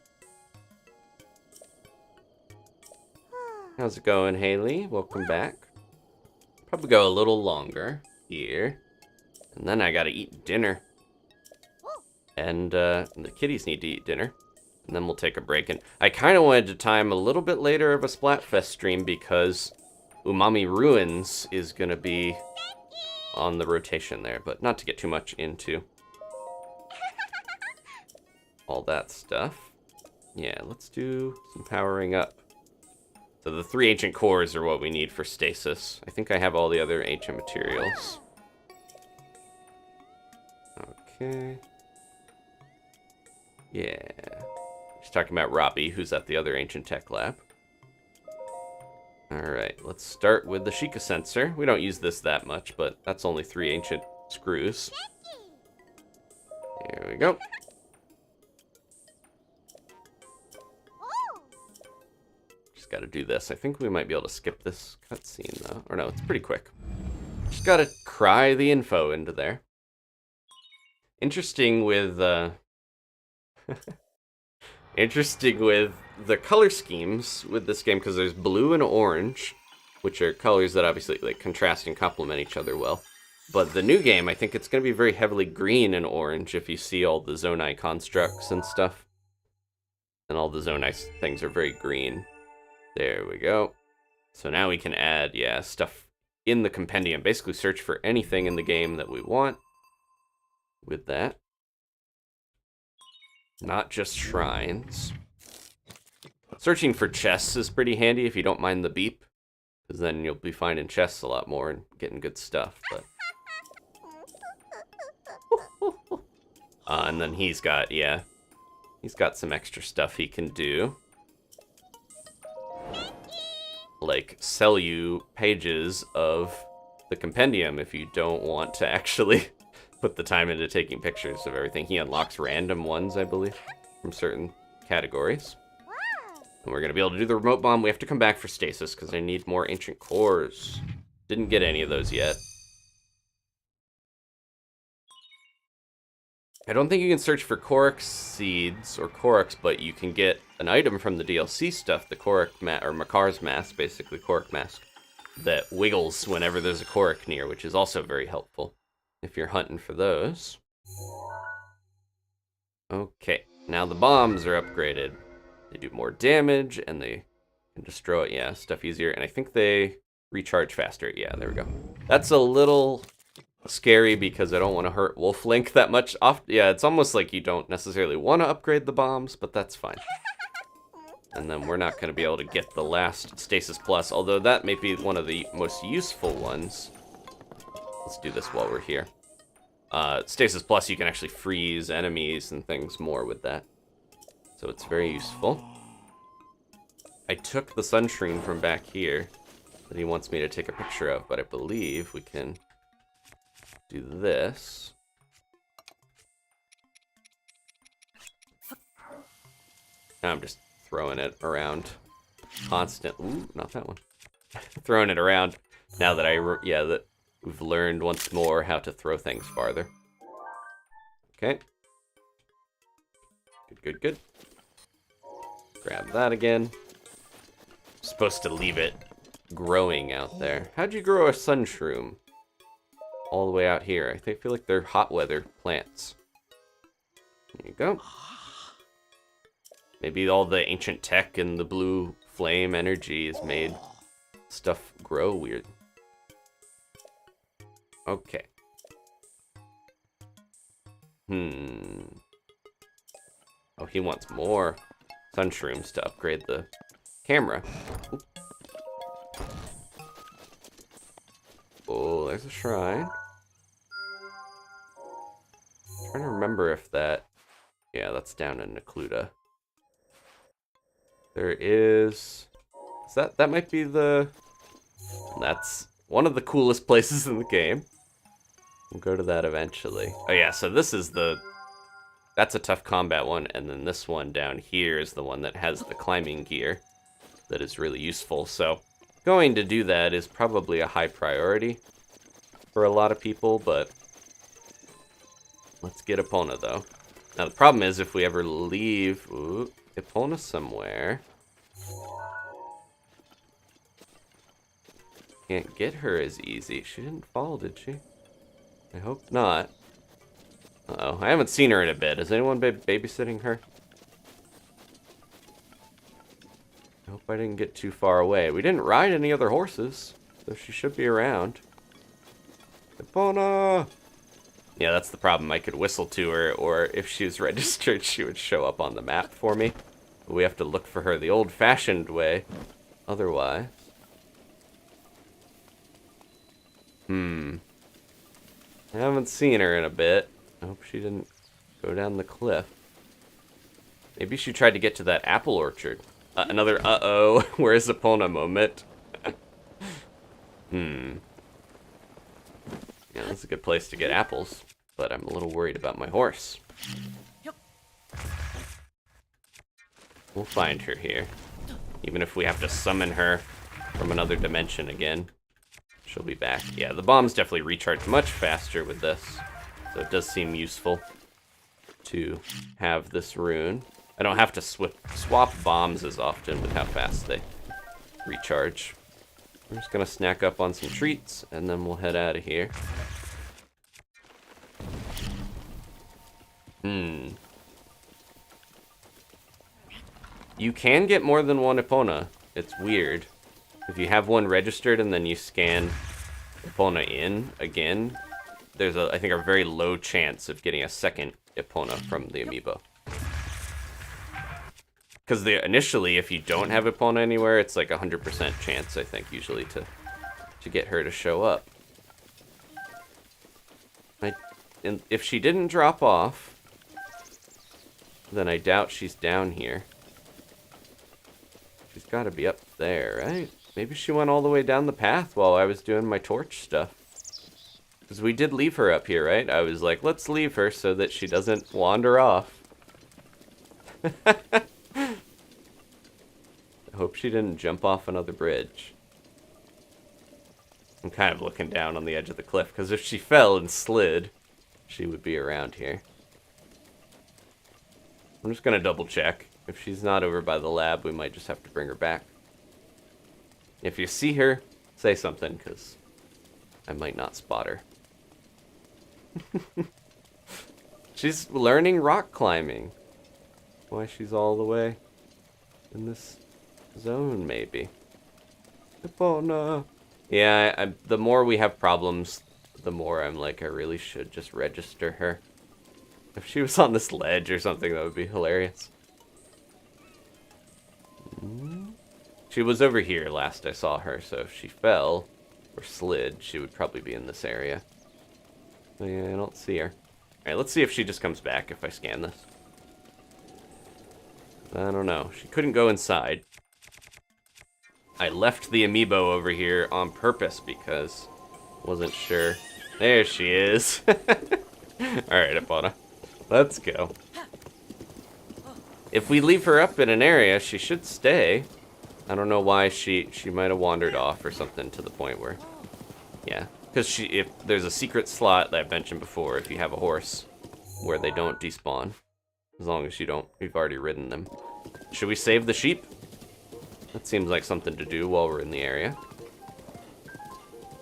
How's it going, Haley? Welcome back. Probably go a little longer. here. And then I gotta eat dinner. And the kitties need to eat dinner. And then we'll take a break. And I kind of wanted to time a little bit later of a Splatfest stream because Umami Ruins is going to be on the rotation there. But not to get too much into all that stuff. Yeah, let's do some powering up. So the 3 ancient cores are what we need for stasis. I think I have all the other ancient materials. Okay. Yeah. She's talking about Robbie, who's at the other ancient tech lab. Alright, let's start with the Sheikah sensor. We don't use this that much, but that's only 3 ancient screws. There we go. Just gotta do this. I think we might be able to skip this cutscene, though. Or no, it's pretty quick. Just gotta cry the info into there. Interesting with, interesting with the color schemes with this game, because there's blue and orange, which are colors that obviously like contrast and complement each other well. But the new game, I think it's going to be very heavily green and orange if you see all the Zonai constructs and stuff. And all the Zonai things are very green. There we go. So now we can add, yeah, stuff in the compendium. Basically search for anything in the game that we want with that. Not just shrines. Searching for chests is pretty handy if you don't mind the beep, because then you'll be finding chests a lot more and getting good stuff. But and then he's got, yeah, he's got some extra stuff he can do. Like sell you pages of the compendium if you don't want to actually put the time into taking pictures of everything. He unlocks random ones, I believe, from certain categories. And we're going to be able to do the remote bomb. We have to come back for stasis because I need more ancient cores. Didn't get any of those yet. I don't think you can search for Korok seeds or Koroks, but you can get an item from the DLC stuff, the Korok or Makar's mask, basically Korok mask, that wiggles whenever there's a Korok near, which is also very helpful if you're hunting for those. Okay, now the bombs are upgraded. They do more damage and they can destroy, yeah, stuff easier. And I think they recharge faster. Yeah, there we go. That's a little scary because I don't want to hurt Wolf Link that much. Yeah, it's almost like you don't necessarily want to upgrade the bombs, but that's fine. And then we're not going to be able to get the last Stasis Plus, although that may be one of the most useful ones. Let's do this while we're here. Stasis Plus, you can actually freeze enemies and things more with that. So it's very useful. I took the Sunshrine from back here that he wants me to take a picture of, but I believe we can do this. Now I'm just throwing it around constant. Ooh, not that one. Throwing it around now that that we've learned once more how to throw things farther. Okay. Good, good, good. Grab that again. Supposed to leave it growing out there. How'd you grow a sunshroom all the way out here? I feel like they're hot weather plants. There you go. Maybe all the ancient tech and the blue flame energy has made stuff grow weird. Okay. Oh, he wants more sunshrooms to upgrade the camera. Oop. Oh, there's a shrine. I'm trying to remember if that... Yeah, that's down in Necluda. There is... That might be the... That's one of the coolest places in the game. We'll go to that eventually. Oh yeah, so this is the... That's a tough combat one, and then this one down here is the one that has the climbing gear that is really useful. So going to do that is probably a high priority for a lot of people, but let's get Epona though. Now the problem is if we ever leave Epona somewhere, can't get her as easy. She didn't fall, did she? I hope not. Uh-oh, I haven't seen her in a bit. Is anyone babysitting her? I hope I didn't get too far away. We didn't ride any other horses, so she should be around. Epona! Yeah, that's the problem. I could whistle to her, or if she was registered, she would show up on the map for me. But we have to look for her the old-fashioned way. Otherwise... I haven't seen her in a bit. I hope she didn't go down the cliff. Maybe she tried to get to that apple orchard. Another uh-oh, where's Epona moment. Yeah, that's a good place to get apples, but I'm a little worried about my horse. We'll find her here. Even if we have to summon her from another dimension again, she'll be back. Yeah, the bombs definitely recharge much faster with this, so it does seem useful to have this rune. I don't have to swap bombs as often with how fast they recharge. I'm just gonna snack up on some treats, and then we'll head out of here. You can get more than one Epona. It's weird. If you have one registered and then you scan Epona in again, there's I think a very low chance of getting a second Epona from the amiibo. Because initially, if you don't have Epona anywhere, it's like 100% chance, I think, usually to get her to show up. And if she didn't drop off, then I doubt she's down here. She's got to be up there, right? Maybe she went all the way down the path while I was doing my torch stuff. Because we did leave her up here, right? I was like, let's leave her so that she doesn't wander off. I hope she didn't jump off another bridge. I'm kind of looking down on the edge of the cliff, because if she fell and slid, she would be around here. I'm just going to double check. If she's not over by the lab, we might just have to bring her back. If you see her, say something, because I might not spot her. She's learning rock climbing. Why she's all the way in this zone, maybe. Epona. Yeah, the more we have problems, the more I'm like, I really should just register her. If she was on this ledge or something, that would be hilarious. She was over here last I saw her, so if she fell or slid, she would probably be in this area. But yeah, I don't see her. Alright, let's see if she just comes back if I scan this. I don't know. She couldn't go inside. I left the amiibo over here on purpose because I wasn't sure. There she is. Alright, Epona. Let's go. If we leave her up in an area, she should stay. I don't know why she might have wandered off or something to the point where... Yeah, because if there's a secret slot that I've mentioned before, if you have a horse, where they don't despawn. As long as you've already ridden them. Should we save the sheep? That seems like something to do while we're in the area.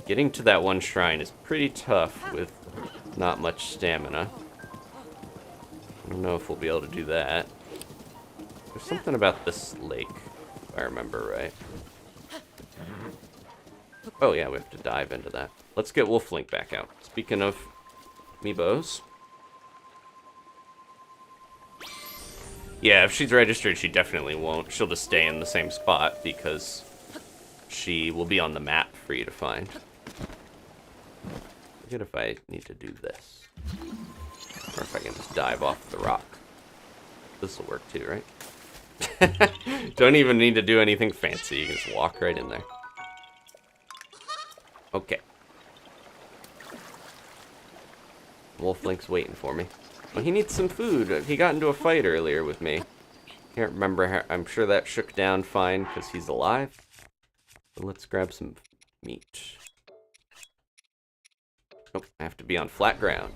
Getting to that one shrine is pretty tough with not much stamina. I don't know if we'll be able to do that. There's something about this lake, if I remember right. Oh yeah, we have to dive into that. Let's get Wolf Link back out. Speaking of amiibos. Yeah, if she's registered, she definitely won't. She'll just stay in the same spot because she will be on the map for you to find. Forget if I need to do this. Or if I can just dive off the rock. This will work too, right? Don't even need to do anything fancy. You can just walk right in there. Okay. Wolf Link's waiting for me. Well, he needs some food. He got into a fight earlier with me. Can't remember how. I'm sure that shook down fine because he's alive. But let's grab some meat. Oh, I have to be on flat ground.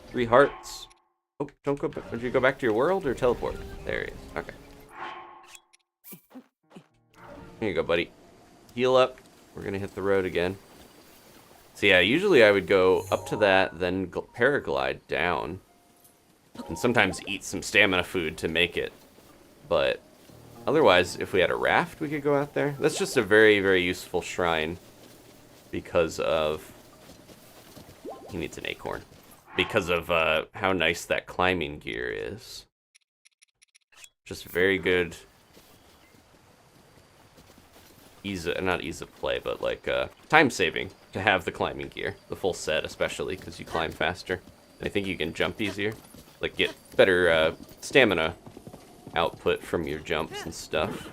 3 hearts. Oh, don't go back. Did you go back to your world or teleport? There he is. Okay. Here you go, buddy. Heal up. We're gonna hit the road again. So yeah, usually I would go up to that, then paraglide down. And sometimes eat some stamina food to make it. But otherwise, if we had a raft, we could go out there. That's just a very, very useful shrine. Because of... He needs an acorn. Because of how nice that climbing gear is. Just very good... not ease of play, but like time saving to have the climbing gear. The full set, especially, because you climb faster. And I think you can jump easier. Like, get better stamina output from your jumps and stuff.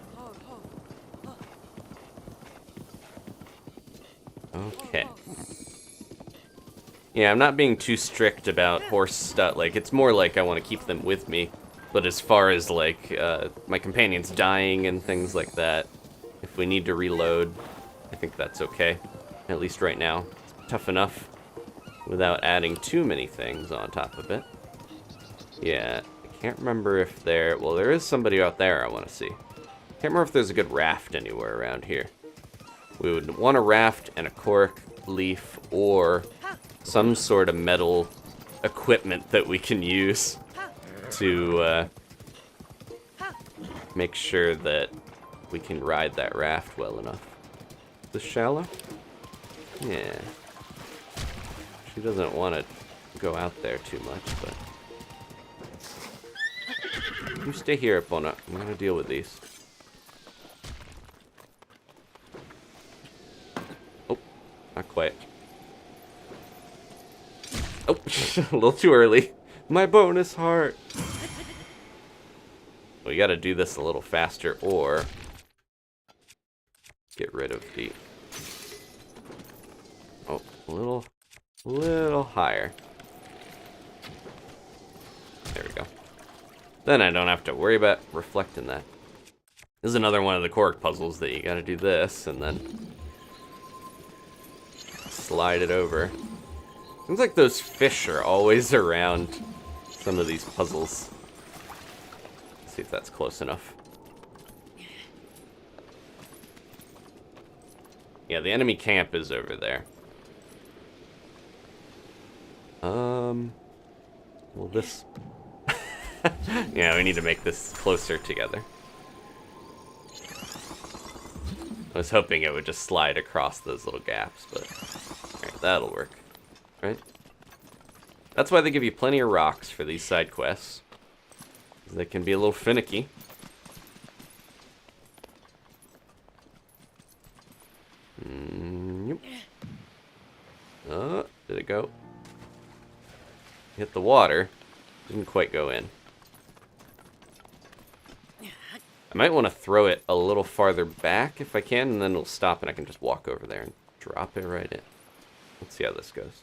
Okay. Yeah, I'm not being too strict about horse stuff. Like, it's more like I want to keep them with me. But as far as, like, my companions dying and things like that, if we need to reload, I think that's okay. At least right now. It's tough enough without adding too many things on top of it. Yeah, I can't remember if there... Well, there is somebody out there I want to see. Can't remember if there's a good raft anywhere around here. We would want a raft and a cork leaf or some sort of metal equipment that we can use to make sure that we can ride that raft well enough. Is this shallow? Yeah. She doesn't want to go out there too much, but... You stay here, Epona. I'm gonna deal with these. Oh, not quite. Oh, a little too early. My bonus heart. We gotta do this a little faster, or get rid of the... Oh, a little higher. There we go. Then I don't have to worry about reflecting that. This is another one of the cork puzzles that you gotta do this, and then slide it over. Seems like those fish are always around some of these puzzles. Let's see if that's close enough. Yeah, the enemy camp is over there. Well, this... Yeah, we need to make this closer together. I was hoping it would just slide across those little gaps, but... Alright, that'll work. Right? That's why they give you plenty of rocks for these side quests. They can be a little finicky. Yep. Oh, did it go? Hit the water. Didn't quite go in. I might want to throw it a little farther back if I can, and then it'll stop and I can just walk over there and drop it right in. Let's see how this goes.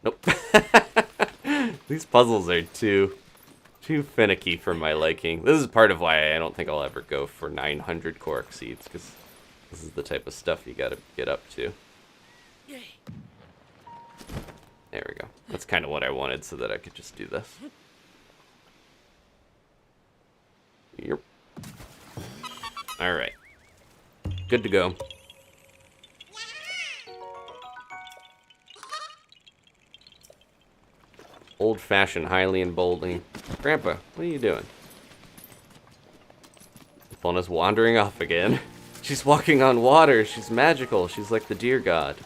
Nope. These puzzles are too finicky for my liking. This is part of why I don't think I'll ever go for 900 cork seeds, because this is the type of stuff you gotta get up to. There we go. That's kind of what I wanted so that I could just do this. Yep. Alright. Good to go. Old-fashioned Hylian bowling. Grandpa, what are you doing? Epona's wandering off again. She's walking on water. She's magical. She's like the deer god.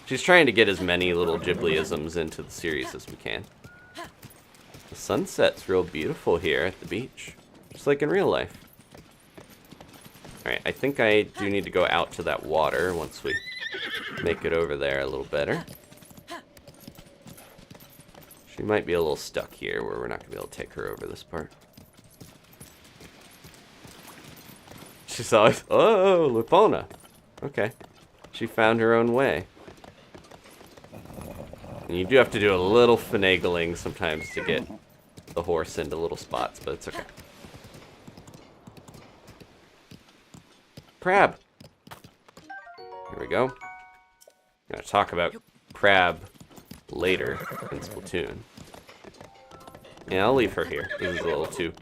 She's trying to get as many little Ghibli-isms into the series as we can. The sunset's real beautiful here at the beach. Just like in real life. Alright, I think I do need to go out to that water once we make it over there a little better. She might be a little stuck here where we're not going to be able to take her over this part. She's always... Oh, Epona! Okay. She found her own way. And you do have to do a little finagling sometimes to get the horse into little spots, but it's okay. Crab! Here we go. I'm going to talk about crab later in Splatoon. Yeah, I'll leave her here. This is a little too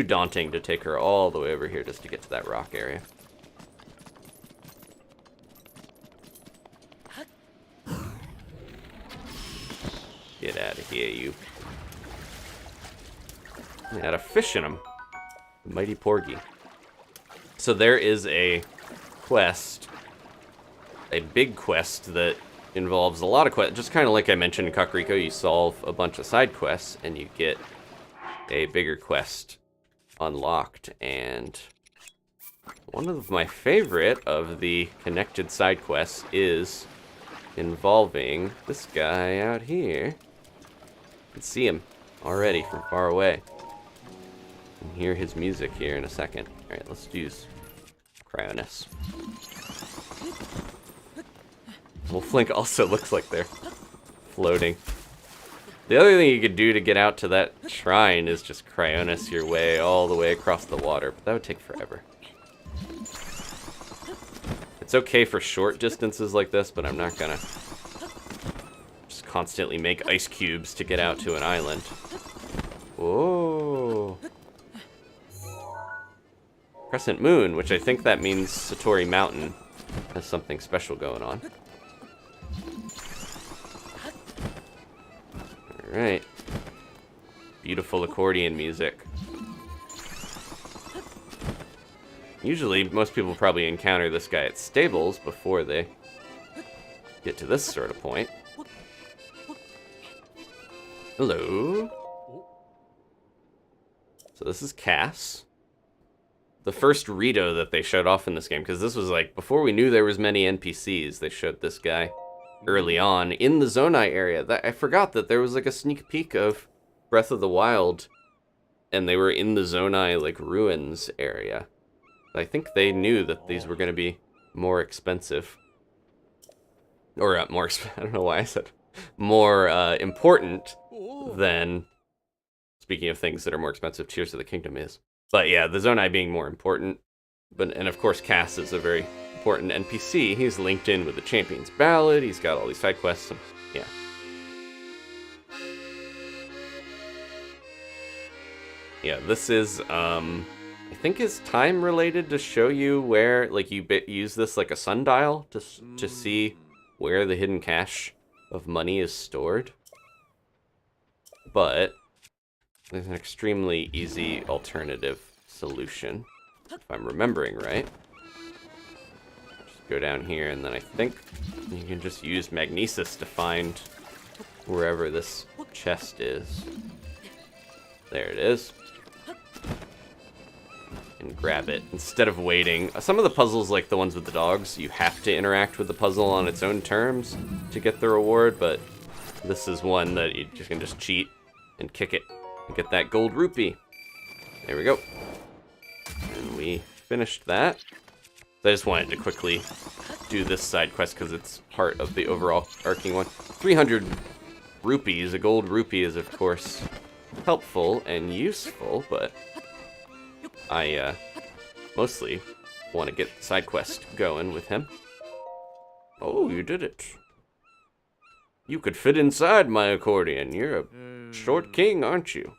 daunting to take her all the way over here just to get to that rock area. Get out of here, you. They had a fish in them. The mighty porgy. So there is a quest, a big quest that involves a lot of quests. Just kind of like I mentioned in Kakariko, you solve a bunch of side quests and you get a bigger quest unlocked. And one of my favorite of the connected side quests is involving this guy out here. You can see him already from far away. You can hear his music here in a second. Alright, let's use Cryonis. Wolf Link also looks like they're floating. The other thing you could do to get out to that shrine is just Cryonis your way all the way across the water, but that would take forever. It's okay for short distances like this, but I'm not gonna just constantly make ice cubes to get out to an island. Whoa. Crescent Moon, which I think that means Satori Mountain has something special going on. Alright. Beautiful accordion music. Usually, most people probably encounter this guy at stables before they get to this sort of point. Hello. So this is Cass. The first Rito that they showed off in this game, because this was like, before we knew there was many NPCs, they showed this guy early on in the Zonai area. I forgot that there was like a sneak peek of Breath of the Wild, and they were in the Zonai like ruins area. I think they knew that these were going to be more expensive. Or I don't know why I said more important than, speaking of things that are more expensive, Tears of the Kingdom is. But yeah, the Zonai being more important. And of course Cass is a very important NPC. He's linked in with the Champion's Ballad. He's got all these side quests. And, yeah. Yeah, this is, I think is time related to show you where, like, you use this like a sundial to see where the hidden cache of money is stored. But there's an extremely easy alternative solution, if I'm remembering right. Just go down here, and then I think you can just use Magnesis to find wherever this chest is. There it is. And grab it instead of waiting. Some of the puzzles, like the ones with the dogs, you have to interact with the puzzle on its own terms to get the reward, but this is one that you can just cheat and kick it and get that gold rupee. There we go. And we finished that. So I just wanted to quickly do this side quest because it's part of the overall arcing one. 300 rupees, a gold rupee is of course helpful and useful, but I mostly want to get the side quest going with him. Oh, you did it. You could fit inside my accordion. You're a short king, aren't you?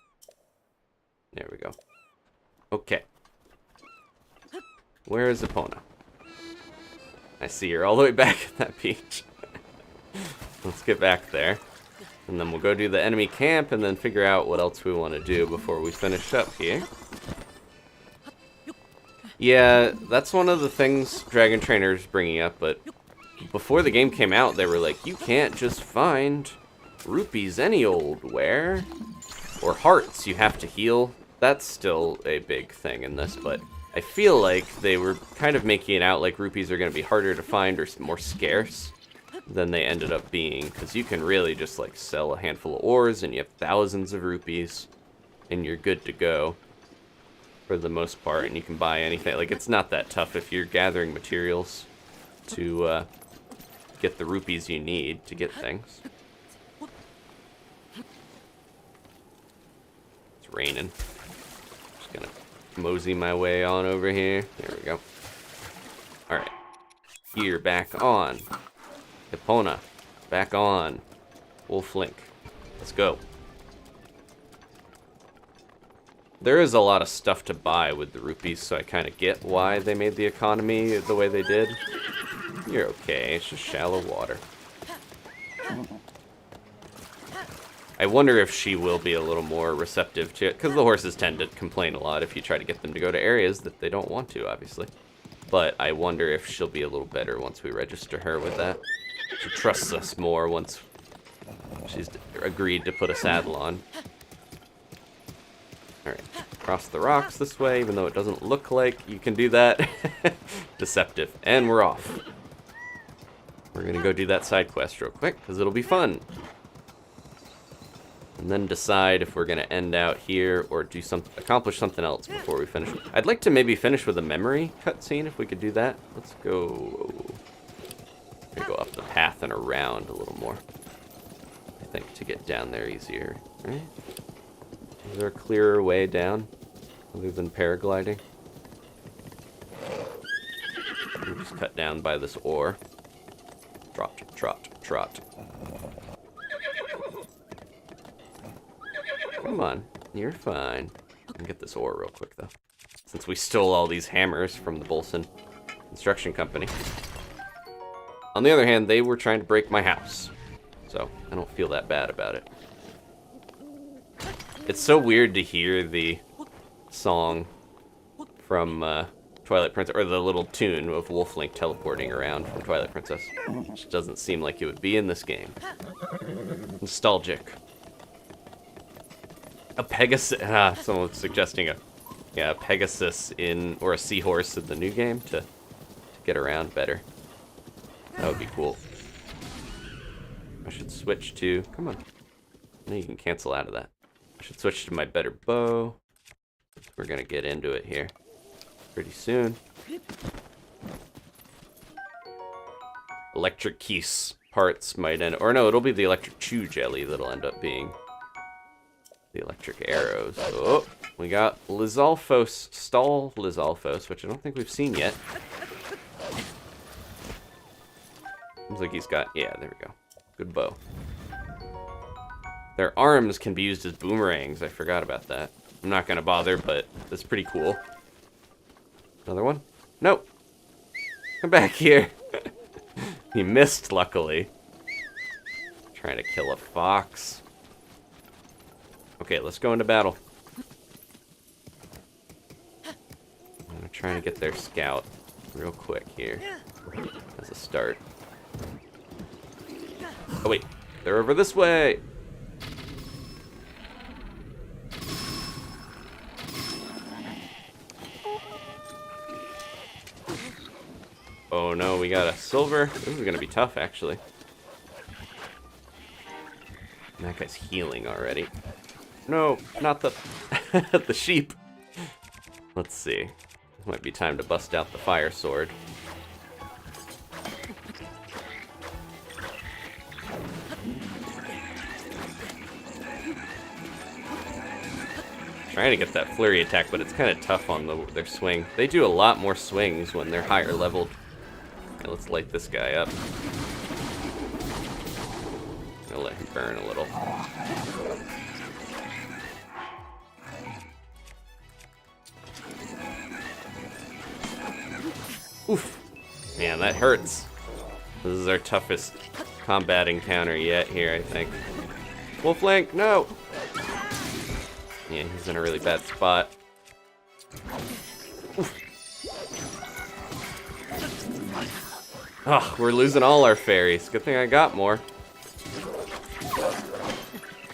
There we go. Okay. Where is Epona? I see her all the way back at that beach. Let's get back there. And then we'll go do the enemy camp and then figure out what else we want to do before we finish up here. Yeah, that's one of the things Dragon Trainer's bringing up, but before the game came out, they were like, you can't just find rupees any old where. Or hearts, you have to heal. That's still a big thing in this, but I feel like they were kind of making it out like rupees are going to be harder to find or more scarce than they ended up being, because you can really just like sell a handful of ores and you have thousands of rupees and you're good to go for the most part, and you can buy anything. Like, it's not that tough if you're gathering materials to get the rupees you need to get things. It's raining. Just gonna mosey my way on over here. There we go. Alright. Gear back on. Epona, back on. Wolf Link. Let's go. There is a lot of stuff to buy with the rupees, so I kind of get why they made the economy the way they did. You're okay, it's just shallow water. I wonder if she will be a little more receptive to it, because the horses tend to complain a lot if you try to get them to go to areas that they don't want to, obviously. But I wonder if she'll be a little better once we register her with that. She trusts us more once she's agreed to put a saddle on. Alright, cross the rocks this way, even though it doesn't look like you can do that. Deceptive. And we're off. We're gonna go do that side quest real quick, because it'll be fun. And then decide if we're gonna end out here or do accomplish something else before we finish. I'd like to maybe finish with a memory cutscene if we could do that. Let's go. Go up the path and around a little more. I think to get down there easier, right? Is there a clearer way down other than paragliding? We'll just cut down by this ore. Trot, trot, trot. Come on, you're fine. Let me get this ore real quick, though. Since we stole all these hammers from the Bolson Construction Company. On the other hand, they were trying to break my house. So, I don't feel that bad about it. It's so weird to hear the song from Twilight Princess, or the little tune of Wolf Link teleporting around from Twilight Princess. Which doesn't seem like it would be in this game. Nostalgic. A Pegasus, someone was suggesting a Pegasus or a seahorse in the new game to get around better. That would be cool. I should switch to, come on. No, you can cancel out of that. I should switch to my better bow. We're gonna get into it here pretty soon. Electric Keese parts might end, or no, it'll be the electric chew jelly that'll end up being the electric arrows. Oh, we got Stall Lizalfos, which I don't think we've seen yet. Seems like he's got, yeah, there we go. Good bow. Their arms can be used as boomerangs. I forgot about that. I'm not gonna bother, but that's pretty cool. Another one? Nope. Come back here. He missed, luckily. Trying to kill a fox. Okay, let's go into battle. I'm trying to get their scout real quick here as a start. Oh wait, they're over this way. Oh no, we got a silver. This is gonna be tough, actually. And that guy's healing already. No, not the the sheep. Let's see. Might be time to bust out the fire sword. Trying to get that flurry attack, but it's kind of tough on their swing. They do a lot more swings when they're higher leveled. Okay, let's light this guy up. I'm gonna let him burn a little. Oof. Man, that hurts. This is our toughest combat encounter yet here, I think. Wolf Link, no! Yeah, he's in a really bad spot. Oof. Oh, we're losing all our fairies. Good thing I got more.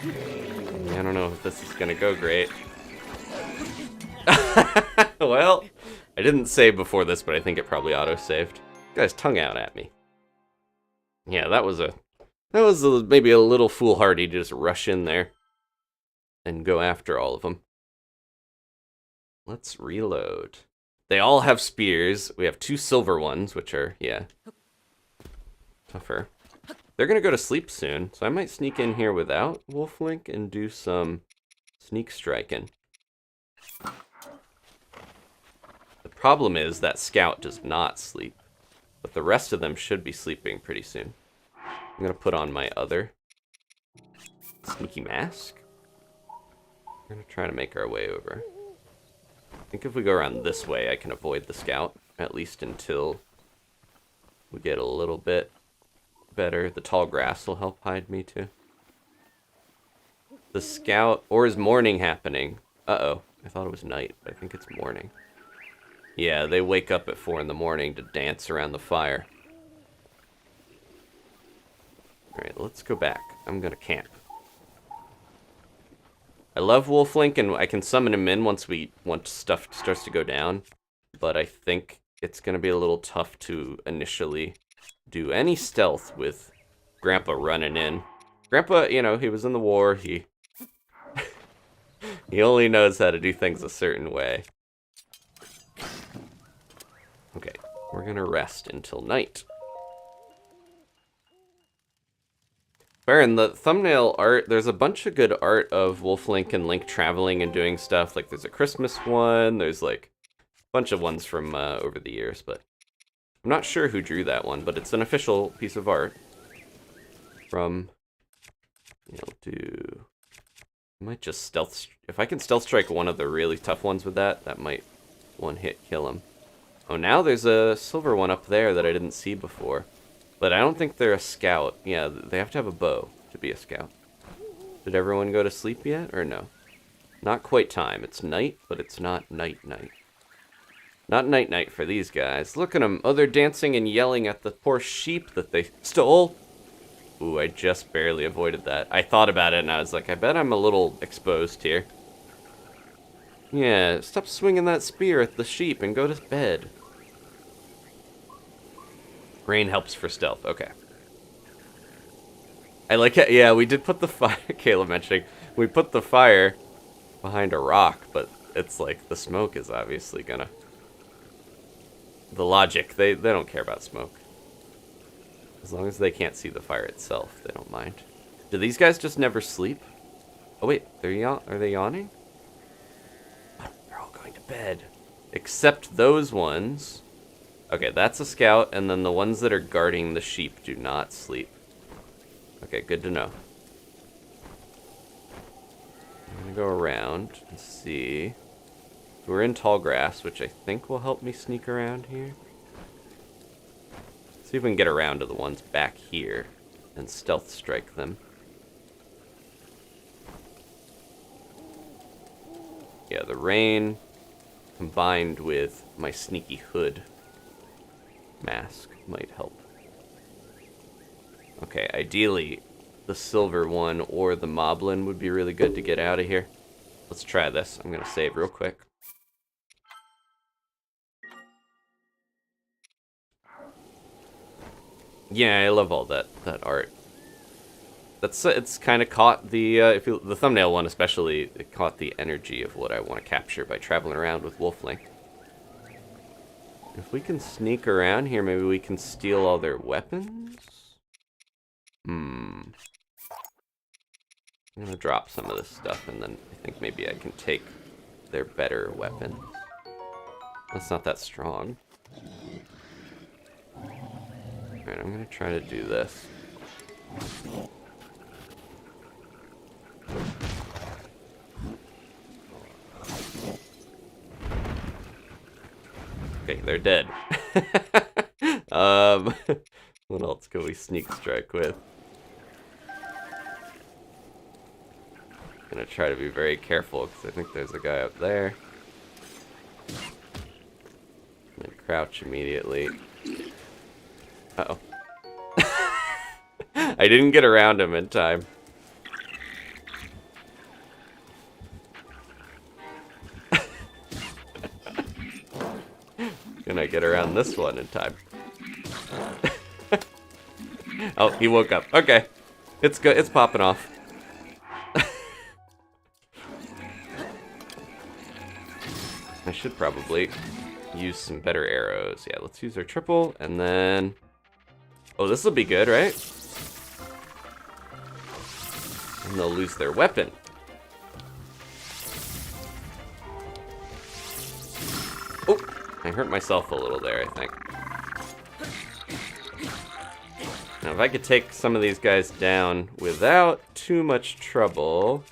I don't know if this is gonna go great. Well, I didn't save before this, but I think it probably auto-saved. This guy's tongue out at me. Yeah, that was maybe a little foolhardy to just rush in there and go after all of them. Let's reload. They all have spears. We have 2 silver ones, which are, yeah, tougher. They're gonna go to sleep soon, so I might sneak in here without Wolf Link and do some sneak striking. The problem is that scout does not sleep, but the rest of them should be sleeping pretty soon. I'm gonna put on my other sneaky mask. We're gonna try to make our way over. I think if we go around this way, I can avoid the scout, at least until we get a little bit better. The tall grass will help hide me too. The scout, or is morning happening? Uh-oh, I thought it was night, but I think it's morning. Yeah, they wake up at 4 in the morning to dance around the fire. Alright, let's go back. I'm gonna camp. I love Wolf Link, and I can summon him in once stuff starts to go down. But I think it's gonna be a little tough to initially do any stealth with Grandpa running in. Grandpa, you know, he was in the war, he only knows how to do things a certain way. Okay, we're gonna rest until night. Baron, the thumbnail art, there's a bunch of good art of Wolf Link and Link traveling and doing stuff. Like, there's a Christmas one, there's like a bunch of ones from over the years, but I'm not sure who drew that one, but it's an official piece of art from, you know, I might just stealth, if I can stealth strike one of the really tough ones with that, that might one hit kill him. Oh, now there's a silver one up there that I didn't see before. But I don't think they're a scout. Yeah, they have to have a bow to be a scout. Did everyone go to sleep yet, or no? Not quite time. It's night, but it's not night-night. Not night-night for these guys. Look at them. Oh, they're dancing and yelling at the poor sheep that they stole. Ooh, I just barely avoided that. I thought about it, and I was like, I bet I'm a little exposed here. Yeah, stop swinging that spear at the sheep and go to bed. Rain helps for stealth. Okay. I like it. Yeah, we did put the fire, Kayla mentioning, we put the fire behind a rock, but it's like the smoke is obviously gonna... The logic, they don't care about smoke. As long as they can't see the fire itself, they don't mind. Do these guys just never sleep? Oh wait, are they yawning? Oh, they're all going to bed. Except those ones. Okay, that's a scout, and then the ones that are guarding the sheep do not sleep. Okay, good to know. I'm gonna go around and see. We're in tall grass, which I think will help me sneak around here. See if we can get around to the ones back here and stealth strike them. Yeah, the rain combined with my sneaky hood mask might help. Okay, ideally the silver one or the moblin would be really good to get out of here. Let's try this. I'm gonna save real quick. Yeah, I love all that art. It's kind of caught the the thumbnail one especially. It caught the energy of what I want to capture by traveling around with Wolf Link. If we can sneak around here, maybe we can steal all their weapons? I'm gonna drop some of this stuff, and then I think maybe I can take their better weapons. That's not that strong. Alright, I'm gonna try to do this. Okay, they're dead. What else can we sneak strike with? I'm gonna try to be very careful because I think there's a guy up there. I'm gonna crouch immediately. Uh-oh. I didn't get around him in time. Can I get around this one in time? Oh, he woke up. Okay. It's good. It's popping off. I should probably use some better arrows. Yeah, let's use our triple, and then... Oh, this will be good, right? And they'll lose their weapon. Oh, I hurt myself a little there, I think. Now, if I could take some of these guys down without too much trouble...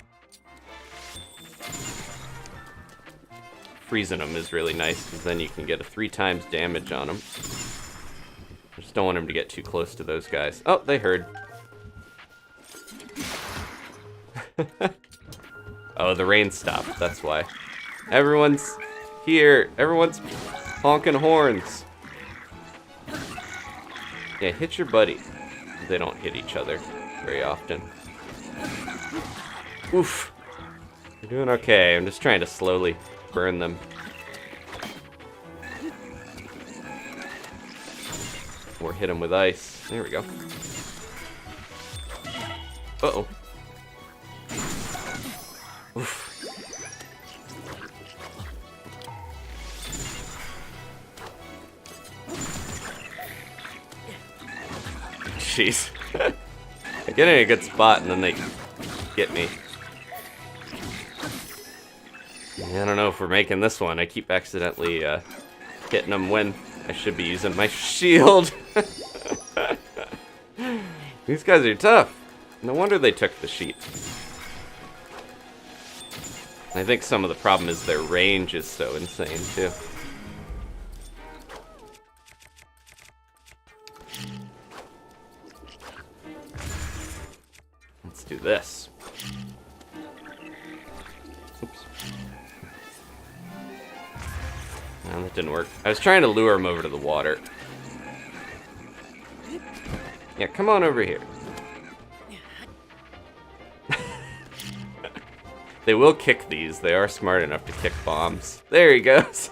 Freezing them is really nice, because then you can get a 3 times damage on them. I just don't want him to get too close to those guys. Oh, they heard. Oh, the rain stopped. That's why. Everyone's here. Everyone's honking horns. Yeah, hit your buddy. They don't hit each other very often. Oof. You're doing okay. I'm just trying to slowly burn them. Or hit them with ice. There we go. Uh-oh. Oof. Jeez. I get in a good spot and then they get me. I don't know if we're making this one. I keep accidentally hitting them when I should be using my shield. These guys are tough. No wonder they took the sheet. I think some of the problem is their range is so insane too. Let's do this. Oops. No, that didn't work. I was trying to lure him over to the water. Yeah, come on over here. They will kick these. They are smart enough to kick bombs. There he goes.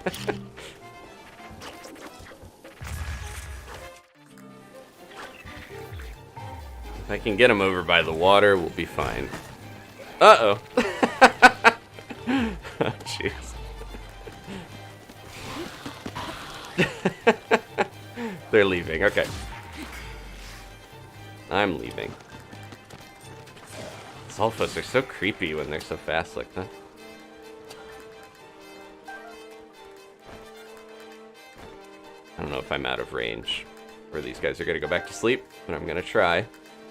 If I can get him over by the water, we'll be fine. Uh-oh. Oh, jeez. They're leaving. Okay. I'm leaving. Sulfos are so creepy when they're so fast like that. I don't know if I'm out of range, or these guys are gonna go back to sleep, but I'm gonna try.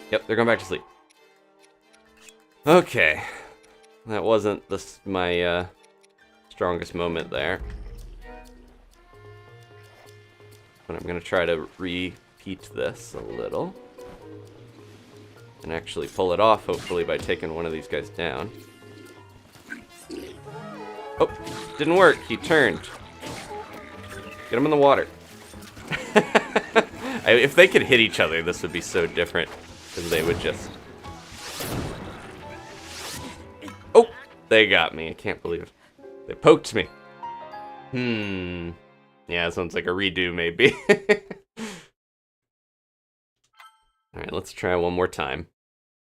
Yep, they're going back to sleep. Okay. That wasn't my strongest moment there. But I'm gonna try to repeat this a little. And actually pull it off, hopefully, by taking one of these guys down. Oh, didn't work. He turned. Get him in the water. If they could hit each other, this would be so different. Because they would just... Oh, they got me. I can't believe it. They poked me. Yeah, sounds like a redo, maybe. Alright, let's try one more time.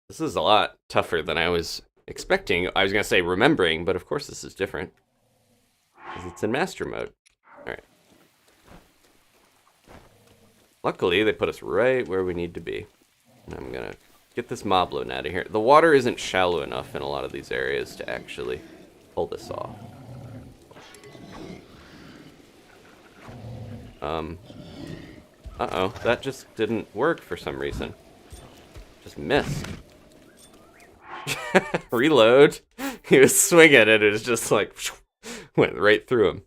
This is a lot tougher than I was expecting. I was going to say remembering, but of course this is different. Because it's in master mode. Alright. Luckily, they put us right where we need to be. And I'm going to get this moblin out of here. The water isn't shallow enough in a lot of these areas to actually pull this off. Uh-oh, that just didn't work for some reason. Just missed. Reload. He was swinging it, it was just like, went right through him.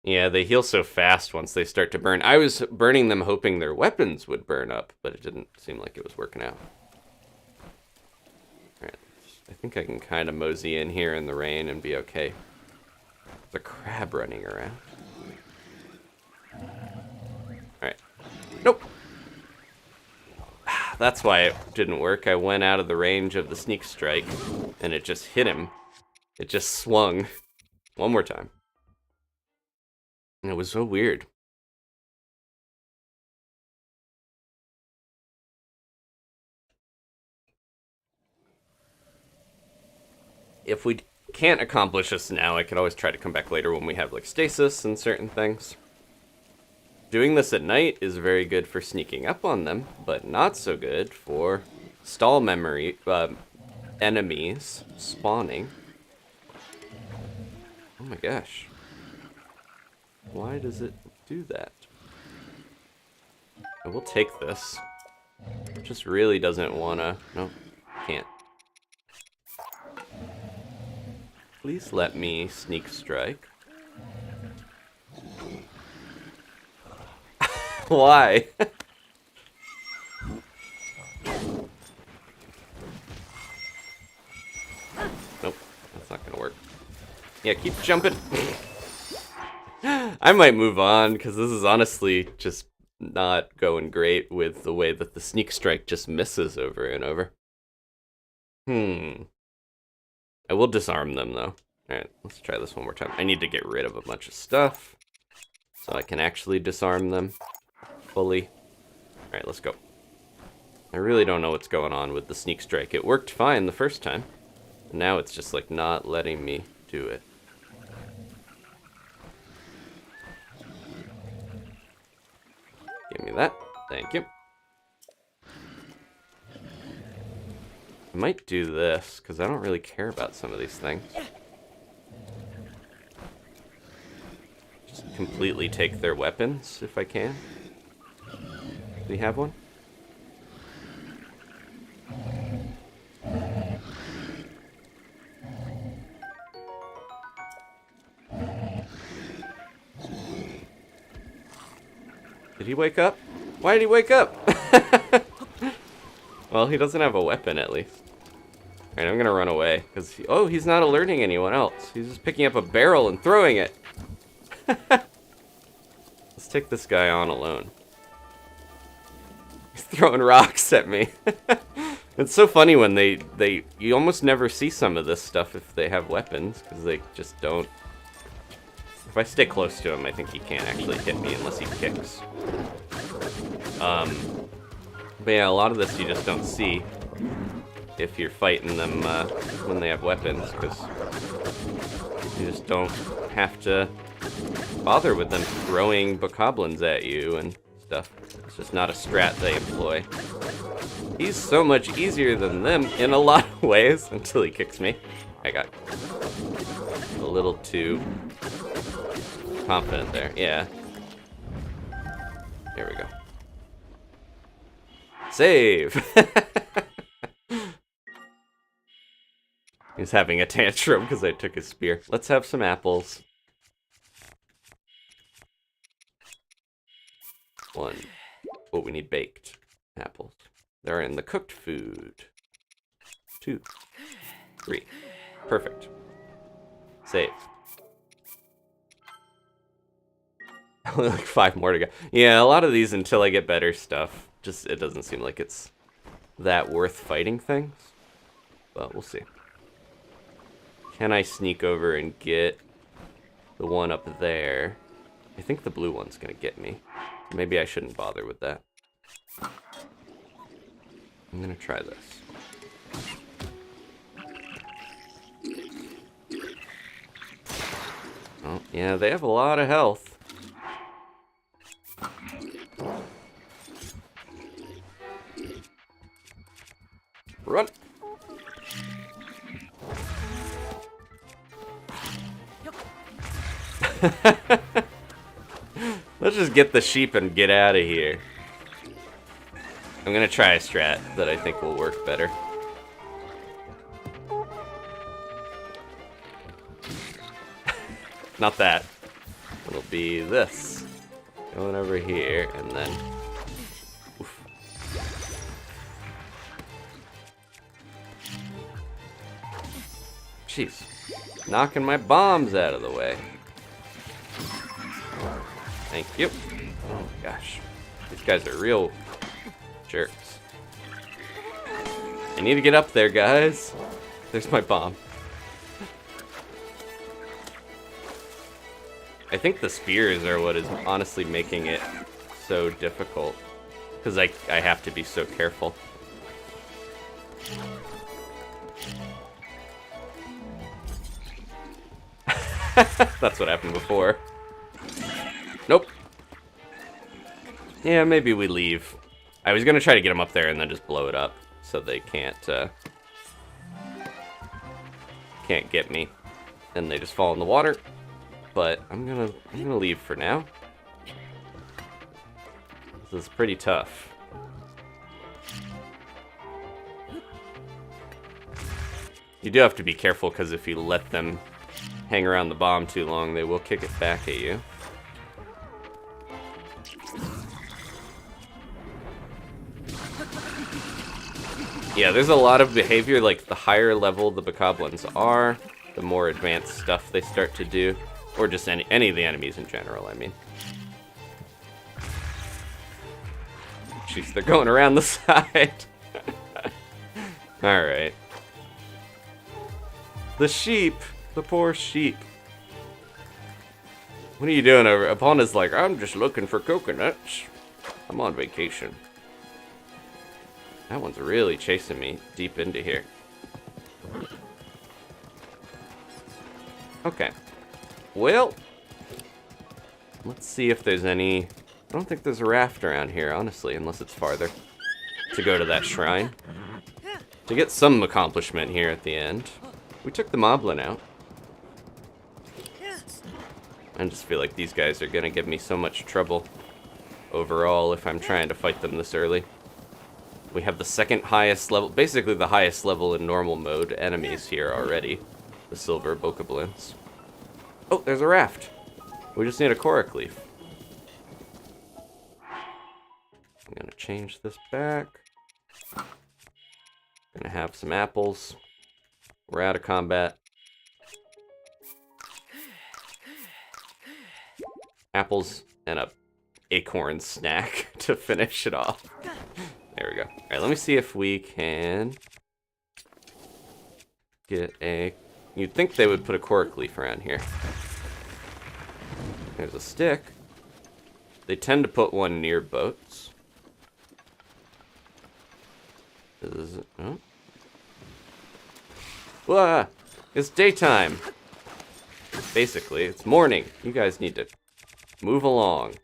Yeah, they heal so fast once they start to burn. I was burning them hoping their weapons would burn up, but it didn't seem like it was working out. Alright, I think I can kind of mosey in here in the rain and be okay. There's a crab running around. Alright. Nope. That's why it didn't work. I went out of the range of the sneak strike, and it just hit him. It just swung. One more time. And it was so weird. If we can't accomplish this now, I could always try to come back later when we have like stasis and certain things. Doing this at night is very good for sneaking up on them, but not so good for stall memory enemies spawning. Oh my gosh. Why does it do that? I will take this. It just really doesn't wanna... No, can't. Please let me sneak strike. Why? Yeah, keep jumping. I might move on, because this is honestly just not going great with the way that the sneak strike just misses over and over. I will disarm them, though. Alright, let's try this one more time. I need to get rid of a bunch of stuff so I can actually disarm them fully. Alright, let's go. I really don't know what's going on with the sneak strike. It worked fine the first time. Now it's just like not letting me do it. Give me that. Thank you. I might do this, because I don't really care about some of these things. Just completely take their weapons, if I can. Do we have one? Did he wake up? Why did he wake up? Well, he doesn't have a weapon, at least. Alright, I'm gonna run away, because he's not alerting anyone else. He's just picking up a barrel and throwing it. Let's take this guy on alone. He's throwing rocks at me. It's so funny when you almost never see some of this stuff if they have weapons, because they just don't. If I stay close to him, I think he can't actually hit me unless he kicks. But yeah, a lot of this you just don't see if you're fighting them when they have weapons, because you just don't have to bother with them throwing bokoblins at you and stuff. It's just not a strat they employ. He's so much easier than them in a lot of ways until he kicks me. I got a little too confident there. Yeah. There we go. Save! He's having a tantrum because I took his spear. Let's have some apples. 1. Oh, we need baked apples. They're in the cooked food. 2. 3. Perfect. Save. Only like 5 more to go. Yeah, a lot of these until I get better stuff. Just, it doesn't seem like it's that worth fighting things. But we'll see. Can I sneak over and get the one up there? I think the blue one's gonna get me. Maybe I shouldn't bother with that. I'm gonna try this. Oh, yeah, they have a lot of health. Run! Let's just get the sheep and get out of here. I'm gonna try a strat that I think will work better. Not that. It'll be this. Going over here and then... Oof. Jeez. Knocking my bombs out of the way. Thank you. Oh gosh. These guys are real jerks. I need to get up there, guys. There's my bomb. I think the spears are what is honestly making it so difficult. Because I have to be so careful. That's what happened before. Nope. Yeah, maybe we leave. I was gonna try to get them up there and then just blow it up so they can't get me, and they just fall in the water. But I'm gonna leave for now. This is pretty tough. You do have to be careful because if you let them hang around the bomb too long, they will kick it back at you. Yeah, there's a lot of behavior, like the higher level the bokoblins are, the the more advanced stuff they start to do. Or just any of the enemies in general, I mean. Jeez, they're going around the side. Alright. The sheep! The poor sheep. What are you doing over? Epona's like, I'm just looking for coconuts. I'm on vacation. That one's really chasing me deep into here. Okay. Well, let's see if there's any... I don't think there's a raft around here, honestly, unless it's farther to go to that shrine. To get some accomplishment here at the end. We took the moblin out. I just feel like these guys are going to give me so much trouble overall if I'm trying to fight them this early. We have the second highest level, basically the highest level in normal mode enemies here already. The silver bokoblins. Oh, there's a raft. We just need a korok leaf. I'm going to change this back. Gonna have some apples. We're out of combat. Apples and a acorn snack to finish it off. There we go. Alright, let me see if we can get a... You'd think they would put a korok leaf around here. There's a stick. They tend to put one near boats. Is it... Oh. Wah! It's daytime! Basically, it's morning. You guys need to move along.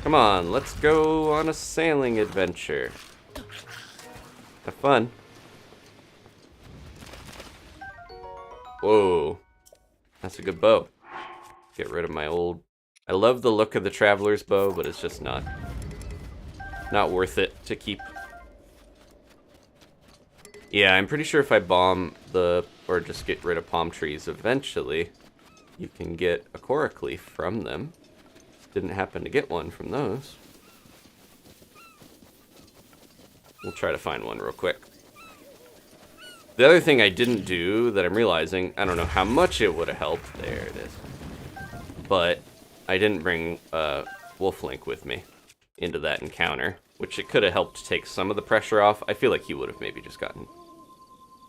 Come on, let's go on a sailing adventure. Have fun. Whoa. That's a good bow. Get rid of my old... I love the look of the Traveler's bow, but it's just not worth it to keep. Yeah, I'm pretty sure if I bomb the... or just get rid of palm trees eventually, you can get a korok leaf from them. Didn't happen to get one from those. We'll try to find one real quick. The other thing I didn't do that I'm realizing, I don't know how much it would have helped. There it is. But I didn't bring Wolf Link with me into that encounter, which it could have helped take some of the pressure off. I feel like he would have maybe just gotten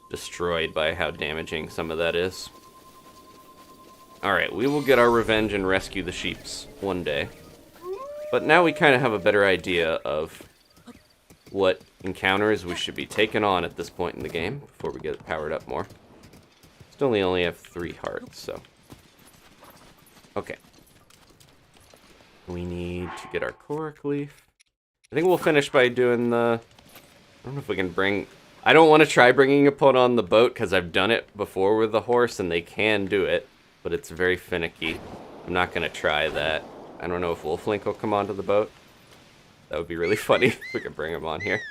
destroyed by how damaging some of that is. Alright, we will get our revenge and rescue the sheeps one day. But now we kind of have a better idea of what encounters we should be taking on at this point in the game before we get it powered up more. Still only have 3 hearts, so... Okay. We need to get our korok leaf. I think we'll finish by doing the... I don't know if we can bring... I don't want to try bringing Epona on the boat because I've done it before with the horse and they can do it. But it's very finicky. I'm not going to try that. I don't know if Wolf Link will come onto the boat. That would be really funny if we could bring him on here.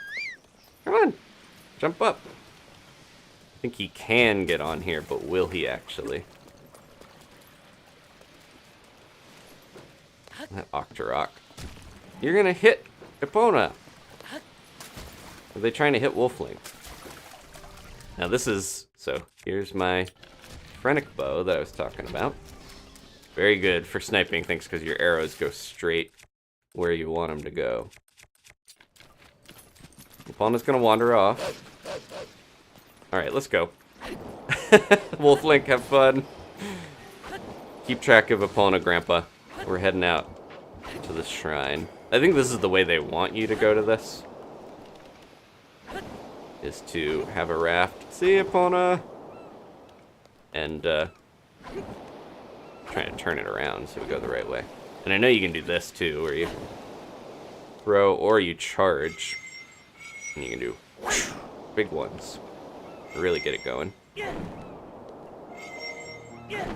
Come on. Jump up. I think he can get on here, but will he actually? That Octorok. You're going to hit Epona. Are they trying to hit Wolf Link? Now this is... So, here's my... Phrenic bow that I was talking about. Very good for sniping things because your arrows go straight where you want them to go. Epona's gonna wander off. Alright, let's go. Wolf Link, have fun. Keep track of Epona, Grandpa. We're heading out to the shrine. I think this is the way they want you to go to this. Is to have a raft. See, Epona? And trying to turn it around so we go the right way. And I know you can do this too, where you throw or you charge, and you can do big ones to really get it going.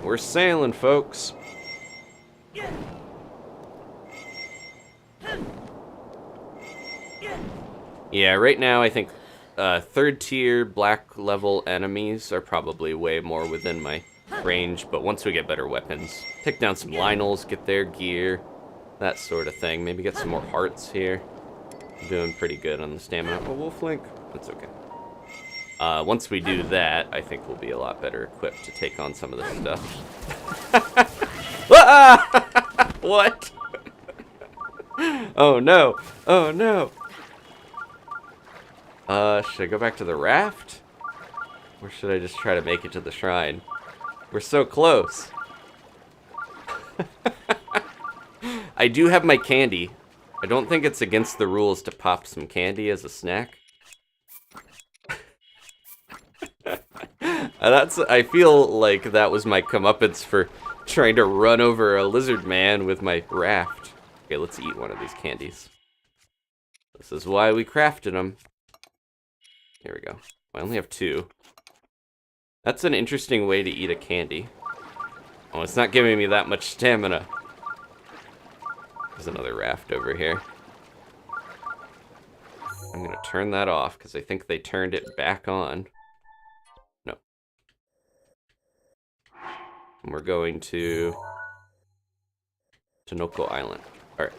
We're sailing, folks. Yeah, right now I think 3rd tier black level enemies are probably way more within my range, but once we get better weapons, take down some Lionels, get their gear, that sort of thing. Maybe get some more hearts here. I'm doing pretty good on the stamina. Oh, Wolf Link. That's okay. Once we do that, I think we'll be a lot better equipped to take on some of this stuff. Ah! What? Oh no! Oh no! Should I go back to the raft? Or should I just try to make it to the shrine? We're so close. I do have my candy. I don't think it's against the rules to pop some candy as a snack. I feel like that was my comeuppance for trying to run over a lizard man with my raft. Okay, let's eat one of these candies. This is why we crafted them. Here we go. I only have 2. That's an interesting way to eat a candy. Oh, it's not giving me that much stamina. There's another raft over here. I'm gonna turn that off because I think they turned it back on. No. And we're going to Tanoko Island. Alright.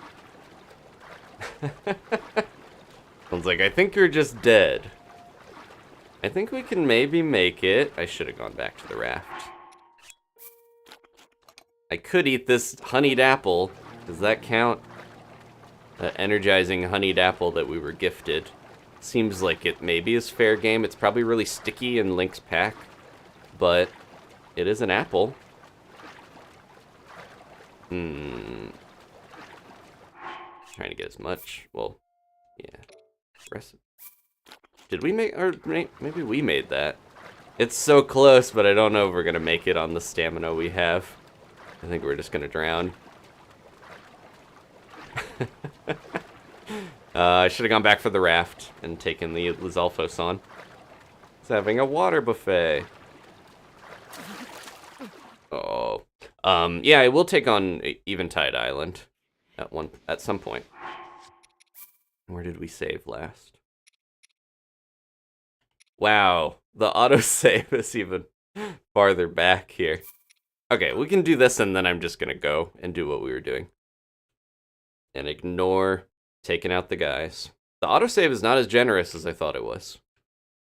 Sounds like, I think you're just dead. I think we can maybe make it. I should have gone back to the raft. I could eat this honeyed apple. Does that count? That energizing honeyed apple that we were gifted. Seems like it maybe is fair game. It's probably really sticky in Link's pack. But it is an apple. Trying to get as much. Well, yeah. Recipe. Did we make, or maybe we made that. It's so close, but I don't know if we're gonna make it on the stamina we have. I think we're just gonna drown. I should have gone back for the raft and taken the Lizalfos on. It's having a water buffet. Oh. Yeah, I will take on Eventide Island at some point. Where did we save last? Wow, the autosave is even farther back here. Okay, we can do this and then I'm just gonna go and do what we were doing. And ignore taking out the guys. The autosave is not as generous as I thought it was.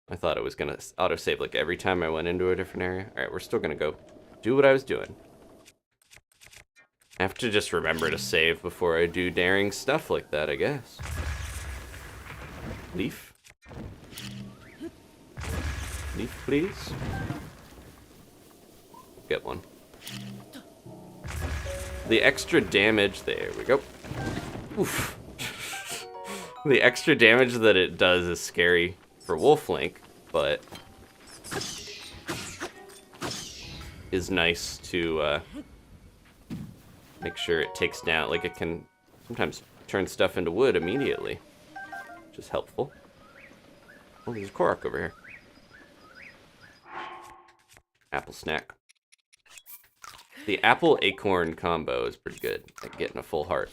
I thought it was gonna autosave like every time I went into a different area. Alright, we're still gonna go do what I was doing. I have to just remember to save before I do daring stuff like that, I guess. Leaf? Leaf, please. Get one. The extra damage, there we go. Oof. The extra damage that it does is scary for Wolf Link, but is nice to make sure it takes down, like it can sometimes turn stuff into wood immediately, which is helpful. Oh, there's a Korok over here. Apple snack. The apple acorn combo is pretty good at getting a full heart.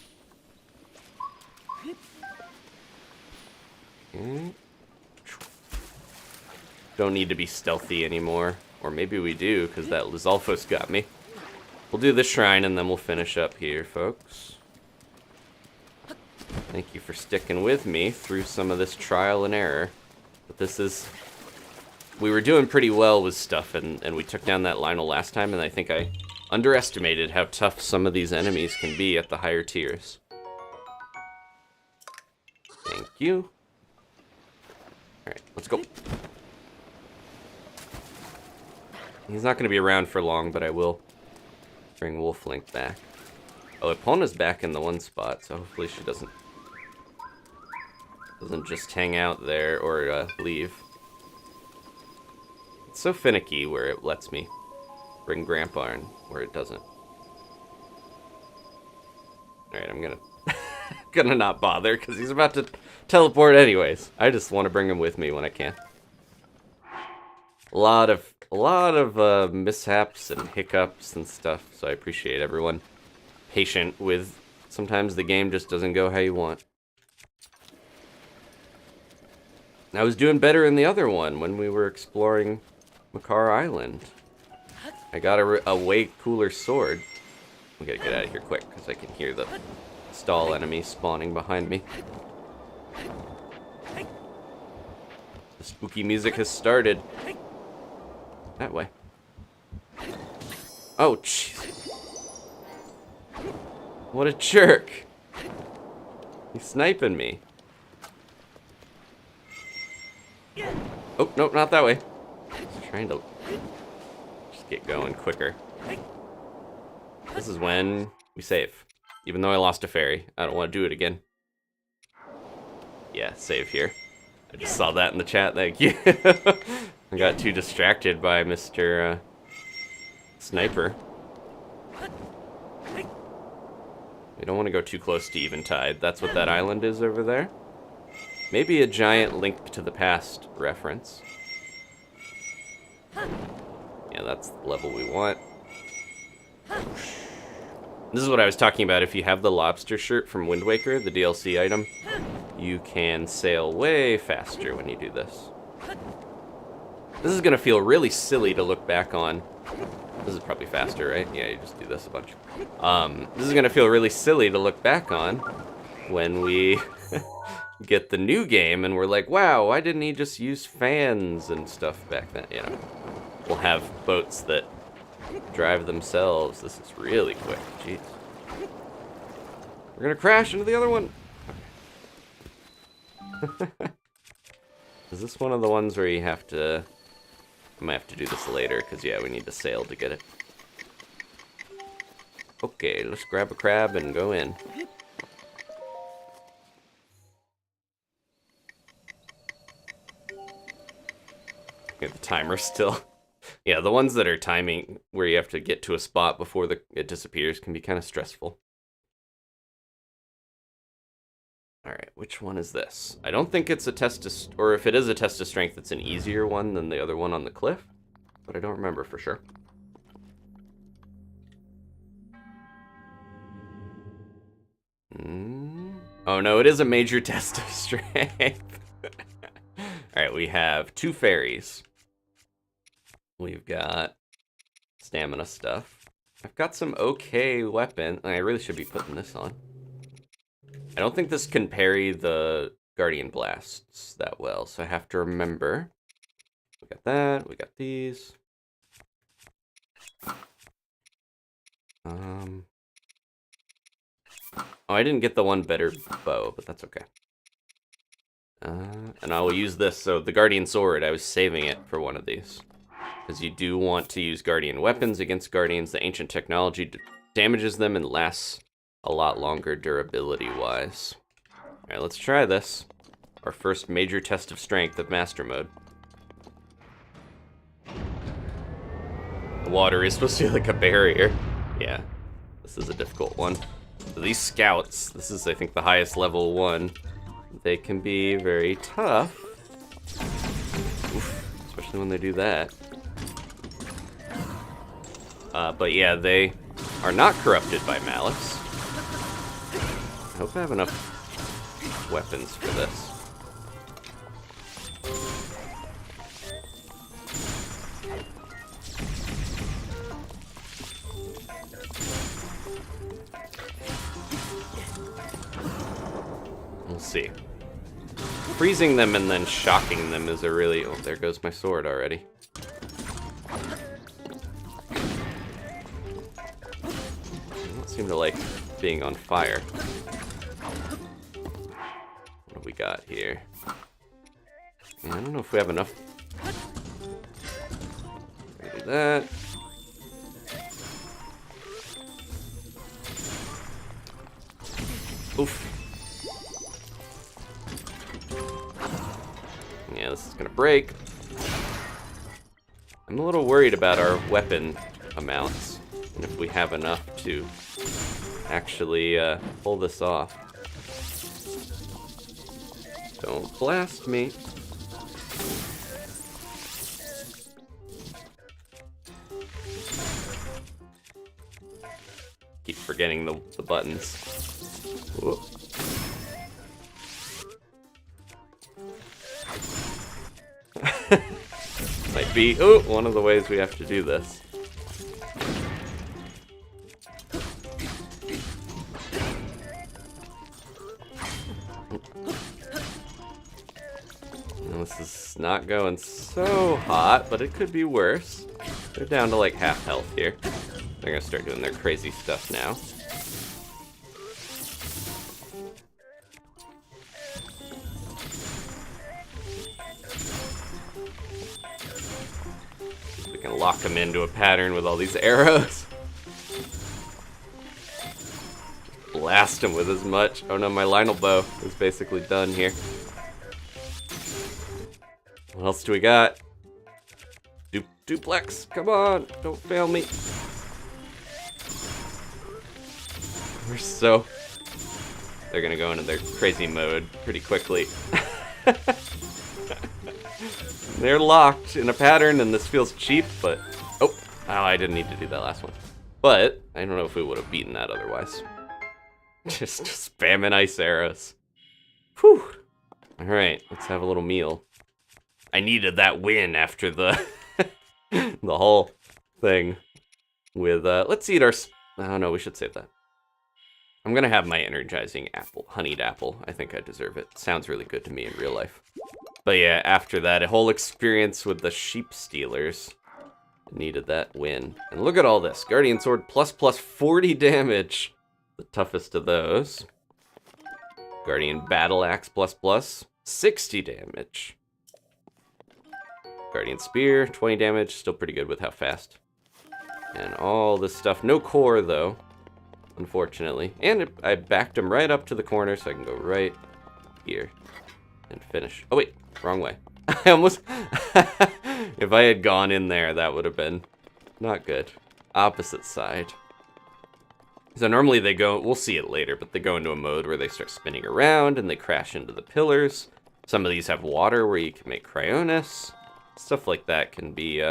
Okay. Don't need to be stealthy anymore. Or maybe we do, because that Lizalfos got me. We'll do the shrine and then we'll finish up here, folks. Thank you for sticking with me through some of this trial and error. But this is... We were doing pretty well with stuff, and we took down that Lionel last time, and I think I underestimated how tough some of these enemies can be at the higher tiers. Thank you. Alright, let's go. He's not going to be around for long, but I will bring Wolf Link back. Oh, Epona's back in the one spot, so hopefully she doesn't just hang out there or leave. It's so finicky where it lets me bring Grandpa in, where it doesn't. Alright, I'm gonna not bother, because he's about to teleport anyways. I just want to bring him with me when I can. A lot of mishaps and hiccups and stuff, so I appreciate everyone patient with sometimes the game just doesn't go how you want. I was doing better in the other one when we were exploring Makar Island. I got a way cooler sword. We gotta get out of here quick because I can hear the stall enemy spawning behind me. The spooky music has started. That way. Oh, jeez. What a jerk. He's sniping me. Oh, nope, not that way. Just trying to just get going quicker. This is when we save. Even though I lost a fairy, I don't want to do it again. Yeah, save here. I just saw that in the chat, thank you. I got too distracted by Mr. Sniper. We don't want to go too close to Eventide. That's what that island is over there. Maybe a giant Link to the Past reference. Yeah, that's the level we want. This is what I was talking about. If you have the lobster shirt from Wind Waker, the DLC item, you can sail way faster when you do this. This is going to feel really silly to look back on. This is probably faster, right? Yeah, you just do this a bunch. This is going to feel really silly to look back on when we get the new game and we're like, wow, why didn't he just use fans and stuff back then? You know, we'll have boats that drive themselves. This is really quick. Jeez. We're going to crash into the other one. Is this one of the ones where you have to... I might have to do this later, because, yeah, we need to sail to get it. Okay, let's grab a crab and go in. Get the timer still. Yeah, the ones that are timing, where you have to get to a spot before it disappears, can be kind of stressful. Alright, which one is this? I don't think it's a test of... Or if it is a test of strength, it's an easier one than the other one on the cliff. But I don't remember for sure. Oh no, it is a major test of strength. Alright, we have 2 fairies. We've got stamina stuff. I've got some okay weapon. I really should be putting this on. I don't think this can parry the Guardian Blasts that well, so I have to remember. We got that, we got these. Oh, I didn't get the one better bow, but that's okay. And I will use this, so the Guardian Sword, I was saving it for one of these. Because you do want to use Guardian weapons against Guardians. The ancient technology damages them and lasts a lot longer durability-wise. Alright, let's try this. Our first major test of strength of Master Mode. The water is supposed to be like a barrier. Yeah, this is a difficult one. So these scouts, this is, I think, the highest level one. They can be very tough. Oof, especially when they do that. But yeah, they are not corrupted by malice. I hope I have enough weapons for this. We'll see. Freezing them and then shocking them is a really... Oh, there goes my sword already. I don't seem to like being on fire. What do we got here? I don't know if we have enough. Do that. Oof. Yeah, this is gonna break. I'm a little worried about our weapon amounts, and if we have enough to actually pull this off. Don't blast me. Keep forgetting the buttons. Whoop. Might be one of the ways we have to do this. Now, this This is not going so hot, but it could be worse. They're down to like half health here. They're gonna start doing their crazy stuff now. We can lock them into a pattern with all these arrows. Blast him with as much. Oh no, my Lionel bow is basically done here. What else do we got? Duplex, come on, don't fail me. They're gonna go into their crazy mode pretty quickly. They're locked in a pattern and this feels cheap, but... Oh, I didn't need to do that last one. But, I don't know if we would have beaten that otherwise. Just spamming ice arrows. Whew. Alright, let's have a little meal. I needed that win after the the whole thing with, let's eat our... Oh no, we should save that. I'm gonna have my energizing apple, honeyed apple. I think I deserve it. Sounds really good to me in real life. But yeah, after that, a whole experience with the sheep stealers. Needed that win. And look at all this. Guardian Sword plus 40 damage. The toughest of those. Guardian Battle Axe plus 60 damage. Guardian Spear, 20 damage. Still pretty good with how fast. And all this stuff. No core, though. Unfortunately. And I backed him right up to the corner, so I can go right here and finish. Oh, wait. Wrong way. I almost... If I had gone in there, that would have been not good. Opposite side. So normally they go... We'll see it later, but they go into a mode where they start spinning around and they crash into the pillars. Some of these have water where you can make cryonis. Stuff like that can be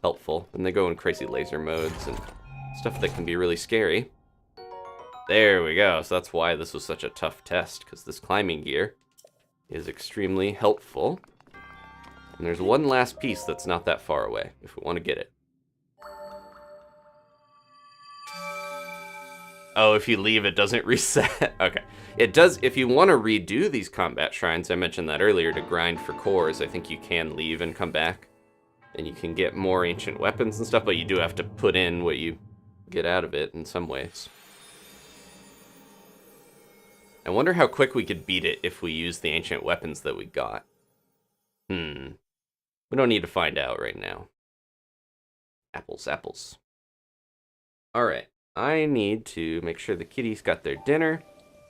helpful. And they go in crazy laser modes and stuff that can be really scary. There we go. So that's why this was such a tough test, because this climbing gear is extremely helpful. And there's one last piece that's not that far away, if we want to get it. Oh, if you leave, it doesn't reset. Okay. It does, if you want to redo these combat shrines, I mentioned that earlier, to grind for cores, I think you can leave and come back. And you can get more ancient weapons and stuff, but you do have to put in what you get out of it in some ways. I wonder how quick we could beat it if we use the ancient weapons that we got. We don't need to find out right now. Apples, apples. Alright, I need to make sure the kitties got their dinner,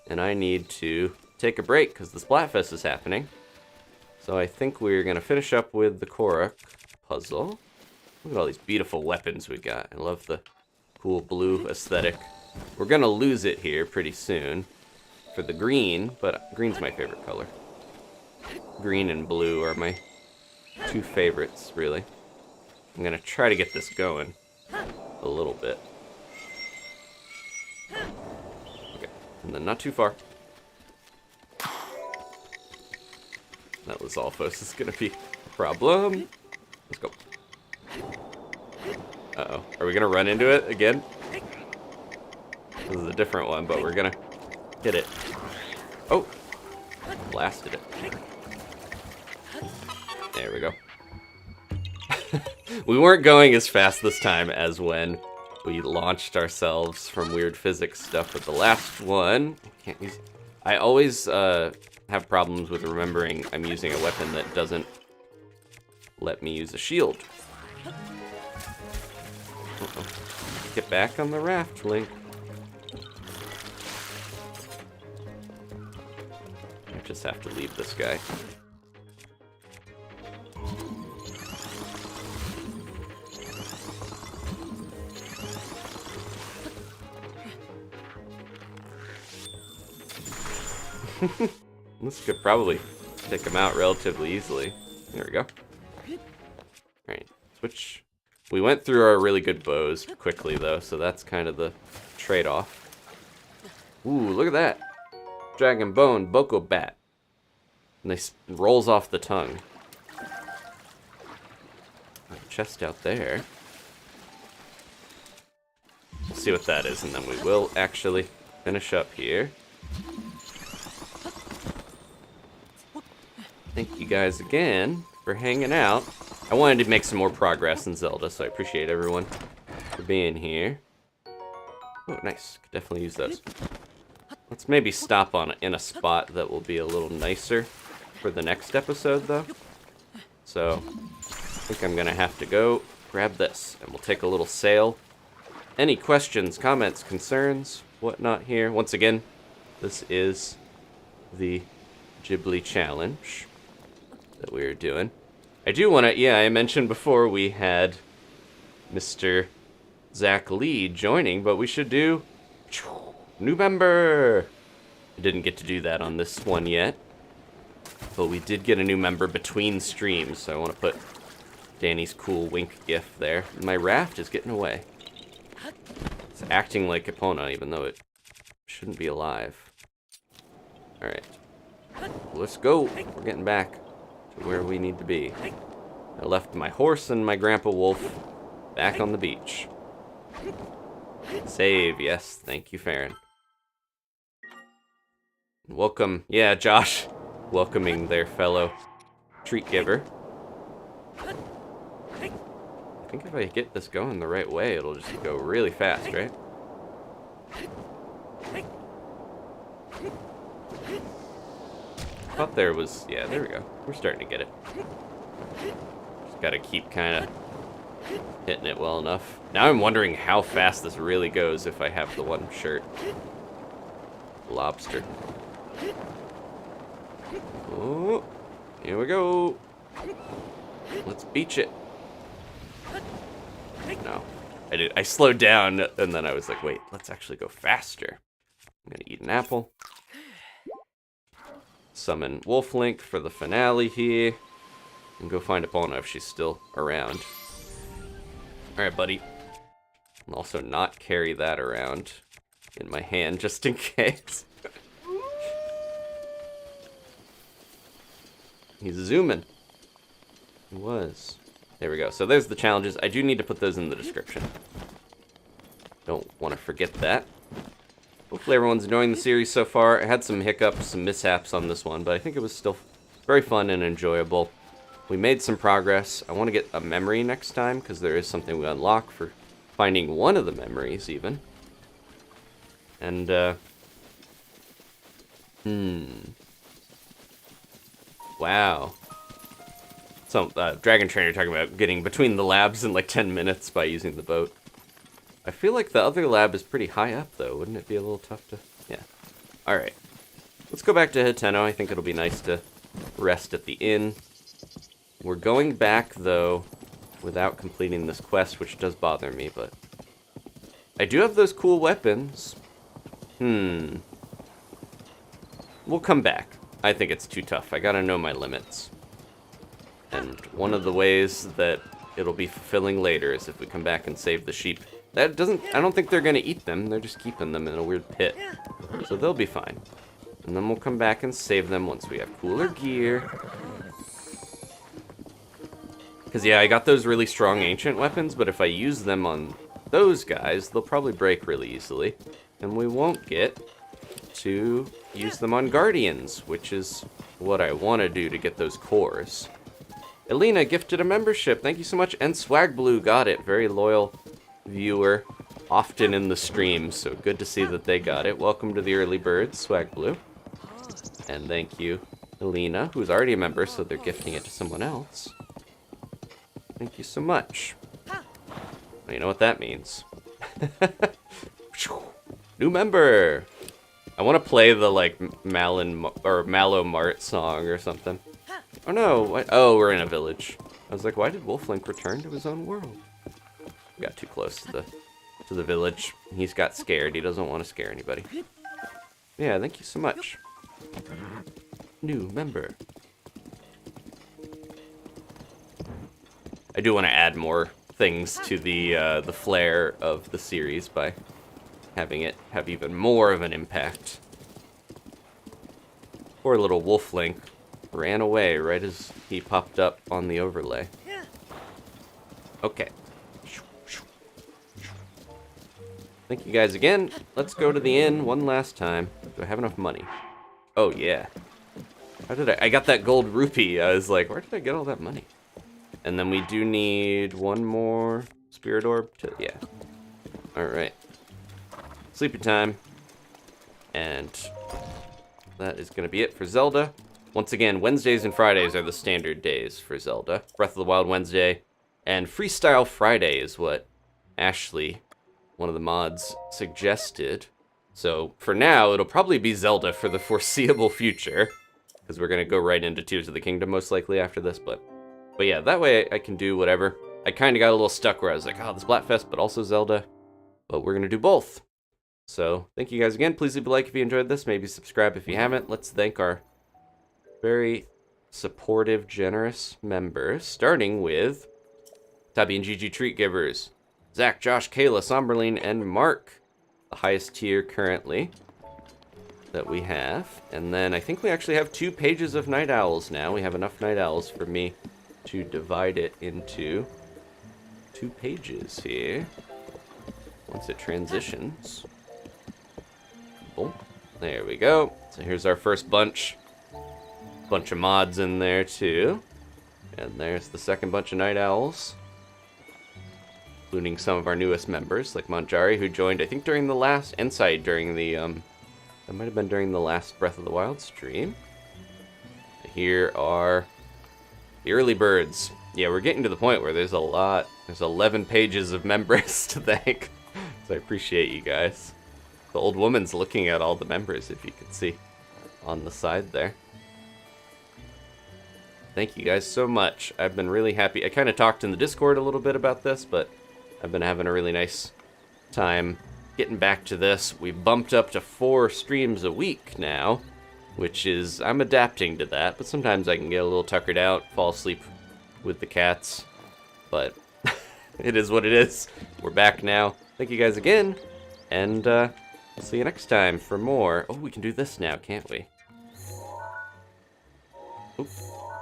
and I need to take a break because the Splatfest is happening. So I think we're going to finish up with the Korok puzzle. Look at all these beautiful weapons we got. I love the cool blue aesthetic. We're going to lose it here pretty soon for the green, but green's my favorite color. Green and blue are my two favorites, really. I'm gonna try to get this going a little bit. Okay, and then not too far. That Lizalfos is gonna be a problem. Let's go. Uh-oh. Are we gonna run into it again? This is a different one, but we're gonna hit it. Oh! Blasted it. There we go. We weren't going as fast this time as when we launched ourselves from weird physics stuff with the last one. I always have problems with remembering I'm using a weapon that doesn't let me use a shield. Uh-oh. Get back on the raft, Link. I just have to leave this guy. This could probably take him out relatively easily. There we go. Alright, switch. We went through our really good bows quickly, though, so that's kind of the trade-off. Ooh, look at that. Dragon Bone Boko Bat. And they rolls off the tongue. Chest out there. We'll see what that is, and then we will actually finish up here. Thank you guys again for hanging out. I wanted to make some more progress in Zelda, so I appreciate everyone for being here. Oh, nice. Could definitely use those. Let's maybe stop in a spot that will be a little nicer for the next episode, though. So, I think I'm going to have to go grab this, and we'll take a little sail. Any questions, comments, concerns, whatnot here? Once again, this is the Ghibli challenge that we are doing. I do want to, I mentioned before we had Mr. Zach Lee joining, but we should do new member. I didn't get to do that on this one yet, but we did get a new member between streams, so I want to put Danny's cool wink gif there. My raft is getting away. It's acting like Epona, even though it shouldn't be alive. Alright. Let's go. We're getting back to where we need to be. I left my horse and my Grandpa Wolf back on the beach. Save, yes. Thank you, Farron. Welcome. Yeah, Josh. Welcoming their fellow treat giver. I think if I get this going the right way, it'll just go really fast, right? Thought there was, yeah, there we go. We're starting to get it. Just gotta keep kind of hitting it well enough. Now I'm wondering how fast this really goes if I have the one shirt. Lobster. Oh, here we go. Let's beach it. No, I slowed down and then I was like, wait, let's actually go faster. I'm gonna eat an apple. Summon Wolf Link for the finale here. And go find Epona if she's still around. Alright, buddy. I'll also not carry that around in my hand just in case. He's zooming. He was. There we go. So there's the challenges. I do need to put those in the description. Don't want to forget that. Hopefully everyone's enjoying the series so far. I had some hiccups, some mishaps on this one, but I think it was still very fun and enjoyable. We made some progress. I want to get a memory next time, because there is something we unlock for finding one of the memories, even. And, wow. So, Dragon Trainer talking about getting between the labs in like 10 minutes by using the boat. I feel like the other lab is pretty high up, though. Wouldn't it be a little tough to... Yeah. Alright. Let's go back to Hateno. I think it'll be nice to rest at the inn. We're going back, though, without completing this quest, which does bother me, but... I do have those cool weapons. We'll come back. I think it's too tough. I gotta know my limits. And one of the ways that it'll be fulfilling later is if we come back and save the sheep. That doesn't... I don't think they're gonna eat them. They're just keeping them in a weird pit. So they'll be fine. And then we'll come back and save them once we have cooler gear. Because, yeah, I got those really strong ancient weapons, but if I use them on those guys, they'll probably break really easily. And we won't get to use them on guardians, which is what I want to do to get those cores. Elena gifted a membership. Thank you so much. And Swag Blue got it. Very loyal viewer, often in the stream, so good to see that they got it. Welcome to the early birds, Swag Blue. And thank you, Elena, who's already a member, so they're gifting it to someone else. Thank you so much. Well, you know what that means. New member! I want to play the, like, Mallow Mart song or something. Oh no, what? Oh, we're in a village. I was like, why did Wolf Link return to his own world? We got too close to the village. He's got scared. He doesn't want to scare anybody. Yeah, thank you so much. New member. I do want to add more things to the flair of the series by having it have even more of an impact. Poor little Wolf Link ran away right as he popped up on the overlay. Okay. Thank you guys again. Let's go to the inn one last time. Do I have enough money? Oh, yeah. How did I got that gold rupee. I was like, where did I get all that money? And then we do need one more spirit orb to, yeah. All right. Sleepy time. And that is going to be it for Zelda. Once again, Wednesdays and Fridays are the standard days for Zelda. Breath of the Wild Wednesday. And Freestyle Friday is what Ashley, one of the mods, suggested. So for now, it'll probably be Zelda for the foreseeable future. Because we're going to go right into Tears of the Kingdom most likely after this. But yeah, that way I can do whatever. I kind of got a little stuck where I was like, oh, this Splatfest, but also Zelda. But we're going to do both. So, thank you guys again. Please leave a like if you enjoyed this. Maybe subscribe if you haven't. Let's thank our very supportive, generous members. Starting with Tabby and Gigi Treat Givers. Zach, Josh, Kayla, Somberline, and Mark. The highest tier currently that we have. And then I think we actually have 2 pages of Night Owls now. We have enough Night Owls for me to divide it into 2 pages here. Once it transitions. Boom. There we go. So here's our first bunch. Bunch of mods in there too. And there's the second bunch of Night Owls. Including some of our newest members, like Manjari, who joined, I think, during the last Insight, during the, that might have been during the last Breath of the Wild stream. Here are the early birds. Yeah, we're getting to the point where there's a lot. There's 11 pages of members to thank. So I appreciate you guys. The old woman's looking at all the members, if you can see on the side there. Thank you guys so much. I've been really happy. I kind of talked in the Discord a little bit about this, but I've been having a really nice time getting back to this. We bumped up to 4 streams a week now, which is, I'm adapting to that, but sometimes I can get a little tuckered out, fall asleep with the cats, but it is what it is. We're back now. Thank you guys again, and I'll see you next time for more. Oh, we can do this now, can't we? Oop.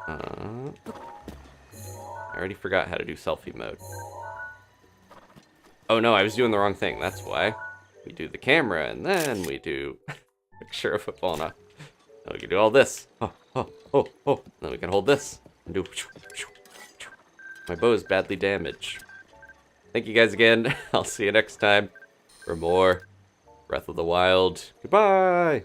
I already forgot how to do selfie mode. Oh no, I was doing the wrong thing, that's why. We do the camera, and then we do picture of Epona. Then we can do all this. Oh. Then we can hold this and do. My bow is badly damaged. Thank you guys again. I'll see you next time for more Breath of the Wild. Goodbye!